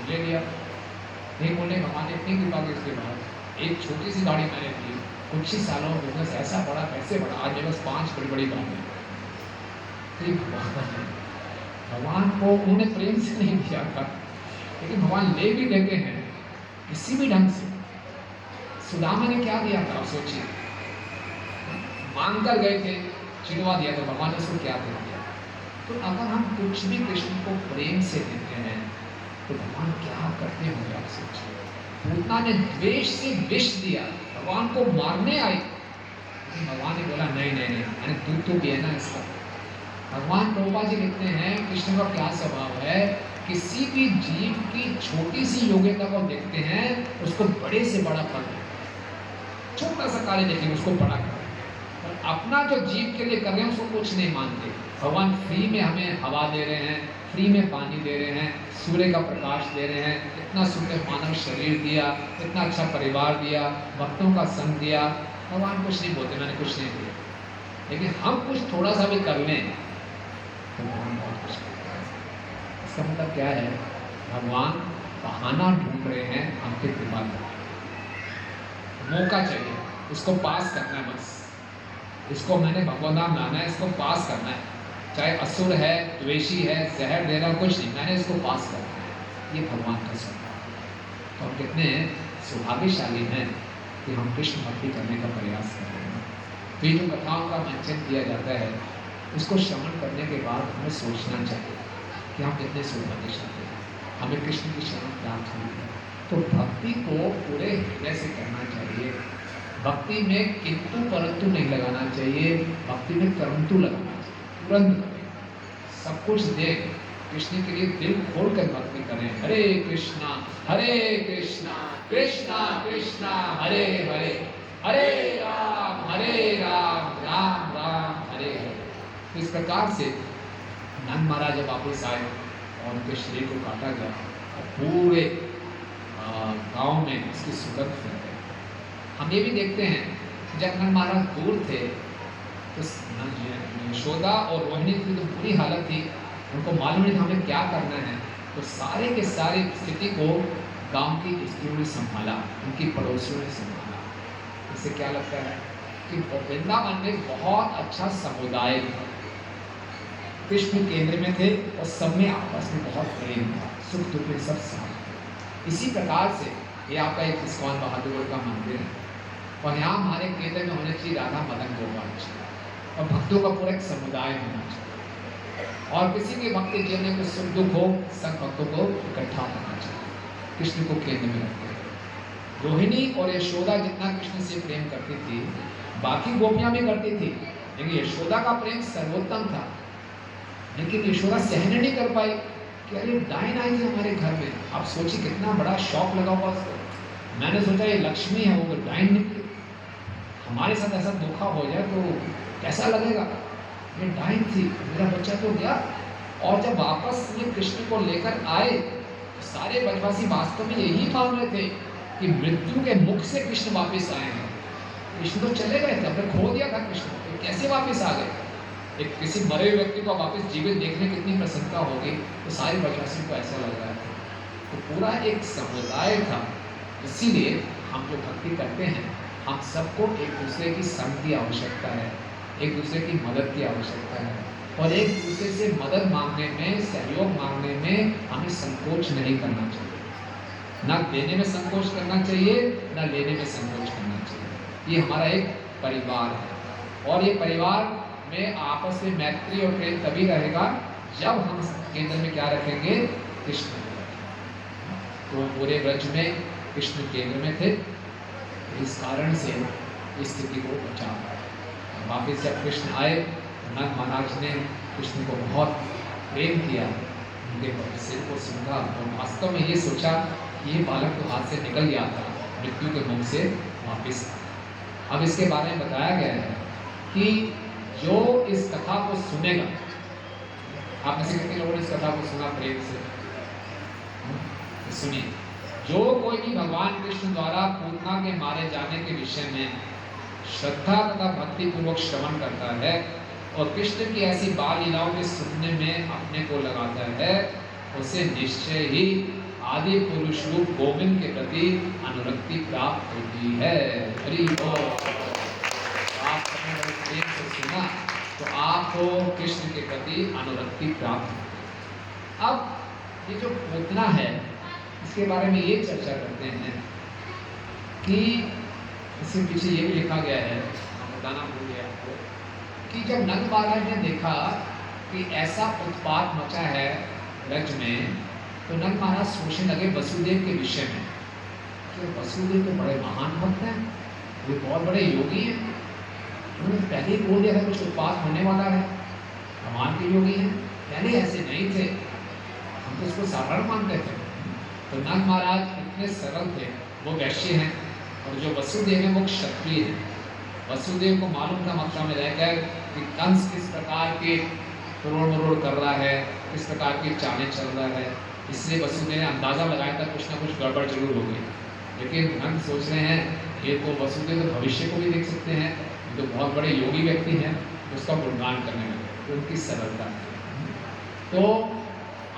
ले लिया। नहीं बोले भगवान ने इतनी कृपा की, उसके बाद एक छोटी सी गाड़ी मैंने ली, कुछ ही सालों में बिजनेस ऐसा बड़ा, कैसे बड़ा, आज मेरे पास 5 बड़ी बड़ी गाड़ियाँ। भगवान को उन्होंने प्रेम से नहीं दिया था, लेकिन भगवान ले भी देते हैं किसी भी ढंग से। सुदामा ने क्या दिया था, आप सोचिए, मांग कर गए थे, चिड़वा दिया था, भगवान ने उसको क्या दे दिया। तो अगर हम कुछ भी कृष्ण को प्रेम से देते हैं तो भगवान क्या करते होंगे, आप सोचिए। पूतना ने द्वेष से विष दिया, भगवान को मारने आई, लेकिन भगवान ने बोला नहीं नहीं नहीं, मैंने दूध तो पिया ना इसका। भगवान प्रभुपाद जी लिखते हैं कृष्ण का क्या स्वभाव है, किसी भी जीव की छोटी सी योग्यता को देखते हैं, उसको बड़े से बड़ा फल देते हैं। छोटा सा कार्य देखेंगे उसको बड़ा करें, और अपना जो जीव के लिए कर रहे हैं उसको कुछ नहीं मानते। भगवान फ्री में हमें हवा दे रहे हैं, फ्री में पानी दे रहे हैं, सूर्य का प्रकाश दे रहे हैं, इतना सुंदर मानव शरीर दिया, इतना अच्छा परिवार दिया, भक्तों का संग दिया। भगवान कुछ नहीं बोलते मैंने कुछ नहीं दिया, लेकिन हम कुछ थोड़ा सा भी कर लें तो भगवान बहुत खुश होता है। इसका मतलब क्या है? भगवान बहाना ढूंढ रहे हैं हमके कृपा का, मौका चाहिए, इसको पास करना है बस। इसको मैंने भगवान नाम लाना है, इसको पास करना है, चाहे असुर है, द्वेषी है, जहर दे रहा कुछ नहीं, मैंने इसको पास करना है। ये भगवान का स्वभाव। तो हम कितने सौभाग्यशाली हैं कि हम कृष्ण भक्ति करने का प्रयास कर रहे हैं। तो ये जो कथाओं का मंचन किया जाता है, इसको श्रवण करने के बाद हमें सोचना चाहिए कि हम कितने सौभाग्यशाली हैं, हमें कृष्ण की शरण प्राप्त हुई है। तो भक्ति को पूरे हृदय से करना चाहिए। भक्ति में किंतु परंतु नहीं लगाना चाहिए, भक्ति में परंतु लगाना चाहिए। तुरंत सब कुछ दे, कृष्ण के लिए दिल खोल कर भक्ति करें। हरे कृष्णा कृष्णा कृष्णा हरे हरे, हरे राम राम राम हरे हरे। इस प्रकार से नंद महाराज जब वापस आए और उनके शरीर को काटा गया और पूरे गांव में इसकी सुगंध फैल गई। हम ये भी देखते हैं जब नंद महाराज दूर थे तो यशोदा और रोहिणी की तो बुरी हालत थी, उनको मालूम नहीं था हमें क्या करना है। तो सारे के सारे स्थिति को गांव की स्त्रियों ने संभाला, उनकी पड़ोसियों ने संभाला। इससे क्या लगता है कि वृंदावन में बहुत अच्छा समुदाय था, कृष्ण केंद्र में थे और सब में आपस में बहुत प्रेम था, सुख दुख में सब साथ। इसी प्रकार से ये आपका एक इस्कॉन बहादुर का मंदिर है और यहाँ हमारे केंद्र में होना चाहिए राधा मदन गोपाल जी और भक्तों का पूरा एक समुदाय होना चाहिए। और किसी के भक्ति जीवन में कुछ सुख दुख हो, सब भक्तों को इकट्ठा होना चाहिए, कृष्ण को केंद्र में रखते हैं। रोहिणी और यशोदा जितना कृष्ण से प्रेम करती थी, बाकी गोपियां भी करती थी, लेकिन यशोदा का प्रेम सर्वोत्तम था। लेकिन यशोदा सहन नहीं कर पाई कि अरे डायन आई थी हमारे घर में। आप सोचिए कितना बड़ा शौक लगा हुआ उसको। मैंने सोचा ये लक्ष्मी है, वो डायन निकली। हमारे साथ ऐसा धोखा हो जाए तो कैसा लगेगा? ये डायन थी, मेरा बच्चा तो गया। और जब वापस में कृष्ण को लेकर आए, सारे ब्रजवासी वास्तव में यही मान रहे थे कि मृत्यु के मुख से कृष्ण वापस आए हैं। कृष्ण तो चले गए थे, अपने खो दिया था कृष्ण, तो कैसे वापस आ गए? एक किसी मरे हुए व्यक्ति को वापस जीवित देखने कितनी प्रसन्नता होगी, तो सारे ब्रजवासियों को ऐसा लग रहा था। तो पूरा एक समुदाय था। इसीलिए हम जो भक्ति करते हैं, हम सबको एक दूसरे की संग की आवश्यकता है, एक दूसरे की मदद की आवश्यकता है और एक दूसरे से मदद मांगने में, सहयोग मांगने में हमें संकोच नहीं करना चाहिए। ना देने में संकोच करना चाहिए, ना लेने में संकोच करना चाहिए। ये हमारा एक परिवार है और ये परिवार में आपस में मैत्री और प्रेम तभी रहेगा जब हम केंद्र में क्या रखेंगे? कृष्ण। तो पूरे ब्रज में कृष्ण केंद्र में थे, इस कारण से इस स्थिति को बचा पाए। वापिस जब कृष्ण आए, नंद महाराज ने कृष्ण को बहुत प्रेम किया, उनके सिर को सूंघा और वास्तव में ये सोचा कि ये बालक तो हाथ से निकल गया था, मृत्यु के मुख से वापिस। अब इसके बारे में बताया गया है कि जो इस कथा को सुनेगा, आप में से कितने लोगों ने इस कथा को सुना प्रेम से? सुनिए, जो कोई भी भगवान कृष्ण द्वारा पूतना के मारे जाने के विषय में श्रद्धा तथा भक्ति पूर्वक श्रवण करता है और कृष्ण की ऐसी बाल लीलाओं के सुनने में अपने को लगाता है, उसे निश्चय ही आदि पुरुष रूप गोविंद के प्रति अनुरक्ति प्राप्त होती है। हरि बोल। आप प्रेम से सुना तो आपको कृष्ण के प्रति अनुरक्ति प्राप्त होती। अब ये जो पूतना है, इसके बारे में ये चर्चा करते हैं कि इसके पीछे ये भी लिखा गया है, बताना भूल गया आपको, कि जब नंद महाराज ने देखा कि ऐसा उत्पात मचा है ब्रज में, तो नंद महाराज सोचने लगे वसुदेव के विषय में कि वसुदेव तो बड़े महान भक्त हैं, वे बहुत बड़े योगी हैं। उन्होंने पहले ही बोल दिया था कुछ उत्पात होने वाला है, भगवान के योगी हैं। पहले ऐसे नहीं थे, हम तो इसको साधारण मानते थे। तो नंद महाराज इतने सरल थे, वो वैश्य हैं, और जो वसुदेव है वो क्षत्रिय है। वसुदेव को मालूम था मथुरा में रहकर कि कंस किस प्रकार के तोड़ मरोड़ कर रहा है, किस प्रकार की चालें चल रहा है, इसलिए वसुदेव ने अंदाजा लगाया था कुछ ना कुछ गड़बड़ जरूर होगी। लेकिन नंद सोच रहे हैं ये तो वसुदेव तो भविष्य को भी देख सकते हैं, ये तो बहुत बड़े योगी व्यक्ति हैं, उसका गुणगान करने लगे, तो उनकी सरलता है। तो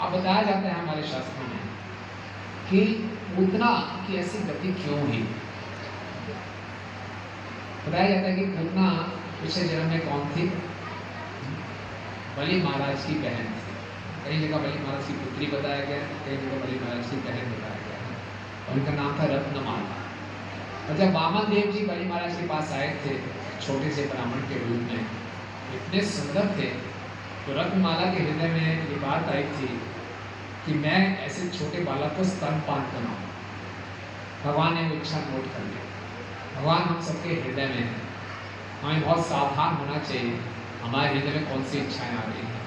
आप बताया जाता है हमारे शास्त्रों में कि पूतना की ऐसी गति क्यों हुई। बताया जाता है कि पूतना पिछले जन्म में कौन थी? बलि महाराज की बहन थी। कई जगह बलि महाराज की पुत्री बताया गया है, कई जगह बलि महाराज की बहन बताया गया है, और उनका नाम था रत्नमाला। और जब वामन देव जी बलि महाराज के पास आए थे छोटे से ब्राह्मण के रूप में, इतने सुंदर थे, तो रत्नमाला के हृदय में ये बात आई थी कि मैं ऐसे छोटे बालक को स्तनपान बनाऊं। भगवान ने वो इच्छा नोट कर ली। भगवान हम सबके हृदय में है, हमें बहुत सावधान होना चाहिए हमारे हृदय में कौन सी इच्छाएं आ रही हैं।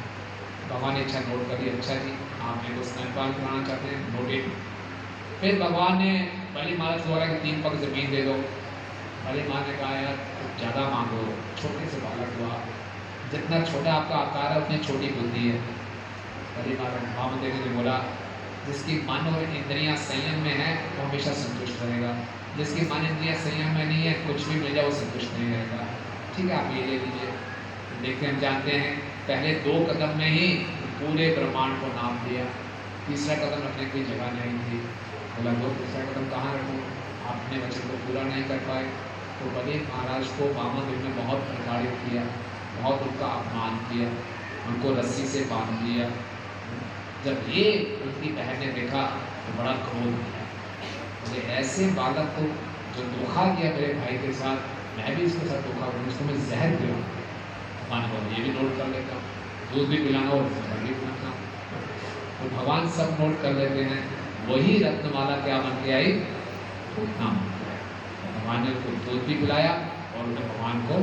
भगवान ने इच्छा नोट करी, अच्छा जी आप मेरे को स्तनपान कराना चाहते हैं, नोटेड। फिर भगवान ने बलि महाराज द्वारा 3 पग जमीन दे दो। बलि महाराज ने कहा यार ज़्यादा मांगो, छोटे से बालक हुआ, जितना छोटा आपका आकार है उतनी छोटी बुद्धि है। बलि महाराज वामन देव ने बोला जिसकी मन और इंद्रियां संयम में है वो हमेशा संतुष्ट रहेगा, जिसकी मन इंद्रियां संयम में नहीं है कुछ भी मिल जाए वो संतुष्ट नहीं रहेगा। ठीक है आप ये ले लीजिए। देखते हम जानते हैं पहले 2 कदम में ही पूरे ब्रह्मांड को नाप दिया, तीसरा कदम रखने की जगह नहीं थी। बोला लो तीसरा कदम कहाँ रखूँ, आपने वचन को पूरा नहीं कर पाए। तो बलि महाराज को वामन देव ने बहुत प्रताड़ित किया, बहुत उनका अपमान किया, उनको रस्सी से बांध दिया। जब ये उनकी बहन ने देखा तो बड़ा क्रोध किया, मुझे ऐसे बालक को जो धोखा किया मेरे भाई के साथ, मैं भी इसके साथ धोखा करूँ, इसको मैं जहर पिलाऊँ। भगवान बोले ये भी नोट कर लेता हूँ, दूध भी पिलाना और जहर भी पिलाना। तो भगवान सब नोट कर लेते हैं। वही रत्नमाला क्या बन के आई? पूतना बन के आई। भगवान ने उनको दूध भी पिलाया और उन्हें भगवान को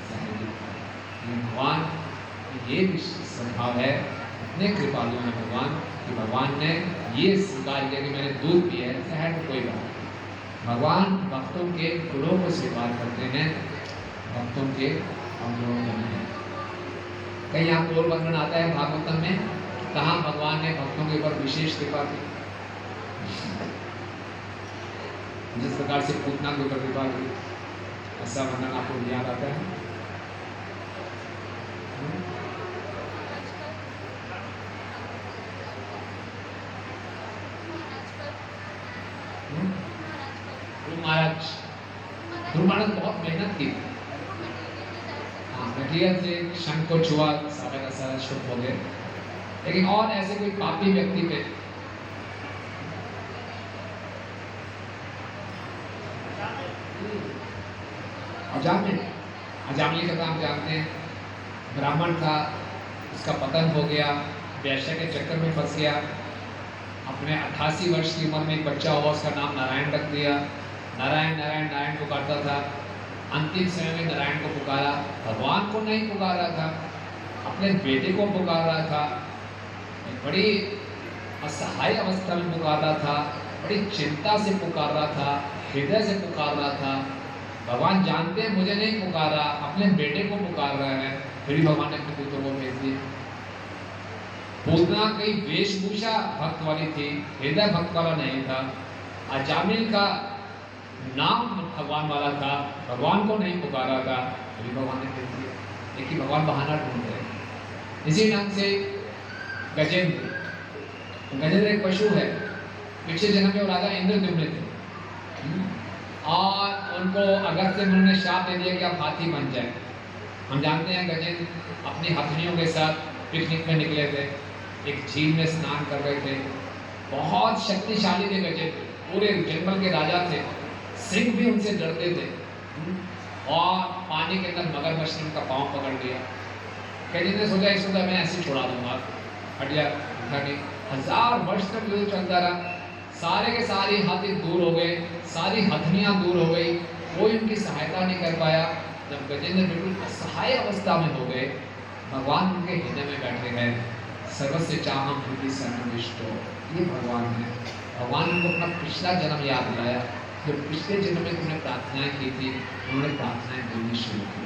जहर भी पिलाया। भगवान ये भी स्वभाव है, इतने कृपालु हैं भगवान कि भगवान ने ये स्वीकार किया कि मैंने दूध पिया है, जहर तो कोई बात नहीं। भगवान भक्तों के गुणों को स्वीकार करते हैं, भक्तों के अवगुणों को नहीं। कहीं आपको और वर्णन आता है भागवतम में, कहाँ भगवान ने भक्तों के ऊपर विशेष कृपा की, जिस प्रकार से पूतना के ऊपर कृपा की, ऐसा वर्णन आपको याद आता है? ध्रुव महाराज बहुत मेहनत की। मटेरियल से क्षण को छुआ, सारा का सारा शुभ हो गए। लेकिन और ऐसे कोई पापी व्यक्ति पे अजामिल का काम जानते हैं। ब्राह्मण था, उसका पतन हो गया, वैश्य के चक्कर में फंस गया। अपने 88 वर्ष की उम्र में एक बच्चा हुआ, उसका नाम नारायण रख दिया। नारायण नारायण नारायण पुकारता था। अंतिम समय में नारायण को पुकारा, भगवान को नहीं पुकारा था, अपने बेटे को पुकार रहा था। बड़ी असहाय अवस्था में पुकार रहा था, बड़ी चिंता से पुकार रहा था, हृदय से पुकार रहा था। भगवान जानते हैं मुझे नहीं पुकारा, अपने बेटे को पुकार रहा है, फिर भी भगवान ने अपने पुत्र को भेज दिया। पूतना की वेशभूषा भक्त वाली थी, हृदय भक्त वाला नहीं था। अजामिल का नाम भगवान वाला था, भगवान को नहीं पुकारा था, फिर भगवान ने भेज दिया। लेकिन भगवान बहाना ढूंढ रहे। इसी ढंग से गजेंद्र एक पशु है, पिछले जन्म में वो राजा इंद्रद्युम्न थे और उनको अगस्त्य मुनि ने शाप दे दिया कि आप हाथी बन जाए। हम जानते हैं गजेंद्र अपनी हथनियों के साथ पिकनिक में निकले थे, एक झील में स्नान कर रहे थे। बहुत शक्तिशाली थे गजेंद्र, पूरे जंगल के राजा थे, सिंह भी उनसे डरते थे। और पानी के अंदर मगरमच्छ ने उनका पाँव पकड़ लिया। गजेंद्र ने सोचा इसको मैं ऐसे छोड़ा दूंगा, हटिया उठा नहीं। 1000 वर्ष तक युद्ध चलता रहा, सारे के सारे हाथी दूर हो गए, सारी हथनियाँ दूर हो गई, कोई उनकी सहायता नहीं कर पाया। जब गजेंद्र बिल्कुल असहाय अवस्था में हो गए, भगवान उनके हृदय में बैठे गए। सर्वस्य चाहम हृदय सन्निविष्टो, ये भगवान है। भगवान ने उनको अपना पिछला जन्म याद दिलाया, जो पिछले जन्म में तुमने प्रार्थनाएं की थी, उन्होंने प्रार्थनाएं बोलनी शुरू की।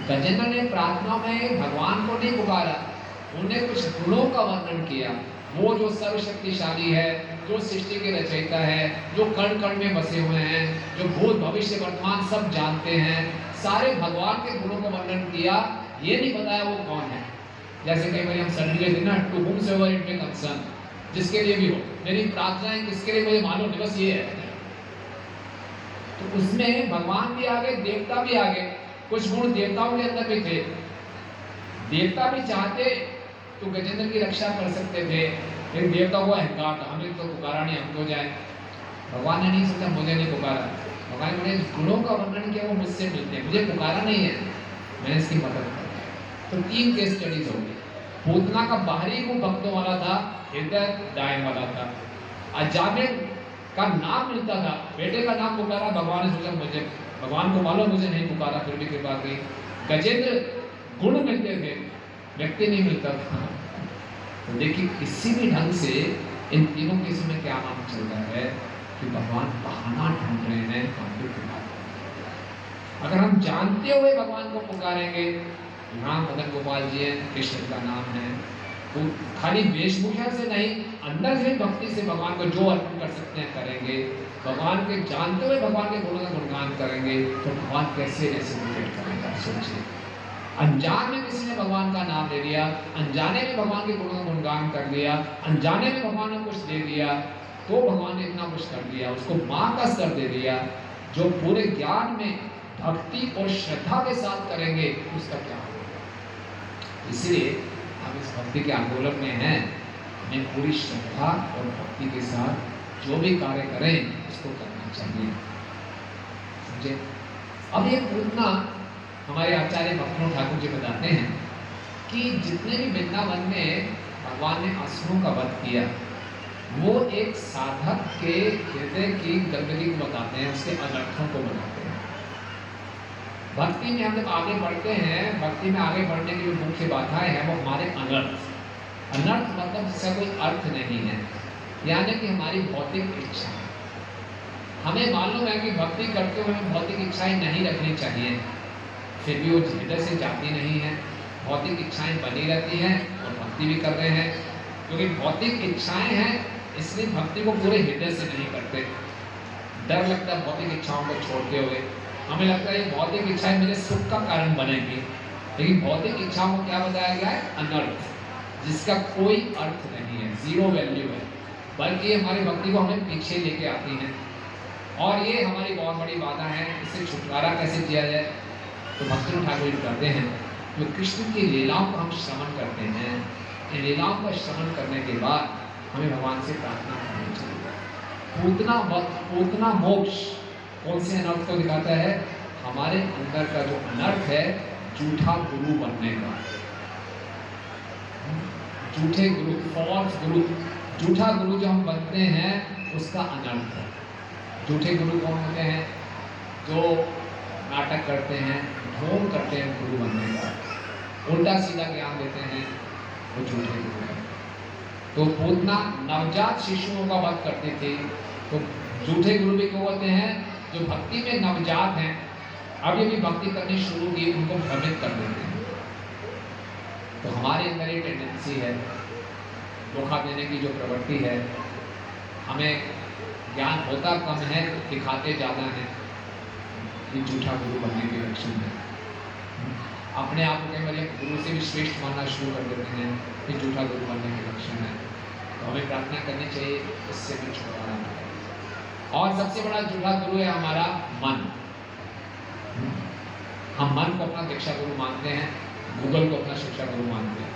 गजेंद्र ने प्रार्थना में भगवान को नहीं पुकारा, उन्होंने कुछ गुणों का वर्णन किया। वो जो सर्वशक्तिशाली है, जो सृष्टि के रचयिता है, जो कण कण में बसे हुए हैं, जो भूत भविष्य वर्तमान सब जानते हैं, सारे भगवान के गुणों का वर्णन किया। ये नहीं बताया वो कौन है, जैसे कई बार हम सर्टिफिकेट देना, टू हुम से ओवर इट मे कंसर्न, जिसके लिए भी हो, मेरी प्रार्थनाएं किसके लिए मुझे मालूम नहीं, बस ये है। तो उसमें भगवान भी आ गए, देवता भी आ गए। कुछ गुण देवताओं के अंदर भी थे। देवता भी चाहते तो गजेंद्र की रक्षा कर सकते थे, लेकिन देवता को अहंकार था, हमें तो पुकारा नहीं, हम तो जाए। भगवान ने नहीं सोचा मुझे नहीं पुकारा, भगवान ने गुणों का वर्णन किया, वो मुझसे मिलते हैं, मुझे पुकारा नहीं है, मैं इसकी मदद करूँ। तो 3 केस स्टडीज हो गई। पूतना का बाहरी रूप भक्तों वाला था, हृदय दाएं वाला था। अजामिल का नाम मिलता था, बेटे का नाम पुकारा, भगवान ने सोचा मुझे, भगवान को मालूम मुझे नहीं पुकारा, फिर भी कृपा की। गजेंद्र गुण मिलते थे, व्यक्ति नहीं मिलता था। तो देखिए किसी भी ढंग से इन तीनों केसों में क्या नाम चल रहा है कि भगवान बहाना ढूंढ रहे हैं काफी पुकार। अगर हम जानते हुए भगवान को पुकारेंगे, नाम मदन गोपाल जी है, कृष्ण का नाम है, तो खाली वेशभूषा से नहीं, अंदर से भक्ति से भगवान को जो अर्पण कर सकते हैं करेंगे, भगवान के जानते हुए भगवान के गुणों का गुणगान करेंगे, तो भगवान कैसे रेसिप्रोकेट करेगा। सोचिए, अनजान में किसी ने भगवान का नाम ले लिया, अनजाने में भगवान के गुणों का गुणगान कर लिया, अनजाने में भगवान ने कुछ दे दिया, तो भगवान ने इतना कुछ कर दिया, उसको मां का स्तर दे दिया। जो पूरे ज्ञान में भक्ति और श्रद्धा के साथ करेंगे उसका क्या होगा। इसलिए हम इस भक्ति के आंदोलन में हैं, हमें पूरी श्रद्धा और भक्ति के साथ जो भी कार्य करें उसको करना चाहिए। समझे। अब ये पूतना हमारे आचार्य मखनू ठाकुर जी बताते हैं कि जितने भी वृंदावन में भगवान ने असुरों का वध किया, वो एक साधक के हृदय की गंदगी को बताते हैं, उसके अनर्थों को बताते हैं। भक्ति में हम जब आगे बढ़ते हैं, भक्ति में आगे बढ़ने की जो मुख्य बाधाएं हैं वो हमारे अनर्थ। अनर्थ मतलब जिसका कोई अर्थ नहीं है, यानी कि हमारी भौतिक इच्छा। हमें मालूम है कि भक्ति करते हुए हमें भौतिक इच्छाएं नहीं रखनी चाहिए, फिर भी वो हृदय से जाती नहीं है, भौतिक इच्छाएं बनी रहती हैं और भक्ति भी कर रहे हैं। क्योंकि भौतिक इच्छाएं हैं इसलिए भक्ति को पूरे हृदय से नहीं करते। डर लगता है भौतिक इच्छाओं को छोड़ते हुए, हमें लगता है ये भौतिक इच्छाएं मेरे सुख का कारण बनेगी, लेकिन भौतिक इच्छाओं को क्या बताया गया है, अनर्थ, जिसका कोई अर्थ नहीं है, जीरो वैल्यू है, बल्कि हमारी भक्ति को हमें पीछे लेके आती हैं। और ये हमारी बहुत बड़ी बाधा है। इससे छुटकारा कैसे किया जाए, तो मखनू ठाकुर कहते हैं जो कृष्ण की लीलाओं को हम श्रवण करते हैं, इन लीलाओं का श्रवण करने के बाद हमें भगवान से प्रार्थना करनी चाहिए। पूतना मोक्ष कौन से अनर्थ को दिखाता है, हमारे अंदर का जो अनर्थ है झूठा गुरु बनने का, झूठे गुरु, फॉल्स गुरु, झूठा गुरु जो हम बनते हैं उसका अनर्थ है। झूठे गुरु कौन होते हैं, जो नाटक करते हैं, ढोंग करते हैं गुरु बनने का, उल्टा सीधा ज्ञान देते हैं, वो झूठे गुरु हैं। तो पूतना नवजात शिशुओं का वध करते थे, तो झूठे गुरु भी क्यों होते हैं, जो भक्ति में नवजात हैं, अब ये भी भक्ति करनी शुरू की, उनको भ्रमित कर देते हैं। तो हमारे अंदर ये टेंडेंसी है, धोखा देने की जो प्रवृत्ति है, हमें ज्ञान होता कम है, दिखाते ज़्यादा है, ये झूठा गुरु बनने के लक्षण है। अपने आप को कई बार गुरु से भी श्रेष्ठ मानना शुरू कर देते हैं, ये झूठा गुरु बनने के लक्षण है। तो हमें प्रार्थना करनी चाहिए इससे भी छुटकारा मिले। और सबसे बड़ा झूठा गुरु है हमारा मन। हम मन को अपना शिक्षा गुरु मानते हैं, गूगल को अपना शिक्षा गुरु मानते हैं,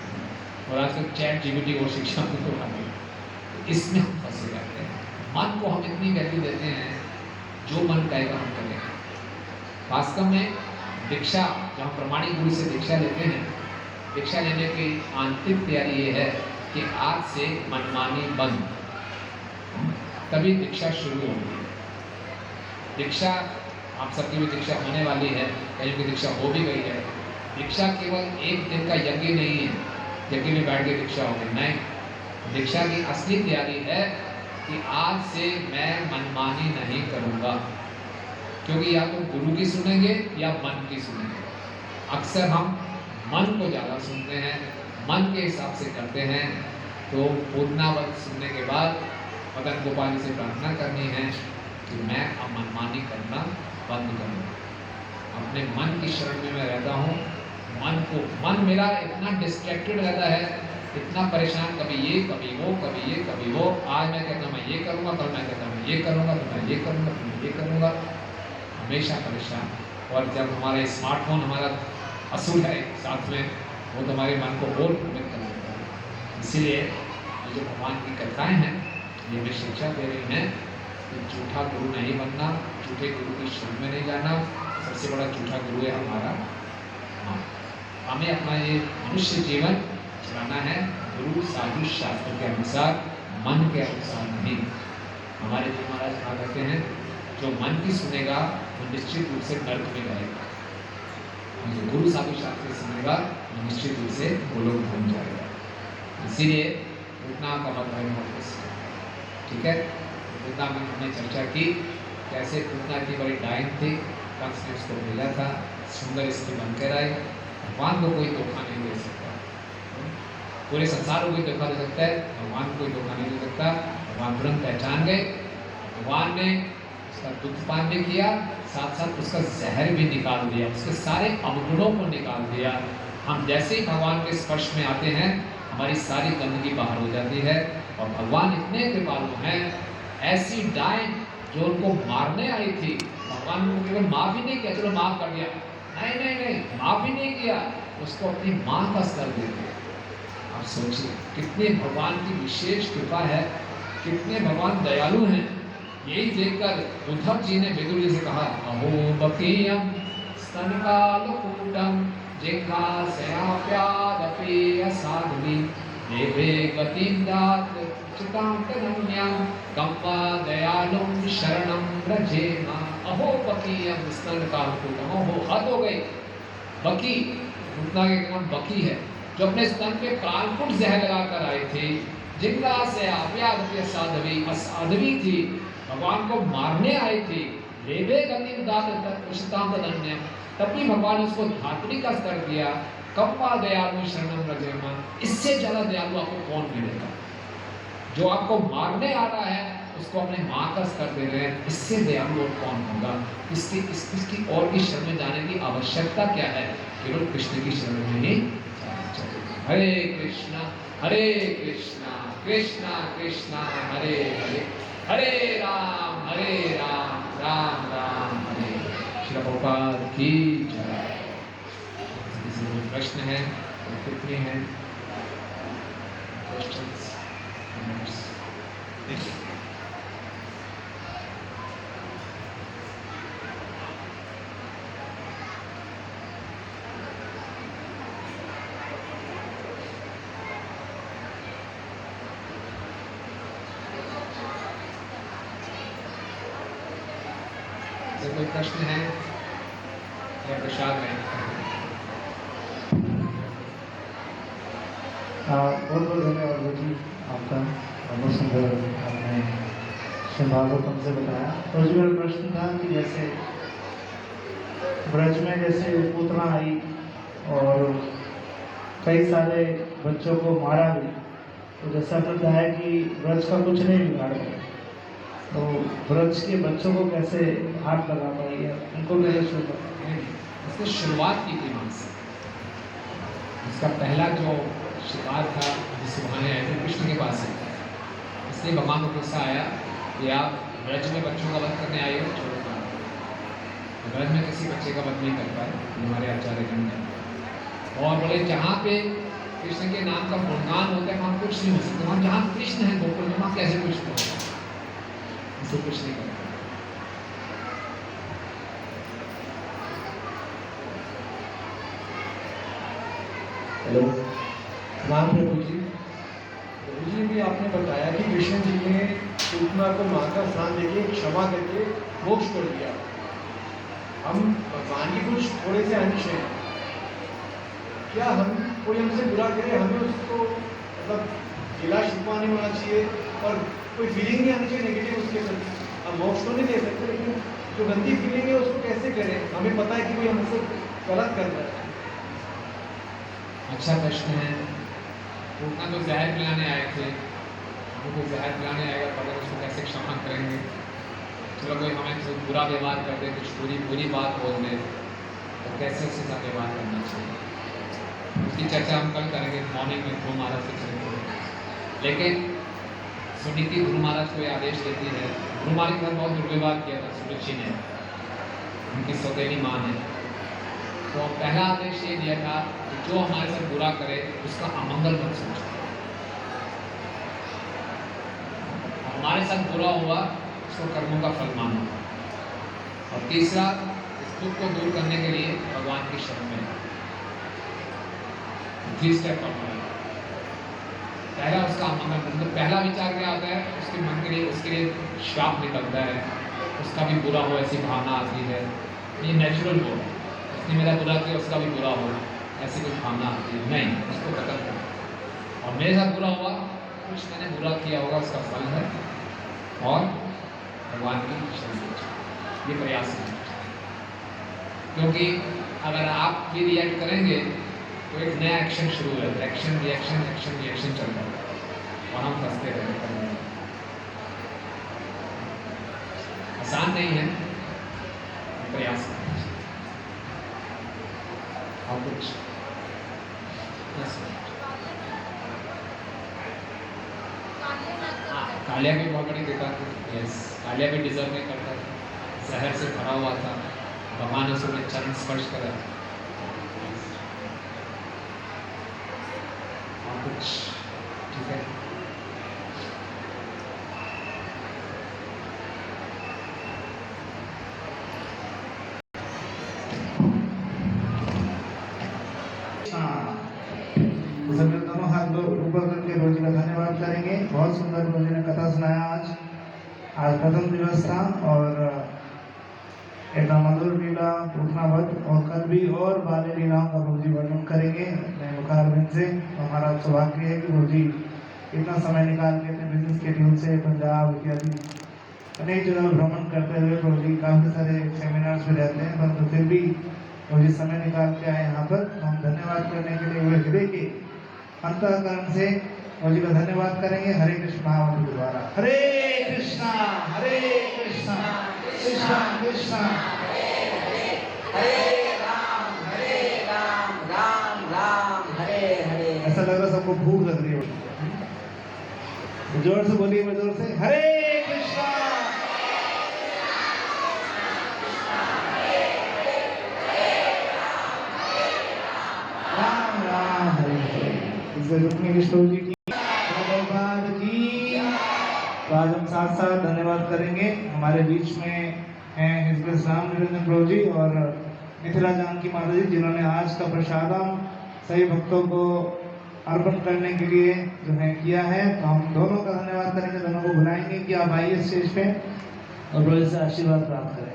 और आजकल चैट जीपीटी को शिक्षा गुरु मानते हैं। इसमें हम फंसे रहते हैं। मन को हम इतनी वैल्यू देते हैं, जो मन कहेगा हम करेंगे। वास्तव में दीक्षा, जब हम प्रमाणिक गुरु से दीक्षा लेते हैं, दीक्षा लेने की आंतरिक तैयारी ये है कि आज से मनमानी बंद, तभी दीक्षा शुरू होगी। दीक्षा, आप सबकी भी दीक्षा होने वाली है, कहीं की दीक्षा हो भी गई है। दीक्षा केवल एक दिन का यज्ञ नहीं है, यज्ञ में बैठ के दीक्षा होगी, नहीं। दीक्षा की असली तैयारी है कि आज से मैं मनमानी नहीं करूँगा, क्योंकि या तो गुरु की सुनेंगे या मन की सुनेंगे। अक्सर हम मन को ज़्यादा सुनते हैं, मन के हिसाब से करते हैं। तो पूर्णावत सुनने के बाद मदन गोपाल से प्रार्थना करनी है कि मैं अब मनमानी करना बंद करूँ, अपने मन की शरण में मैं रहता हूँ, मन मेरा इतना डिस्ट्रैक्टेड रहता है, इतना परेशान, कभी ये कभी वो कभी ये कभी वो। आज मैं कहता हूँ मैं ये करूँगा, कल मैं कहता हूँ मैं ये करूँगा, तो मैं ये करूँगा, तो मैं ये करूँगा, हमेशा परेशान। और जब हमारा स्मार्टफोन हमारा असुर है साथ में, वो तो हमारे मन को और भ्रमित कर देता है। इसीलिए ये जो भगवान की कथाएं हैं, ये हमें शिक्षा दे रही हैं कि झूठा गुरु नहीं बनना, झूठे गुरु की शरण में नहीं जाना। सबसे बड़ा झूठा गुरु है हमारा मन। हमें अपना ये मनुष्य जीवन चलाना है गुरु साधु शास्त्र के अनुसार, मन के अनुसार नहीं। हमारे जी महाराज कहा करते हैं, जो मन की सुनेगा वो निश्चित रूप से नर्क में जाएगा, जो गुरु साधु शास्त्र सुनेगा वो निश्चित रूप से गोलोक धाम जाएगा। इसीलिए उतना का मतलब ठीक है। उतना में हमने चर्चा की कैसे उतना की बड़ी डायन थी, कंस ने उसको भेजा था, सुंदर स्त्री बनकर आई। भगवान को कोई धोखा नहीं दे सकता, पूरे संसार को कोई धोखा दे सकता है, भगवान को कोई धोखा नहीं दे सकता। भगवान तुरंत पहचान गए, भगवान ने उसका दूध पान भी किया, साथ साथ उसका जहर भी निकाल दिया, उसके सारे अवगुणों को निकाल दिया। हम जैसे ही भगवान के स्पर्श में आते हैं, हमारी सारी गंदगी बाहर हो जाती है। और भगवान इतने कृपालु हैं, ऐसी डायन जो उनको मारने आई थी, भगवान ने केवल माफ ही नहीं किया, चलो माफ कर दिया, नहीं नहीं नहीं, माफ ही नहीं किया, उसको अपनी माँ का स्तर दे दिया। आप सोचिए कितने भगवान की विशेष कृपा है, कितने भगवान दयालु हैं। यही देखकर उद्धव जी ने विदुर जी से कहा, अहो बकीयम स्तनकालकूटम जिज्ञासयाप्यादपि असाध्वी देवे गतिं दात चितांतनम्यं कम्वा दयालुं शरणं व्रजेम। अहो बकीयम स्तनकालकूटम, अहो हद हो गई। बकी, घुटना के नाम बकी है, जो अपने स्तन पे कालकूट जहर लगाकर आए थे। जिज्ञासयाप्यादपि असाध्वी, असाध्वी थी, भगवान को मारने आई थी। देवे गतिं दात चितांतनम्यं, तभी भगवान उसको धात्री का स्तर दिया। कम्वा दयालु शरणं व्रजेम, इससे ज्यादा दयालु आपको कौन मिलेगा? जो आपको मारने आ रहा है उसको अपने माँ का स्तर दे रहे हैं, इससे दयालु और कौन होगा? इसकी और की शरण में जाने की आवश्यकता क्या है? केवल कृष्ण की शरण में ही जाना चाहिए। हरे कृष्णा कृष्णा कृष्णा हरे हरे, हरे राम राम राम हरे। श्री प्रभुपाद की जय। किसी कोई प्रश्न है तो कितने हैं? Questions, comments? कोई प्रश्न है या प्रसाद है? बहुत बहुत धन्यवाद जी आपका, बहुत सुंदर आपने श्रीमद् भागवतम से बताया। तो जी मेरा प्रश्न था कि जैसे ब्रज में जैसे पूतना आई और कई सारे बच्चों को मारा भी, तो जैसा लगता है कि ब्रज का कुछ नहीं बिगाड़ पाए, तो ब्रज के बच्चों को कैसे हाथ लगा पाई है, उनको कैसे छू पाए? उसने शुरुआत की थी वहाँ से। उसका पहला जो शिकार था जिसे वहाँ आए थे कृष्ण के पास है, इसलिए भगवान को गुस्सा आया कि आप ब्रज में बच्चों का वध करने आए हो, छोड़ो। ब्रज में किसी बच्चे का वध नहीं कर पाए हमारे आचार्य गण ने। और बोले जहाँ पे कृष्ण के नाम का गुणगान होता है वहाँ कुछ नहीं हो सकता, वहाँ जहाँ कृष्ण है गोकुल में वहाँ कैसे कुछ होगा? इसको कुछ नहीं करता। हेलो, राम प्रभु जी। प्रभु जी भी आपने बताया कि कृष्ण जी ने पूतना को माँ का स्थान देके क्षमा करके मोक्ष कर दिया। हम भगवान की कुछ थोड़े से अंश हैं, क्या हम कोई हमसे बुरा करे हमें उसको मतलब गिला शिकवा नहीं होना चाहिए और कोई फीलिंग नहीं आनी चाहिए नेगेटिव उसके प्रति? हम मोक्ष तो नहीं दे सकते, लेकिन जो गंदी फीलिंग है उसको कैसे करें? हमें पता है कि कोई हमसे गलत कर रहा है। अच्छा प्रश्न है। पूतना तो जहर पिलाने आए थे, हमको जहर पिलाने आएगा पता उसको कैसे क्षमा करेंगे? चलो कोई हमें कुछ बुरा व्यवहार कर दे, कुछ बुरी बात बोल दे, तो कैसे उसके साथ व्यवहार करना चाहिए? उसकी चर्चा हम कल करेंगे मॉर्निंग में ध्रुव महाराज से चलेंगे। लेकिन सुनीति ध्रुव महाराज को ये आदेश देती है, ध्रुव महाराज के साथ बहुत दुर्व्यवहार किया था सुरुचि ने, उनकी सौतेली माँ ने। तो पहला आदेश ये दिया था कि जो हमारे साथ बुरा करे उसका अमंगल मत सोचो, हमारे साथ बुरा हुआ उसको कर्मों का फल मानो। और तीसरा, इस दुख को दूर करने के लिए भगवान की शरण में 3 स्टेप अपनाए। पहला उसका अमंगल, मतलब पहला विचार क्या आता है उसके मन के लिए, उसके लिए श्राप निकलता है, उसका भी बुरा हो ऐसी भावना आती है। ये नेचुरल हो, उसने मेरा बुरा किया उसका भी बुरा हो ऐसी कुछ भावना आती है, नहीं, उसको खत्म करो। और मेरे साथ बुरा हुआ, कुछ मैंने बुरा किया होगा उसका फल है, और भगवान की शरण ये प्रयास है। क्योंकि अगर आप ये रिएक्ट करेंगे तो एक नया एक्शन शुरू हो जाता है, एक्शन रिएक्शन एक्शन रिएक्शन चलता है और हम फंसते रहते हैं। आसान नहीं है, प्रयास करें। और कुछ कालिया भी बहुत बड़ी कृपा थी। यस, कालिया भी डिजर्व नहीं करता था, जहर से भरा हुआ था, भगवान ने उसमें चरण स्पर्श करा। और कुछ ठीक है। सभी दोनों हाथ ऊपर करके रोजी का धन्यवाद करेंगे। बहुत सुंदर रोजी ने कथा सुनाया। आज प्रथम दिवस था और एक मधुर लीला उठनावत, और कल भी और बाले लीलाओं का रोजी वर्णन करेंगे अपने मुखारबिंद से। हमारा सौभाग्य है कि रोजी इतना समय निकाल के अपने बिजनेस शेड्यूल से पंजाब इत्यादि अनेक जगह भ्रमण करते हुए रोजी काफ़ी सारे सेमिनार्स में रहते हैं, परंतु फिर भी रोजी समय निकाल के आए यहाँ पर। हम धन्यवाद करने के लिए वे हृदय के अंतःकरण से रोजी का धन्यवाद करेंगे हरे कृष्ण महामंत्र के द्वारा। हरे कृष्णा कृष्णा कृष्णा हरे राम राम राम हरे हरे। ऐसा लग रहा सबको भूख लग रही है। जोर से बोलिए, मैं जोर से हरे कृष्णा राम राम हरे हरे। इसे रुक्मिणी किशोर जी की धन्यवाद की। तो आज हम साथ साथ धन्यवाद करेंगे। हमारे बीच में हैं हिजबुल राम निरंजन प्रभु जी और मिथिला जानकी माता जी, जिन्होंने आज का प्रसादम सभी भक्तों को अर्पण करने के लिए जो है किया है। तो हम दोनों का धन्यवाद करेंगे, दोनों को बुलाएंगे कि आप आइए स्टेज पे और प्रभु से आशीर्वाद प्राप्त करें।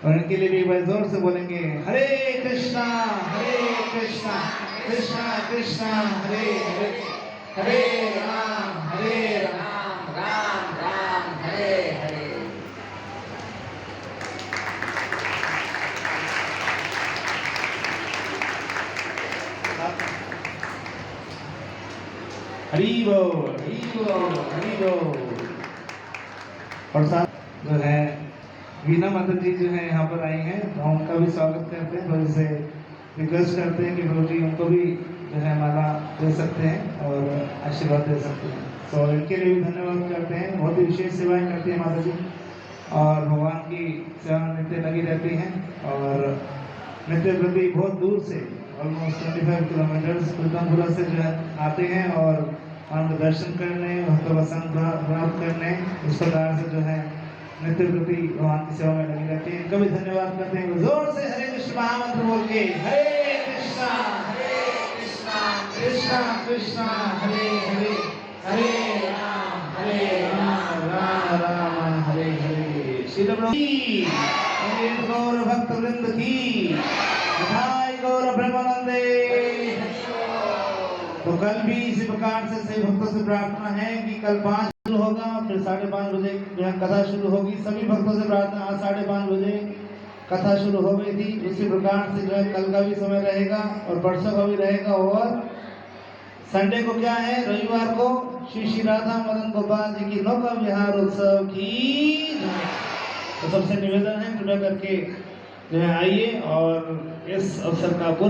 और इनके लिए भी एक बार जोर से बोलेंगे हरे कृष्णा कृष्णा कृष्णा हरे हरे, हरे राम राम राम हरे हरे। हरि बोल हरि बोल हरि बोल। और साथ जो है वीना माता जी जो है यहाँ पर आई हैं, तो हम उनका भी स्वागत करते हैं। प्रभु से रिक्वेस्ट करते हैं कि प्रभु जी उनको भी जो है माला दे सकते हैं और आशीर्वाद दे सकते हैं। तो इनके लिए भी धन्यवाद करते हैं। बहुत ही विशेष सेवाएं करती हैं माता जी और भगवान की सेवा में नित्य लगी रहती हैं। और नित्य प्रति बहुत दूर से ऑलमोस्ट 25 किलोमीटर्स कुलतमपुरा से जो है आते हैं और वहाँ पर दर्शन करने, भक्तों का संग प्राप्त करने, इस प्रकार से जो है नित्य प्रति भगवान की सेवा में लगी रहती है। इनका भी धन्यवाद करते हैं। जोर से हरे कृष्ण महामंत्र बोल के हरे कृष्णा कृष्णा कृष्णा हरे हरे, हरे राम राम राम हरे हरे। श्री प्रभु की गौर भक्त वृंद की बधाई, गौर ब्रह्मानंदे। तो कल भी इसी प्रकार से सभी भक्तों से प्रार्थना है कि कल 5 शुरू होगा, फिर 5:30 बजे जो है कथा शुरू होगी। सभी भक्तों से प्रार्थना, आज 5:30 बजे कथा शुरू हो गई थी, उसी प्रकार से जो है कल का भी समय रहेगा और परसों का भी रहेगा। और संडे को क्या है, रविवार को श्री श्री राधा मदन गोपाल जी की नौका विहार उत्सव की। तो सबसे निवेदन है कृपया करके जो है आइए और इस अवसर का पूरा